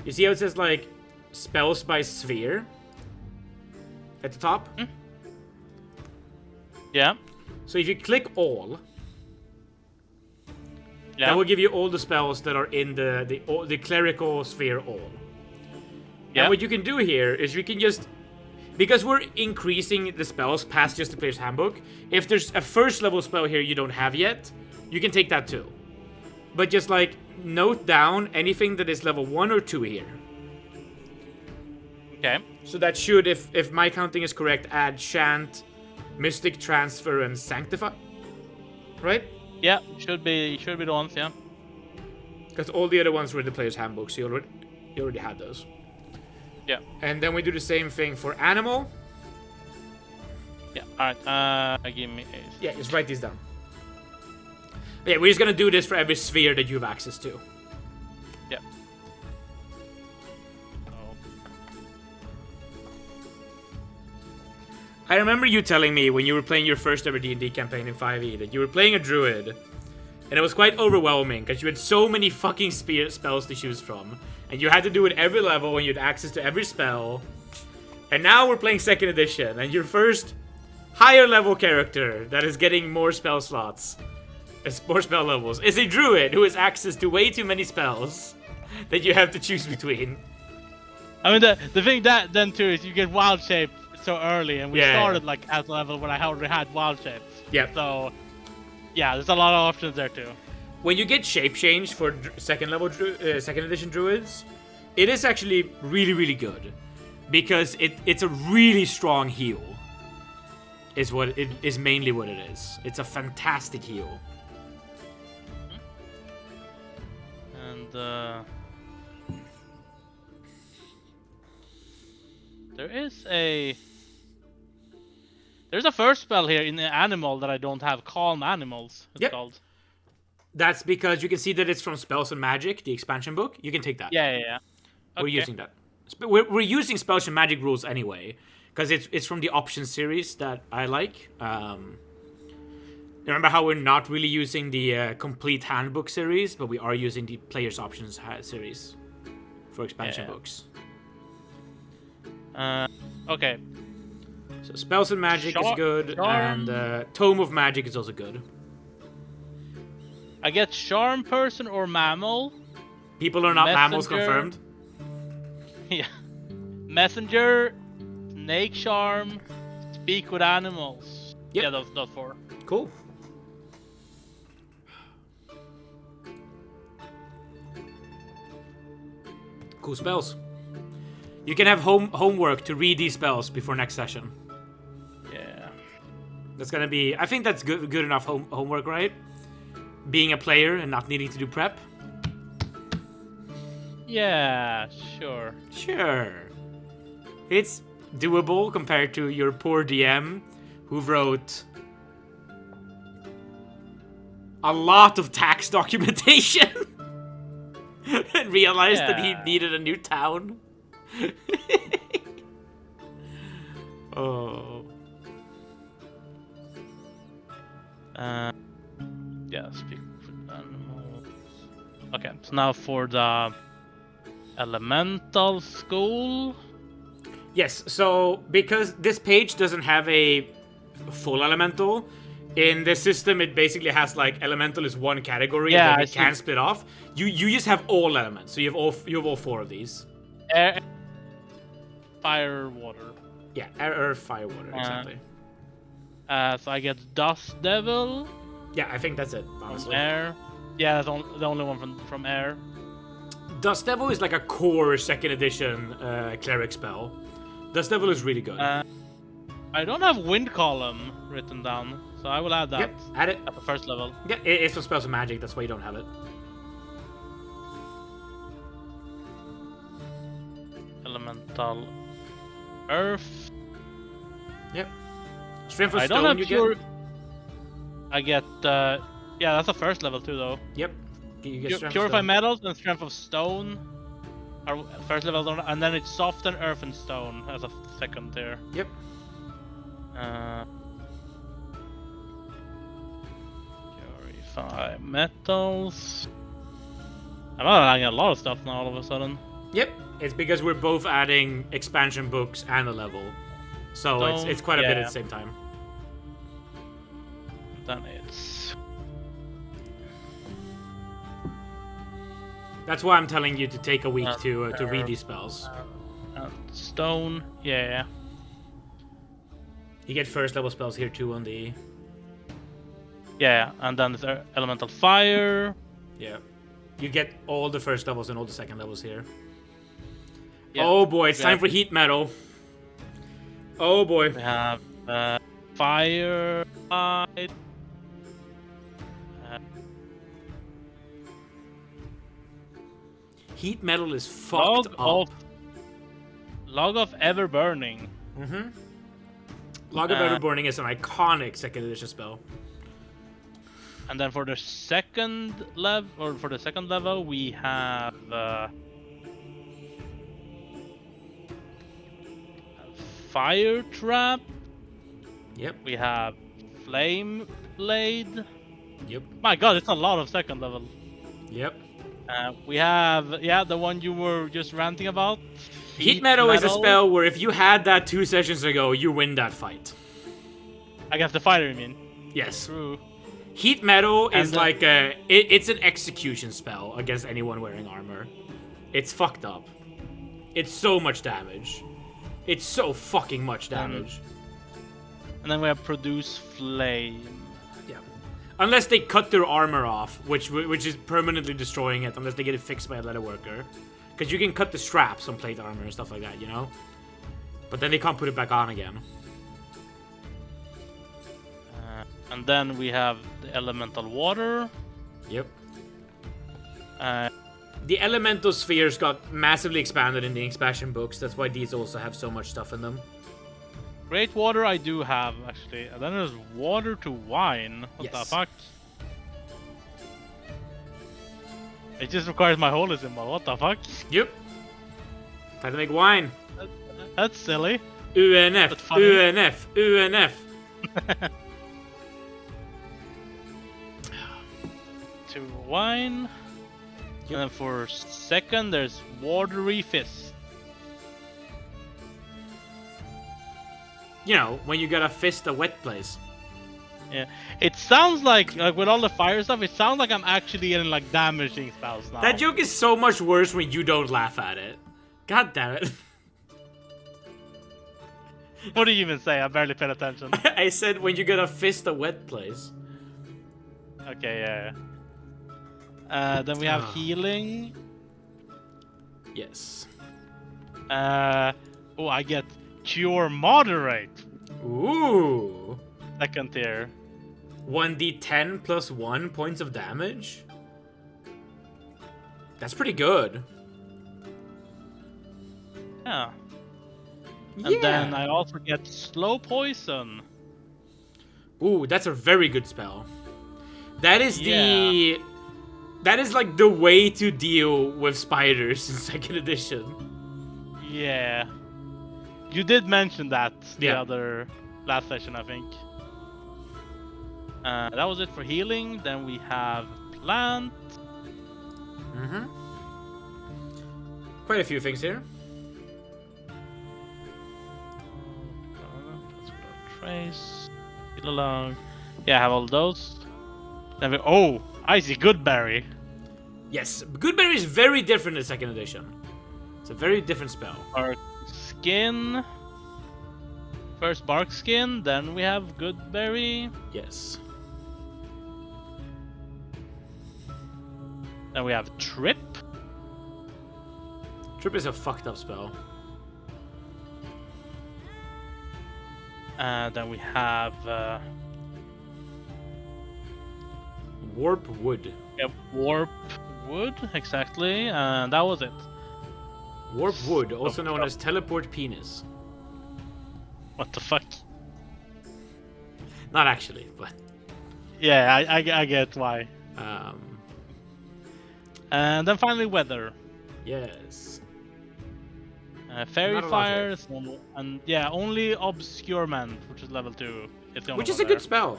you see how it says, like, spells by sphere? At the top? Yeah. So if you click all, Yeah. that will give you all the spells that are in the clerical sphere all. Yeah. And what you can do here is you can just, because we're increasing the spells past just the player's handbook, if there's a first level spell here you don't have yet, you can take that too. But just like note down anything that is level 1 or 2 here. Okay. So that should, if my counting is correct, add Chant, Mystic Transfer, and Sanctify. Right? Yeah, should be the ones, yeah. Because all the other ones were in the player's handbook, so you already had those. Yeah. And then we do the same thing for Animal. Yeah, alright, give me a... Yeah, just write these down. But yeah, we're just gonna do this for every sphere that you have access to. Yeah. I remember you telling me when you were playing your first ever D&D campaign in 5e that you were playing a druid, and it was quite overwhelming because you had so many fucking spells to choose from, and you had to do it every level and you had access to every spell. And now we're playing 2nd edition, and your first higher level character that is getting more spell slots, more spell levels, is a druid who has access to way too many spells that you have to choose between. I mean, the thing that then too is you get wild shape so early, and we started like at the level when I already had wild shape. Yeah. So, yeah, there's a lot of options there too. When you get shape change for 2nd edition druids, it is actually really, really good because it's a really strong heal. Is mainly what it is. It's a fantastic heal. And there's a first spell here in the animal that I don't have. Calm Animals. It's called. That's because you can see that it's from Spells and Magic, the expansion book. You can take that. Yeah. We're using that. We're using Spells and Magic rules anyway, because it's from the options series that I like. Remember how we're not really using the complete handbook series, but we are using the player's options series for expansion books. Okay. So Spells and Magic is good, and Tome of Magic is also good. I get Charm Person or Mammal. People are not mammals confirmed. Yeah. Messenger, Snake Charm, Speak with Animals. Yep. Yeah, those 4. Cool. Cool spells. You can have homework to read these spells before next session. Yeah. That's gonna be... I think that's good enough homework, right? Being a player and not needing to do prep. Yeah, sure. Sure. It's doable compared to your poor DM who wrote a lot of tax documentation and realized that he needed a new town. Oh. Yeah, speak with animals. Okay, so now for the elemental school. Yes, so because this page doesn't have a full elemental, in the system it basically has like elemental is one category that it can split off. You just have all elements, so you have all 4 of these. Air, fire, water. Yeah, air, fire, water, exactly. So I get Dust Devil. Yeah, I think that's it, honestly. Air. Yeah, that's the only one from air. Dust Devil is like a core 2nd edition cleric spell. Dust Devil is really good. I don't have Wind Column written down, so I will add that. Yep, add it. At the first level. Yeah, it's for Spells and Magic, that's why you don't have it. Elemental Earth. Yep. Strength of I Stone don't have you pure... get. I get, yeah, that's the first level too, though. Yep. You get Purify Metals and Strength of Stone are first level, and then it's Soften Earth and Stone as a second tier. Yep. Purify Metals. I'm adding a lot of stuff now all of a sudden. Yep. It's because we're both adding expansion books and a level. So it's quite a bit at the same time. Then it's... That's why I'm telling you to take a week to read these spells. Stone, yeah. You get first level spells here too on the... Yeah, and then there's elemental fire. Yeah. You get all the first levels and all the second levels here. Yeah. Oh boy, it's time for heat metal. Oh boy. We have fire, light. Heat metal is fucked up. Log of Ever Burning. Mm-hmm. Log of Ever Burning is an iconic second edition spell. And then for the second level, we have Fire Trap. Yep. We have Flame Blade. Yep. My god, it's a lot of second level. Yep. We have, the one you were just ranting about. Heat metal is a spell where if you had that 2 sessions ago, you win that fight. Against the fighter, you mean? Yes. True. Heat metal is like it's an execution spell against anyone wearing armor. It's fucked up. It's so much damage. It's so fucking much damage. And then we have Produce Flame. Yeah. Unless they cut their armor off, which is permanently destroying it, unless they get it fixed by a leather worker. Because you can cut the straps on plate armor and stuff like that, you know? But then they can't put it back on again. And then we have the Elemental Water. Yep. The elemental spheres got massively expanded in the expansion books. That's why these also have so much stuff in them. Great Water I do have, actually. And then there's Water to Wine. What the fuck? It just requires my holy symbol. What the fuck? Yep. Time to make wine. That's silly. UNF. That's funny. UNF. UNF. To wine. Yep. And then for second, there's Watery Fist. You know, when you gotta fist a wet place. Yeah, it sounds like with all the fire stuff, it sounds like I'm actually getting like damaging spells now. That joke is so much worse when you don't laugh at it. God damn it. What do you even say? I barely paid attention. I said when you gotta fist a wet place. Okay, yeah. Then we have healing. Yes. Oh, I get Cure Moderate. Ooh. Second tier. 1d10 plus 1 points of damage? That's pretty good. Yeah. And then I also get Slow Poison. Ooh, that's a very good spell. That is that is like the way to deal with spiders in 2nd edition. Yeah. You did mention that the other last session, I think. That was it for healing. Then we have plant. Mm-hmm. Quite a few things here. Let's go trace. Heal along. Yeah, I have all those. Then we Icy Goodberry. Yes, Goodberry is very different in 2nd edition. It's a very different spell. Bark Skin. First Bark Skin, then we have Goodberry. Yes. Then we have Trip. Trip is a fucked up spell. Then we have Warp Wood. Yep, Warp Wood, exactly. And that was it. Warp Wood, also known as Teleport Penis. What the fuck? Not actually, but... Yeah, I get why. And then finally Weather. Yes. Fairy Fire, and yeah, only Obscurement, which is level 2. Which is a good spell.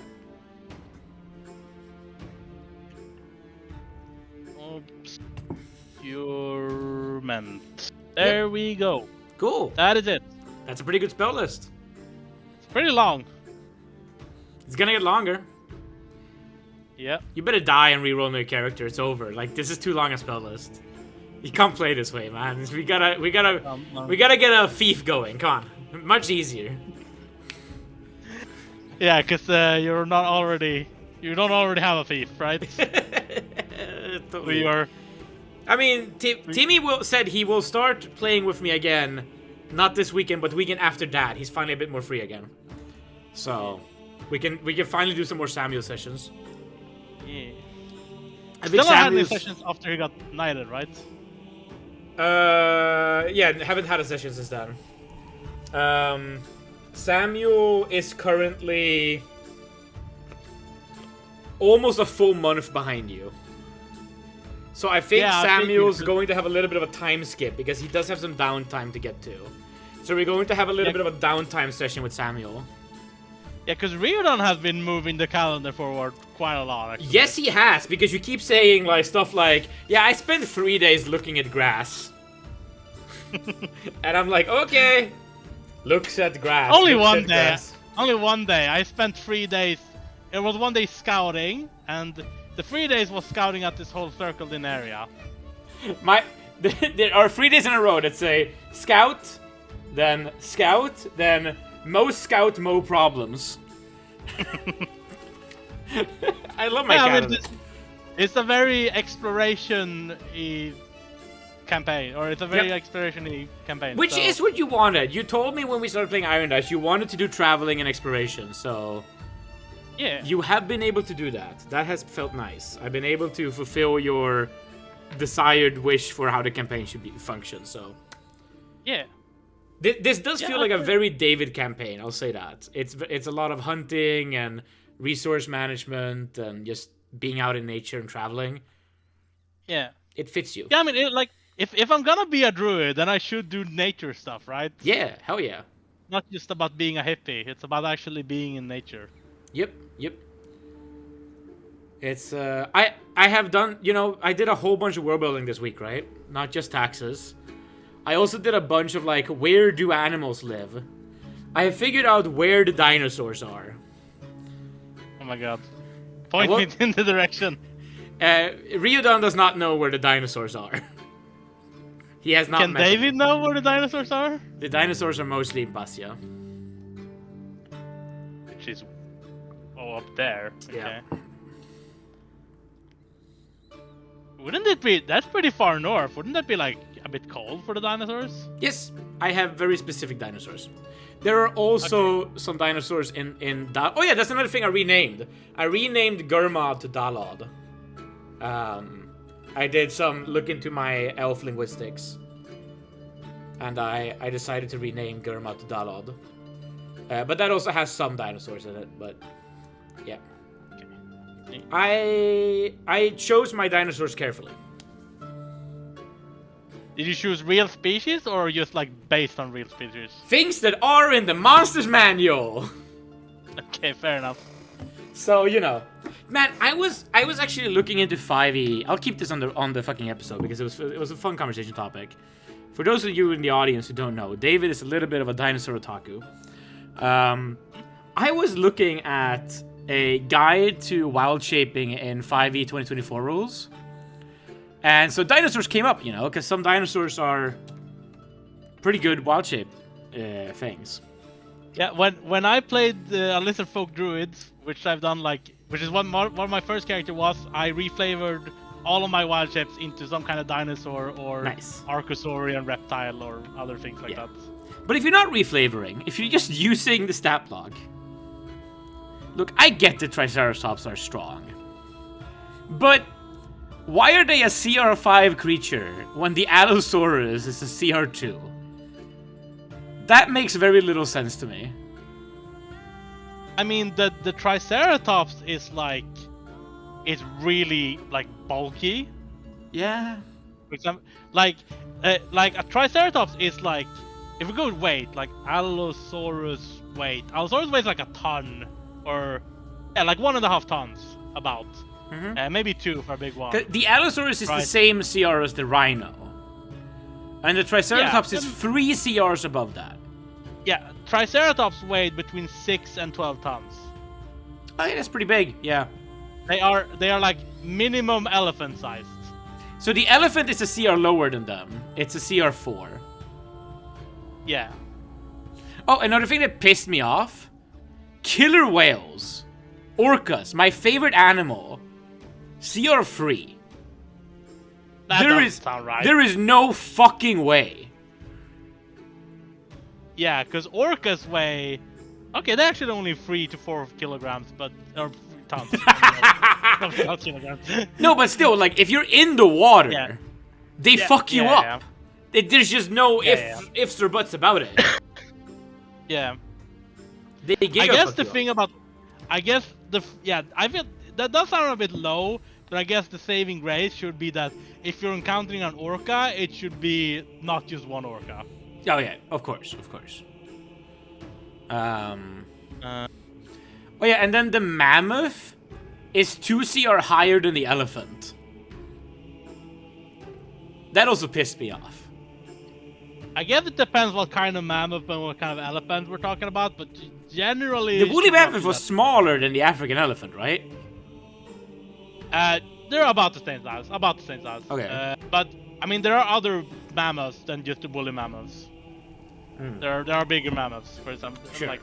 Obscurement. There we go. Cool. That is it. That's a pretty good spell list. It's pretty long. It's gonna get longer. Yeah. You better die and reroll your character. It's over. Like, this is too long a spell list. You can't play this way, man. We gotta get a thief going. Come on, much easier. Yeah, because you don't already have a thief, right? Totally. We are. I mean, Timmy said he will start playing with me again, not this weekend, but the weekend after that. He's finally a bit more free again, so we can finally do some more Samuel sessions. Yeah. I Still not had any sessions after he got knighted, right? Yeah, haven't had a session since then. Samuel is currently almost a full month behind you. So I think Samuel's going to have a little bit of a time skip because he does have some downtime to get to. So we're going to have a little bit of a downtime session with Samuel. Yeah, because Riodon has been moving the calendar forward quite a lot, actually. Yes, he has, because you keep saying like stuff like, yeah, I spent 3 days looking at grass. And I'm like, okay. Looks at grass. Only one day. Only one day. I spent 3 days. It was 1 day scouting, and the 3 days was scouting at this whole circled in area. There are 3 days in a row that say scout, then most scout, mo problems. I love my calendar. It's a very exploration-y campaign, or it's a very exploration-y campaign. Which is what you wanted. You told me when we started playing Irondice, you wanted to do traveling and exploration, so... Yeah. You have been able to do that. That has felt nice. I've been able to fulfill your desired wish for how the campaign should function, so... Yeah. This does feel like a very David campaign, I'll say that. It's a lot of hunting and resource management and just being out in nature and traveling. Yeah. It fits you. Yeah, I mean, if I'm gonna be a druid, then I should do nature stuff, right? Yeah, hell yeah. Not just about being a hippie, it's about actually being in nature. Yep. It's, I have done, I did a whole bunch of world building this week, right? Not just taxes. I also did a bunch of, like, where do animals live? I have figured out where the dinosaurs are. Oh my god. Point me in the direction. Riodon does not know where the dinosaurs are. He has not met David them. know where the dinosaurs are? The dinosaurs are mostly in Passia. Which is... up there. Okay. Yeah. Wouldn't it be... That's pretty far north. Wouldn't that be, like, a bit cold for the dinosaurs? Yes, I have very specific dinosaurs. There are also some dinosaurs in Oh yeah, that's another thing I renamed. I renamed Gurmad to Dalod. I did some look into my elf linguistics. And I decided to rename Gurmad to Dalod. But that also has some dinosaurs in it, but... Yeah. I chose my dinosaurs carefully. Did you choose real species or just like based on real species? Things that are in the monster's manual. Okay, fair enough. So, man, I was actually looking into 5e. I'll keep this on the fucking episode because it was a fun conversation topic. For those of you in the audience who don't know, David is a little bit of a dinosaur otaku. I was looking at a guide to wild shaping in 5e 2024 rules. And so dinosaurs came up, because some dinosaurs are pretty good wild shape things. Yeah, when I played a Lizard Folk Druid, which I've done which is what my first character was, I reflavored all of my wild shapes into some kind of dinosaur or Archosaurian reptile or other things like that. But if you're not reflavoring, if you're just using the stat block, look, I get the Triceratops are strong, but why are they a CR5 creature when the Allosaurus is a CR2? That makes very little sense to me. I mean, the Triceratops is it's really bulky. Yeah. For example, like a Triceratops is if we go with weight, Allosaurus weight. Allosaurus weighs like a ton, or 1.5 tons about. Mm-hmm. Maybe 2 for a big one. The Allosaurus is the same CR as the Rhino. And the Triceratops is 3 CRs above that. Yeah, Triceratops weighed between 6 and 12 tons. Oh, yeah, that's pretty big, yeah. They are like minimum elephant sized. So the elephant is a CR lower than them. It's a CR 4. Yeah. Oh, another thing that pissed me off. Killer whales. Orcas, my favorite animal. CR 3. That doesn't sound right. There is no fucking way. Yeah, because orcas weigh... Okay, they're actually only 3 to 4 kilograms, but... Or tons. Not kilograms. No, but still, like, if you're in the water, they fuck you up. There's just no ifs or buts about it. Yeah. I guess the thing about... I guess the... Yeah, I feel... That does sound a bit low, but I guess the saving grace should be that if you're encountering an orca, it should be not just one orca. Oh yeah, of course. Oh yeah, and then the mammoth is 2 CR higher than the elephant. That also pissed me off. I guess it depends what kind of mammoth and what kind of elephant we're talking about, but generally... The woolly mammoth was smaller than the African elephant, right? They're about the same size. Okay. But, I mean, there are other mammoths than just the woolly mammoths. There are bigger mammoths, for example. Sure. Like,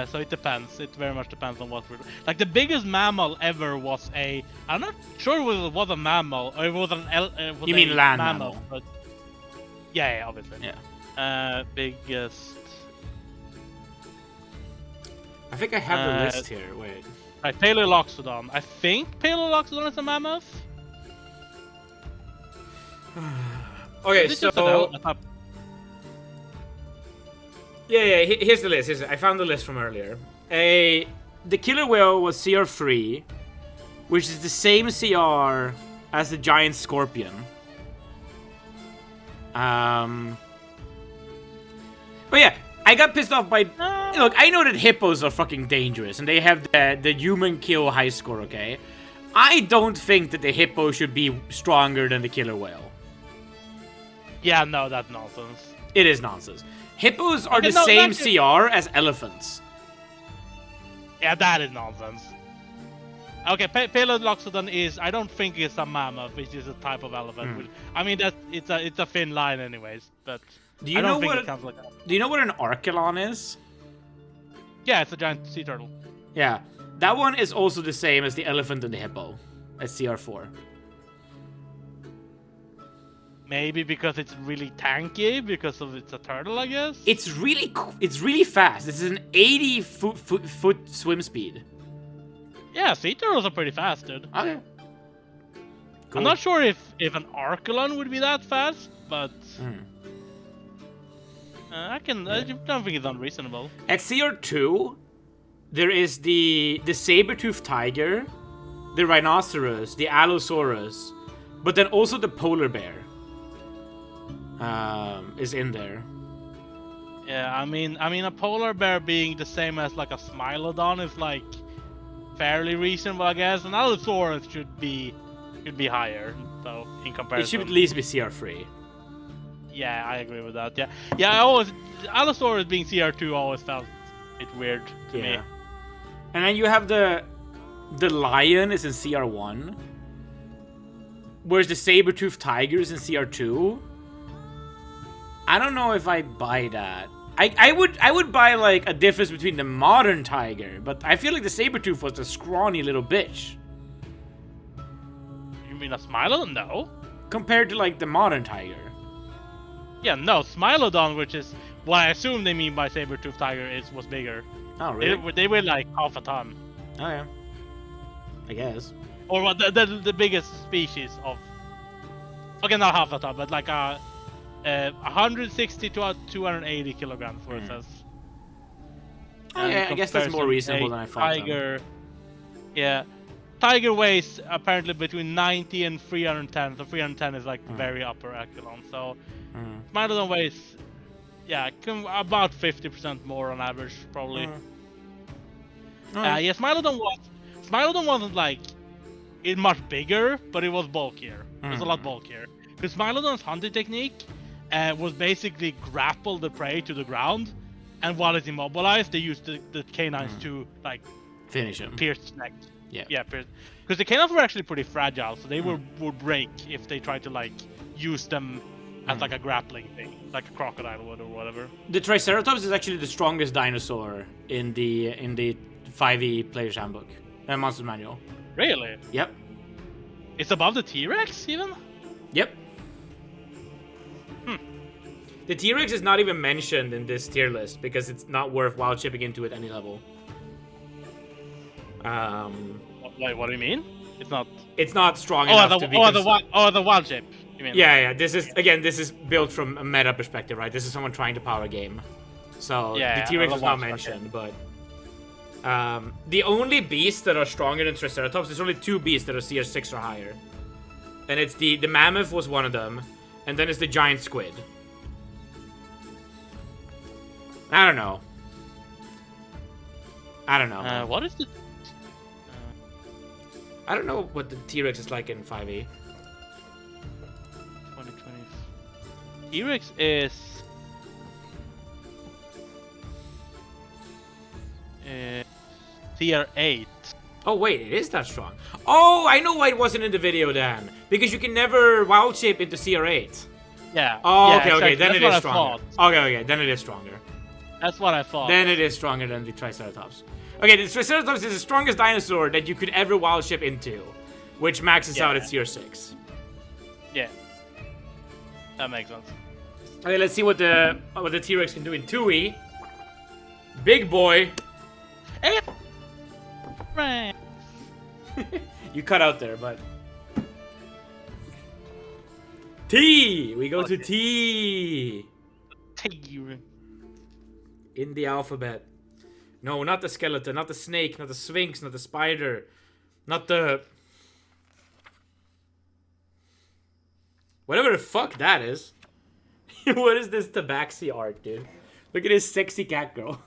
so it depends. It very much depends on what we're doing. Like, the biggest mammal ever was a... I'm not sure it was a mammal, or it was an... You mean land mammal? But, yeah, obviously. Yeah. Biggest... I think I have the list here. Wait. Right, Paleoloxodon. I think Paleoloxodon is a mammoth. Okay, so... Yeah, here's the list. I found the list from earlier. The killer whale was CR 3, which is the same CR as the giant scorpion. But yeah, I got pissed off by... Look, I know that hippos are fucking dangerous, and they have the human kill high score, okay? I don't think that the hippo should be stronger than the killer whale. Yeah, no, that's nonsense. It is nonsense. Hippos are the same CR as elephants. Yeah, that is nonsense. Okay, Paleoloxodon is... I don't think it's a mammoth, which is a type of elephant. Which, I mean, it's a thin line anyways, but... Do you know what an archelon is? Yeah, it's a giant sea turtle. Yeah, that one is also the same as the elephant and the hippo, as CR4. Maybe because it's really tanky, because of it's a turtle, I guess. It's really fast. This is an 80 foot swim speed. Yeah, sea turtles are pretty fast, dude. Okay. Cool. I'm not sure if an archelon would be that fast, but I don't think it's unreasonable. At CR2, there is the saber-toothed tiger, the rhinoceros, the allosaurus, but then also the polar bear. Is in there. Yeah, I mean, a polar bear being the same as like a smilodon is like fairly reasonable, I guess. An allosaurus should be higher, so in comparison. It should at least be CR3. Yeah, I agree with that. Yeah. Allosaurus being CR2 always felt a bit weird to me. And then you have the lion is in CR1, whereas the saber-toothed tiger is in CR2. I don't know if I buy that. I would buy like a difference between the modern tiger, but I feel like the saber-tooth was a scrawny little bitch. You mean a Smilodon? No. Compared to like the modern tiger. Yeah, no, Smilodon, which is what I assume they mean by saber-tooth tiger, was bigger. Oh, really? They weighed like half a ton. Oh yeah. I guess. Or what the biggest species of... Okay, not half a ton, but like 160 to 280 kilograms, what it says. Oh, yeah, I guess that's more reasonable than I thought. Tiger, yeah. Tiger weighs apparently between 90 and 310, so 310 is like very upper echelon. So Smilodon weighs, about 50% more on average, probably. Yeah, Smilodon wasn't like much bigger, but it was bulkier. It was a lot bulkier. Because Smilodon's hunting technique was basically grapple the prey to the ground, and while it's immobilized, they use the canines to like finish him. Pierced neck. Yeah. Yeah, pierced. Because the canines were actually pretty fragile, so they would break if they tried to like use them as like a grappling thing, like a crocodile would or whatever. The Triceratops is actually the strongest dinosaur in the 5e Player's Handbook, Monster Manual. Really? Yep. It's above the T-Rex even? Yep. The T-Rex is not even mentioned in this tier list because it's not worth wild chipping into at any level. Wait, what do you mean? It's not strong enough to be. The wild chip. You mean? Yeah. This is built from a meta perspective, right? This is someone trying to power a game. So the T-Rex is not mentioned, but the only beasts that are stronger than Triceratops, there's only 2 beasts that are CS6 or higher. And it's the mammoth was one of them, and then it's the giant squid. I don't know. What is the... I don't know what the T-Rex is like in 5e. 2020. T-Rex is... tier 8. Oh wait, it is that strong. Oh, I know why it wasn't in the video then. Because you can never wild shape into CR8. Yeah. Oh, yeah, okay, exactly. then That's it is stronger. Okay, then it is stronger. That's what I thought. Then it is stronger than the Triceratops. Okay, the Triceratops is the strongest dinosaur that you could ever wild ship into, which maxes out at tier 6. Yeah. That makes sense. Okay, let's see what the T-Rex can do in 2e. Big boy. Hey. Right. You cut out there, but T. We go to T. T. In the alphabet. No, not the skeleton, not the snake, not the sphinx, not the spider, not the... whatever the fuck that is. What is this tabaxi art, dude? Look at this sexy cat girl.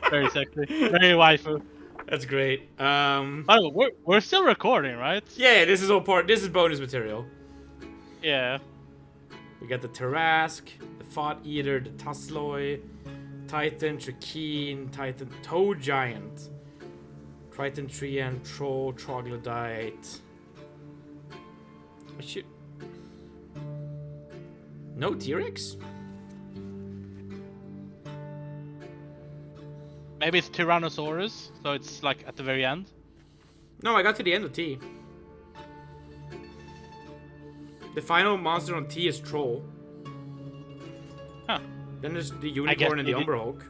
Very sexy. Very waifu. That's great. By the way, we're still recording, right? Yeah, this is all part. This is bonus material. Yeah. We got the Tarrasque, the Thought Eater, the Tusloy, Titan, Trachine, Titan, Toad Giant, Triton Treant, Troll, Troglodyte. No T-Rex? Maybe it's Tyrannosaurus, so it's like at the very end. No, I got to the end of T. The final monster on T is Troll. Huh. Then there's the Unicorn and the Umber Hulk.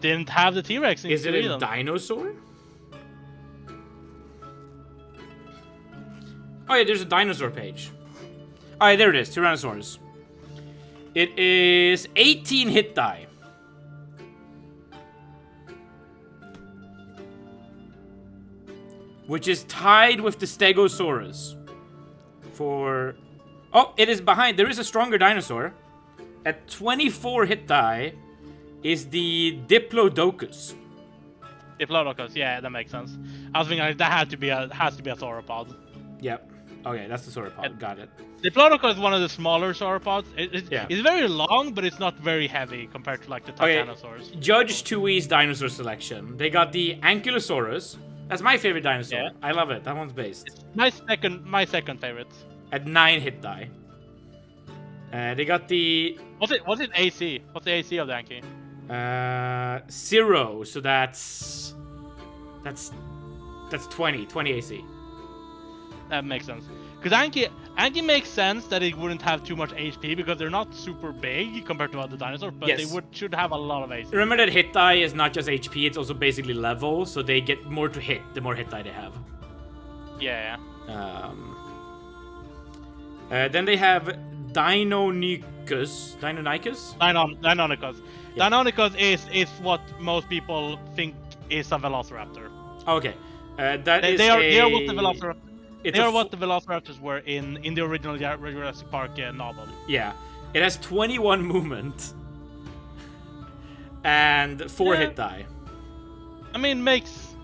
Didn't have the T-Rex in Is it a Sweden. dinosaur? Oh yeah, there's a dinosaur page. Alright, there it is, Tyrannosaurus. It is 18 hit die. Which is tied with the Stegosaurus. For... oh, it is behind. There is a stronger dinosaur. At 24 hit die is the Diplodocus. Diplodocus, yeah, that makes sense. I was thinking like, that has to be a sauropod. Yep. Okay, that's the sauropod. Got it. Diplodocus is one of the smaller sauropods. It's very long, but it's not very heavy compared to like the Titanosaurs. Okay. Judge 2E's dinosaur selection. They got the Ankylosaurus. That's my favorite dinosaur. Yeah. I love it. That one's based. It's my second favorite. At 9 hit die. They got the... What's it AC? What's the AC of the Anky? 0, so that's 20 AC. That makes sense. Because Anky makes sense that it wouldn't have too much HP because they're not super big compared to other dinosaurs, but they should have a lot of AC. Remember that hit die is not just HP, it's also basically level, so they get more to hit the more hit die they have. Yeah. Then they have Deinonychus. Deinonychus. Yeah. Deinonychus is what most people think is a velociraptor. Okay. They are what the velociraptor. They are what the velociraptors were in the original Jurassic Park novel. Yeah. It has 21 movement. And 4 hit die. I mean,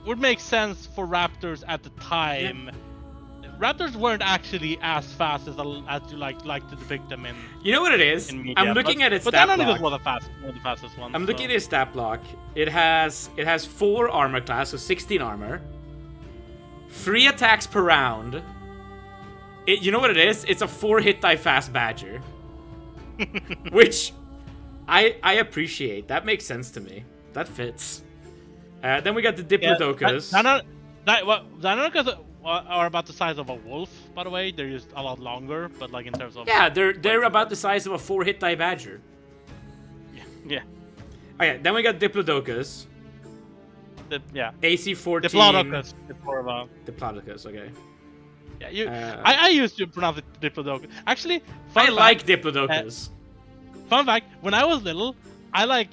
would make sense for raptors at the time. raptors weren't actually as fast as you like to depict them in. You know what it is? Media, I'm looking at its but stat then block. was one of the fastest ones. I'm looking at its stat block. It has 4 armor class, so 16 armor. 3 attacks per round. You know what it is? It's a 4 hit die fast badger. Which I appreciate. That makes sense to me. That fits. Then we got the Diplodocus. Diplodocus are about the size of a wolf, by the way. They're just a lot longer, but like in terms of... Yeah, they're about the size of a 4 hit die badger. Yeah. Okay, then we got Diplodocus. AC 14. Diplodocus is more of a... Diplodocus, okay. Yeah, I used to pronounce it Diplodocus. Actually, like Diplodocus. Fun fact, when I was little, I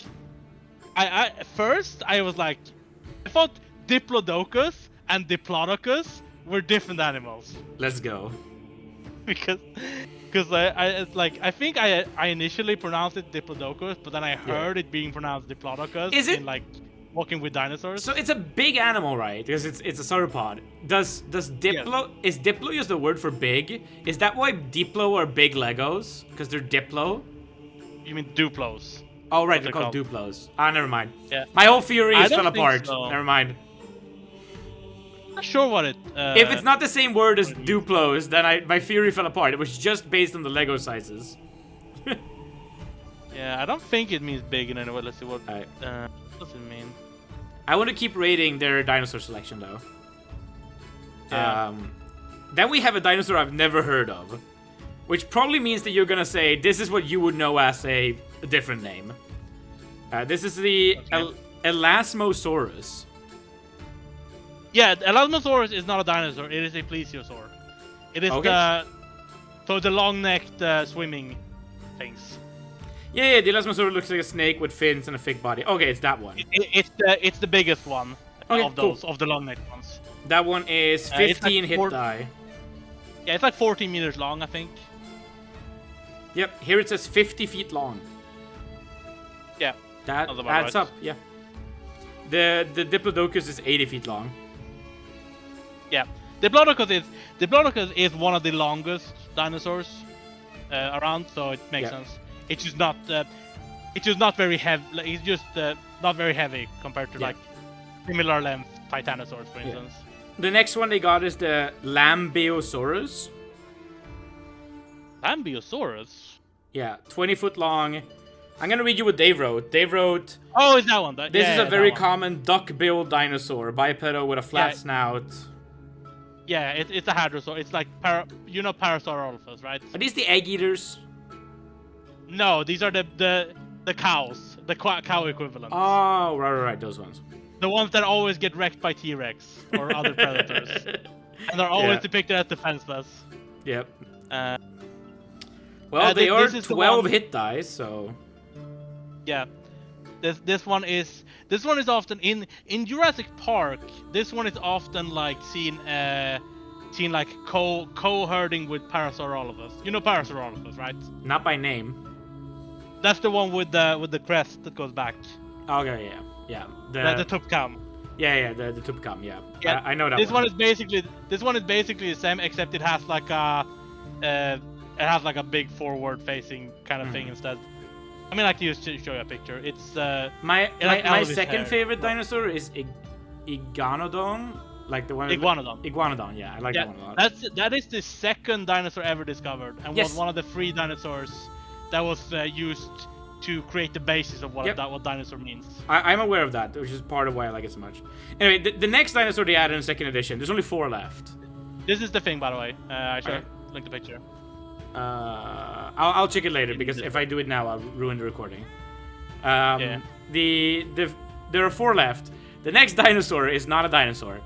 thought Diplodocus and Diplodocus were different animals. Let's go. because I think I initially pronounced it Diplodocus, but then I heard it being pronounced Diplodocus. Is it? In Walking with Dinosaurs. So it's a big animal, right? Because it's a sauropod. Does Diplo... Yes. Is Diplo just the word for big? Is that why Diplo are big Legos? Because they're Diplo? You mean Duplos. Oh, right, they're called Duplos. Ah, never mind. Yeah. My whole theory fell apart. So. Never mind. Not sure what it... if it's not the same word as Duplos, then my theory fell apart. It was just based on the Lego sizes. Yeah, I don't think it means big in any way. Let's see what... Right. What does it mean? I want to keep rating their dinosaur selection, though. Yeah. Then we have a dinosaur I've never heard of. Which probably means that you're going to say, this is what you would know as a different name. This is the Elasmosaurus. Yeah, Elasmosaurus is not a dinosaur. It is a plesiosaur. It is the long-necked swimming things. Yeah, the Elasmosaurus looks like a snake with fins and a thick body. Okay, it's that one. It's the biggest one of those, cool. of the long-necked ones. That one is 15 hit die. Yeah, it's like 14 meters long, I think. Yep, here it says 50 feet long. Yeah. That adds up, yeah. The Diplodocus is 80 feet long. Yeah. Diplodocus is one of the longest dinosaurs around, so it makes sense. It's just not very heavy. It's just not very heavy compared to like similar length Titanosaurs, for instance. The next one they got is the Lambeosaurus. Lambeosaurus? Yeah, 20 foot long. I'm gonna read you what Dave wrote. Dave wrote... Oh, it's that one. This is a very common duck-billed dinosaur, bipedal with a flat snout. Yeah, it's a hadrosaur. It's like Parasaurolophus, right? Are these the egg eaters? No, these are the cows, the cow equivalent. Oh, right, those ones. The ones that always get wrecked by T-Rex or other predators, and they're always depicted as defenseless. Yep. Well, they are 12 hit dice, so. Yeah, this one is often in Jurassic Park. This one is often like seen like co-herding with Parasaurolophus. You know Parasaurolophus, right? Not by name. That's the one with the crest that goes back. Okay, yeah. The Tupcam. Yeah, the Tupcam, yeah. I know that this one is basically the same, except it has like a big forward-facing kind of thing instead. I mean, I can just show you a picture. It's my second favorite dinosaur is Iguanodon, like the one. Iguanodon, yeah, I like that one a lot. That is the second dinosaur ever discovered, and was one of the 3 dinosaurs that was used to create the basis of what dinosaur means. I'm aware of that, which is part of why I like it so much. Anyway, the next dinosaur they added in 2nd edition, there's only 4 left. This is the thing, by the way. I should link the picture. I'll check it later, because if I do it now, I'll ruin the recording. There are 4 left. The next dinosaur is not a dinosaur.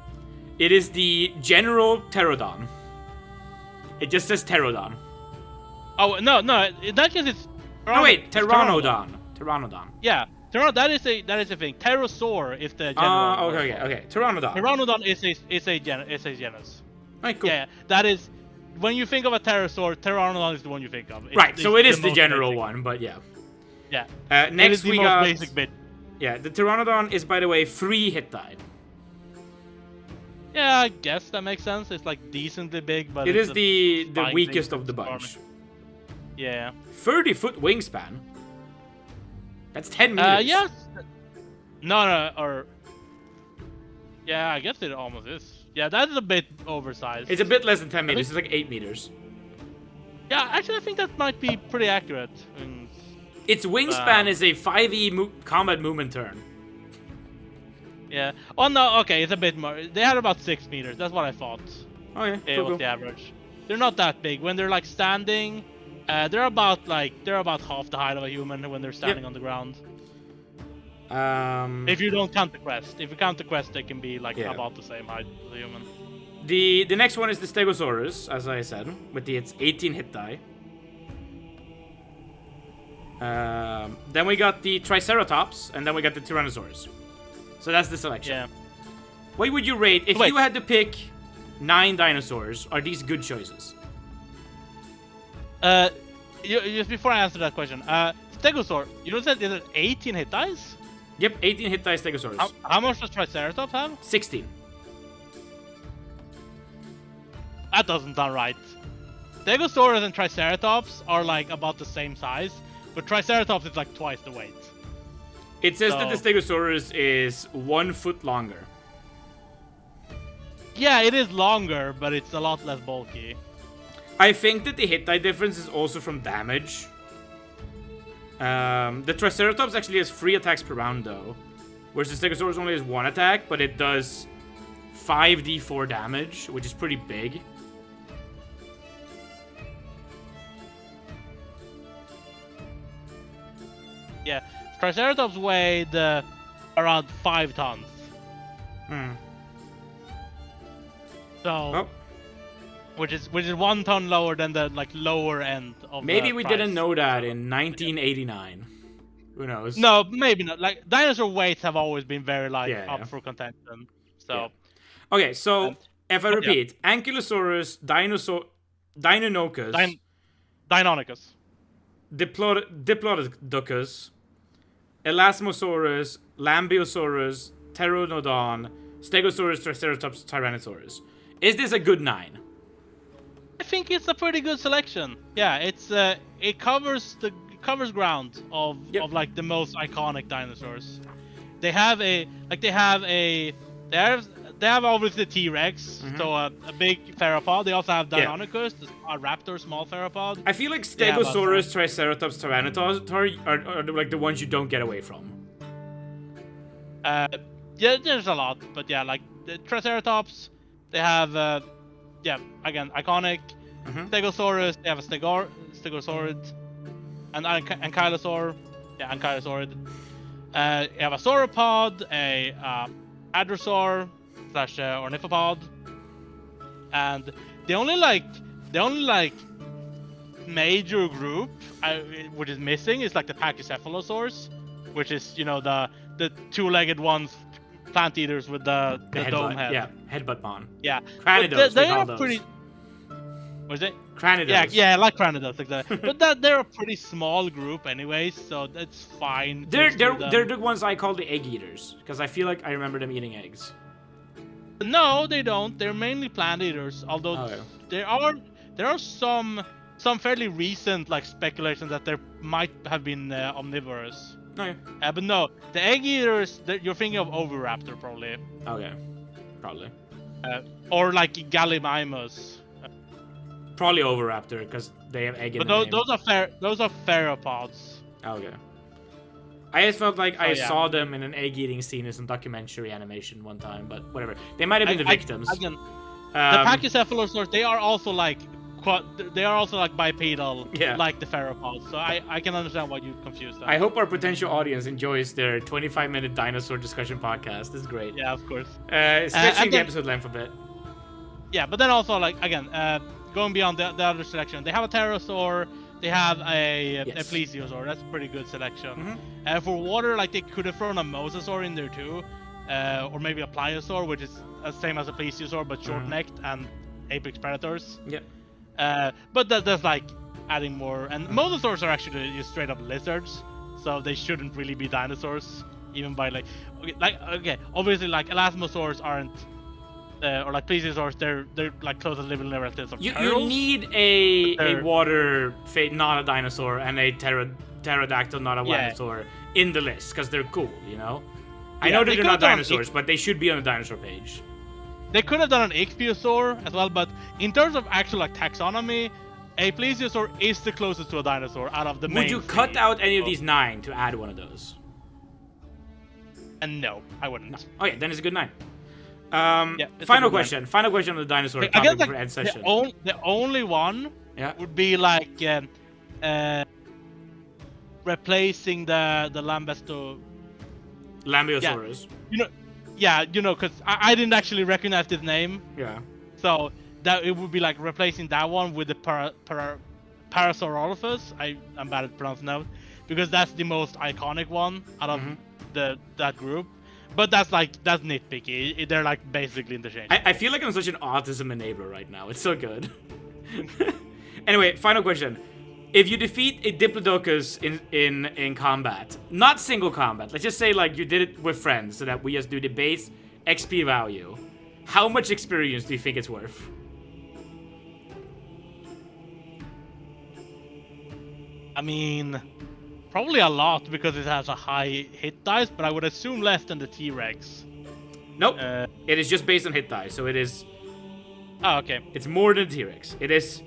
It is the General Pterodon. It just says Pterodon. Oh, no, in that case it's... No, wait, Pteranodon. Pteranodon. Yeah, that is a thing. Pterosaur is the general. Okay. Pteranodon. Pteranodon is a genus. Alright, cool. Yeah, that is... When you think of a pterosaur, Pteranodon is the one you think of. So it is the general one, but yeah. Yeah. Next we got... basic bit. Yeah, the Pteranodon is, by the way, 3 hit die. Yeah, Yeah, I guess that makes sense. It's like decently big, but it it's is the weakest thing of the that's bunch. Yeah. 30-foot wingspan. That's 10 meters. Yes. No, or yeah, I guess it almost is. Yeah, that is a bit oversized. It's a bit less than 10 meters. It's like 8 meters. Yeah, actually, I think that might be pretty accurate. Its wingspan is a 5e combat movement turn. Yeah. Oh no. Okay, it's a bit more. They had about 6 meters. That's what I thought. Oh yeah. It was the average. They're not that big. When they're like standing, they're about half the height of a human when they're standing on the ground. If you don't count the crest. If you count the crest, they can be like about the same height as a human. The next one is the Stegosaurus, as I said, with its 18 hit die. Then we got the Triceratops, and then we got the Tyrannosaurus. So that's the selection. Yeah. What would you rate if you had to pick 9 dinosaurs? Are these good choices? Just before I answer that question, Stegosaur, you said it had 18 hit dice? Yep, 18 hit die Stegosaurus. How much does Triceratops have? 16. That doesn't sound right. Stegosaurus and Triceratops are like about the same size, but Triceratops is like twice the weight. It says that the Stegosaurus is 1 foot longer. Yeah, it is longer, but it's a lot less bulky. I think that the hit die difference is also from damage. The Triceratops actually has 3 attacks per round though, whereas the Stegosaurus only has 1 attack, but it does 5d4 damage, which is pretty big. Yeah, Triceratops weighed around 5 tons. So, which is 1 ton lower than the lower end of. Maybe we didn't know that in 1989. Who knows? No, maybe not. Like dinosaur weights have always been very up for contention. So. Okay, so if I repeat, Ankylosaurus, Deinonychus, Deinonychus, Diplodocus, Elasmosaurus, Lambeosaurus, Pteranodon, Stegosaurus, Triceratops, Tyrannosaurus. Is this a good 9? I think it's a pretty good selection. Yeah, it covers ground of like the most iconic dinosaurs. They have obviously T-Rex, so a big theropod. They also have Deinonychus, a raptor, small theropod. I feel like Stegosaurus, Triceratops, Tyrannosaurus are like the ones you don't get away from. Yeah, there's a lot, but yeah, like the Triceratops, they have again iconic. Stegosaurus, they have a Stegosaurid, and Ankylosaur, Ankylosaurid. You have a sauropod, a hadrosaur / ornithopod, and the only major group which is missing is like the Pachycephalosaurs, which is the 2-legged ones, plant eaters with the dome head. Yeah, headbutt mon. Yeah, Cranidos, they are pretty. Was it? Cranidos. Yeah, like Cranidos, exactly. But they're a pretty small group anyways, so that's fine. They're the ones I call the egg eaters, because I feel like I remember them eating eggs. No, they don't. They're mainly plant eaters, although there are some fairly recent speculations that there might have been omnivorous. Okay. But no, the egg eaters, you're thinking of Oviraptor probably. Okay, probably. Or like Gallimimus. Probably Oviraptor, because they have egg in the name. Those are theropods. Okay. I just felt like I saw them in an egg-eating scene in some documentary animation one time, but whatever. They might have been the victims. Again, the Pachycephalosaurs, they are also bipedal, like the theropods. So I can understand why you confused them. I hope our potential audience enjoys their 25-minute dinosaur discussion podcast. This is great. Yeah, of course. Stretching the episode length a bit. Yeah, but then also going beyond the other selection, they have a pterosaur. They have a plesiosaur. That's a pretty good selection. For water, they could have thrown a mosasaur in there too, or maybe a pliosaur, which is the same as a plesiosaur but short-necked and apex predators. Yeah. But that's adding more. And mosasaurs are actually just straight up lizards, so they shouldn't really be dinosaurs, even by obviously elasmosaurs aren't or like plesiosaurs, they're like closest living relatives of You turtles. need a water not a dinosaur, and a pterodactyl, not a dinosaur, in the list because they're cool, you know. I know that they're not dinosaurs, but they should be on the dinosaur page. They could have done an ichthyosaur as well, but in terms of actual like taxonomy, a plesiosaur is the closest to a dinosaur out of the main. Would you cut out any of these 9 to add one of those? And no, I wouldn't. No. Okay, then it's a good 9. Final question on the dinosaur topic, I guess, like, for end session. The only one would be like replacing the Lambeosaurus. Because I didn't actually recognize this name. Yeah. So that it would be like replacing that one with the Parasaurolophus. I'm bad at pronouncing that, because that's the most iconic one out of that group. But that's nitpicky. They're like basically interchangeable. I feel like I'm such an autism enabler right now. It's so good. Anyway, final question. If you defeat a Diplodocus in combat, not single combat, let's just say like you did it with friends so that we just do the base XP value, how much experience do you think it's worth? I mean, probably a lot because it has a high hit dice, but I would assume less than the T-Rex. Nope. It is just based on hit dice, so it is... Oh, okay. It's more than T-Rex. It is...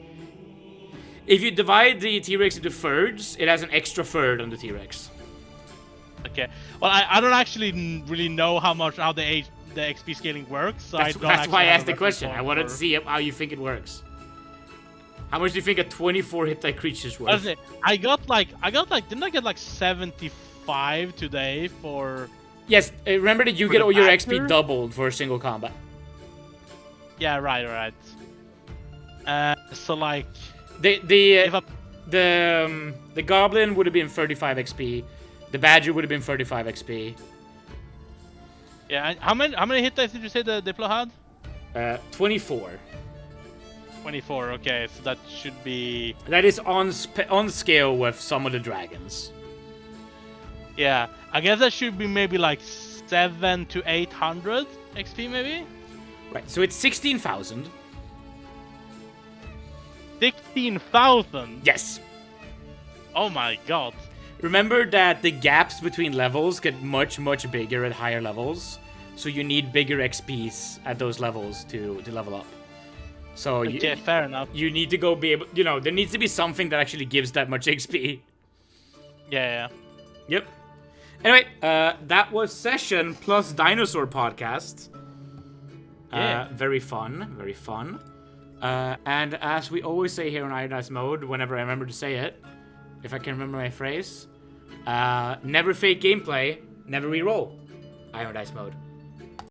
If you divide the T-Rex into thirds, it has an extra third on the T-Rex. Okay. Well, I don't actually really know how the XP scaling works. So that's why I asked the question. I wanted to see how you think it works. How much do you think a 24 hit die creature is worth? I got like, didn't I get like 75 today for... Yes, remember that you get all your XP doubled for a single combat. Yeah, right. So like... The goblin would have been 35 XP. The badger would have been 35 XP. Yeah, how many hit dice did you say the Diplo had? 24. 24. Okay, so that should be. That is on scale with some of the dragons. Yeah, I guess that should be maybe like 700 to 800 XP, maybe. Right, so it's 16,000. 16,000? Yes. Oh my god. Remember that the gaps between levels get much bigger at higher levels, so you need bigger XPs at those levels to level up. So fair enough. You need to go be able, there needs to be something that actually gives that much XP. Yeah. Yep. Anyway, that was session plus dinosaur podcast. Yeah. Very fun. And as we always say here on Irondice mode, whenever I remember to say it, if I can remember my phrase, never fake gameplay, never re-roll. Irondice mode.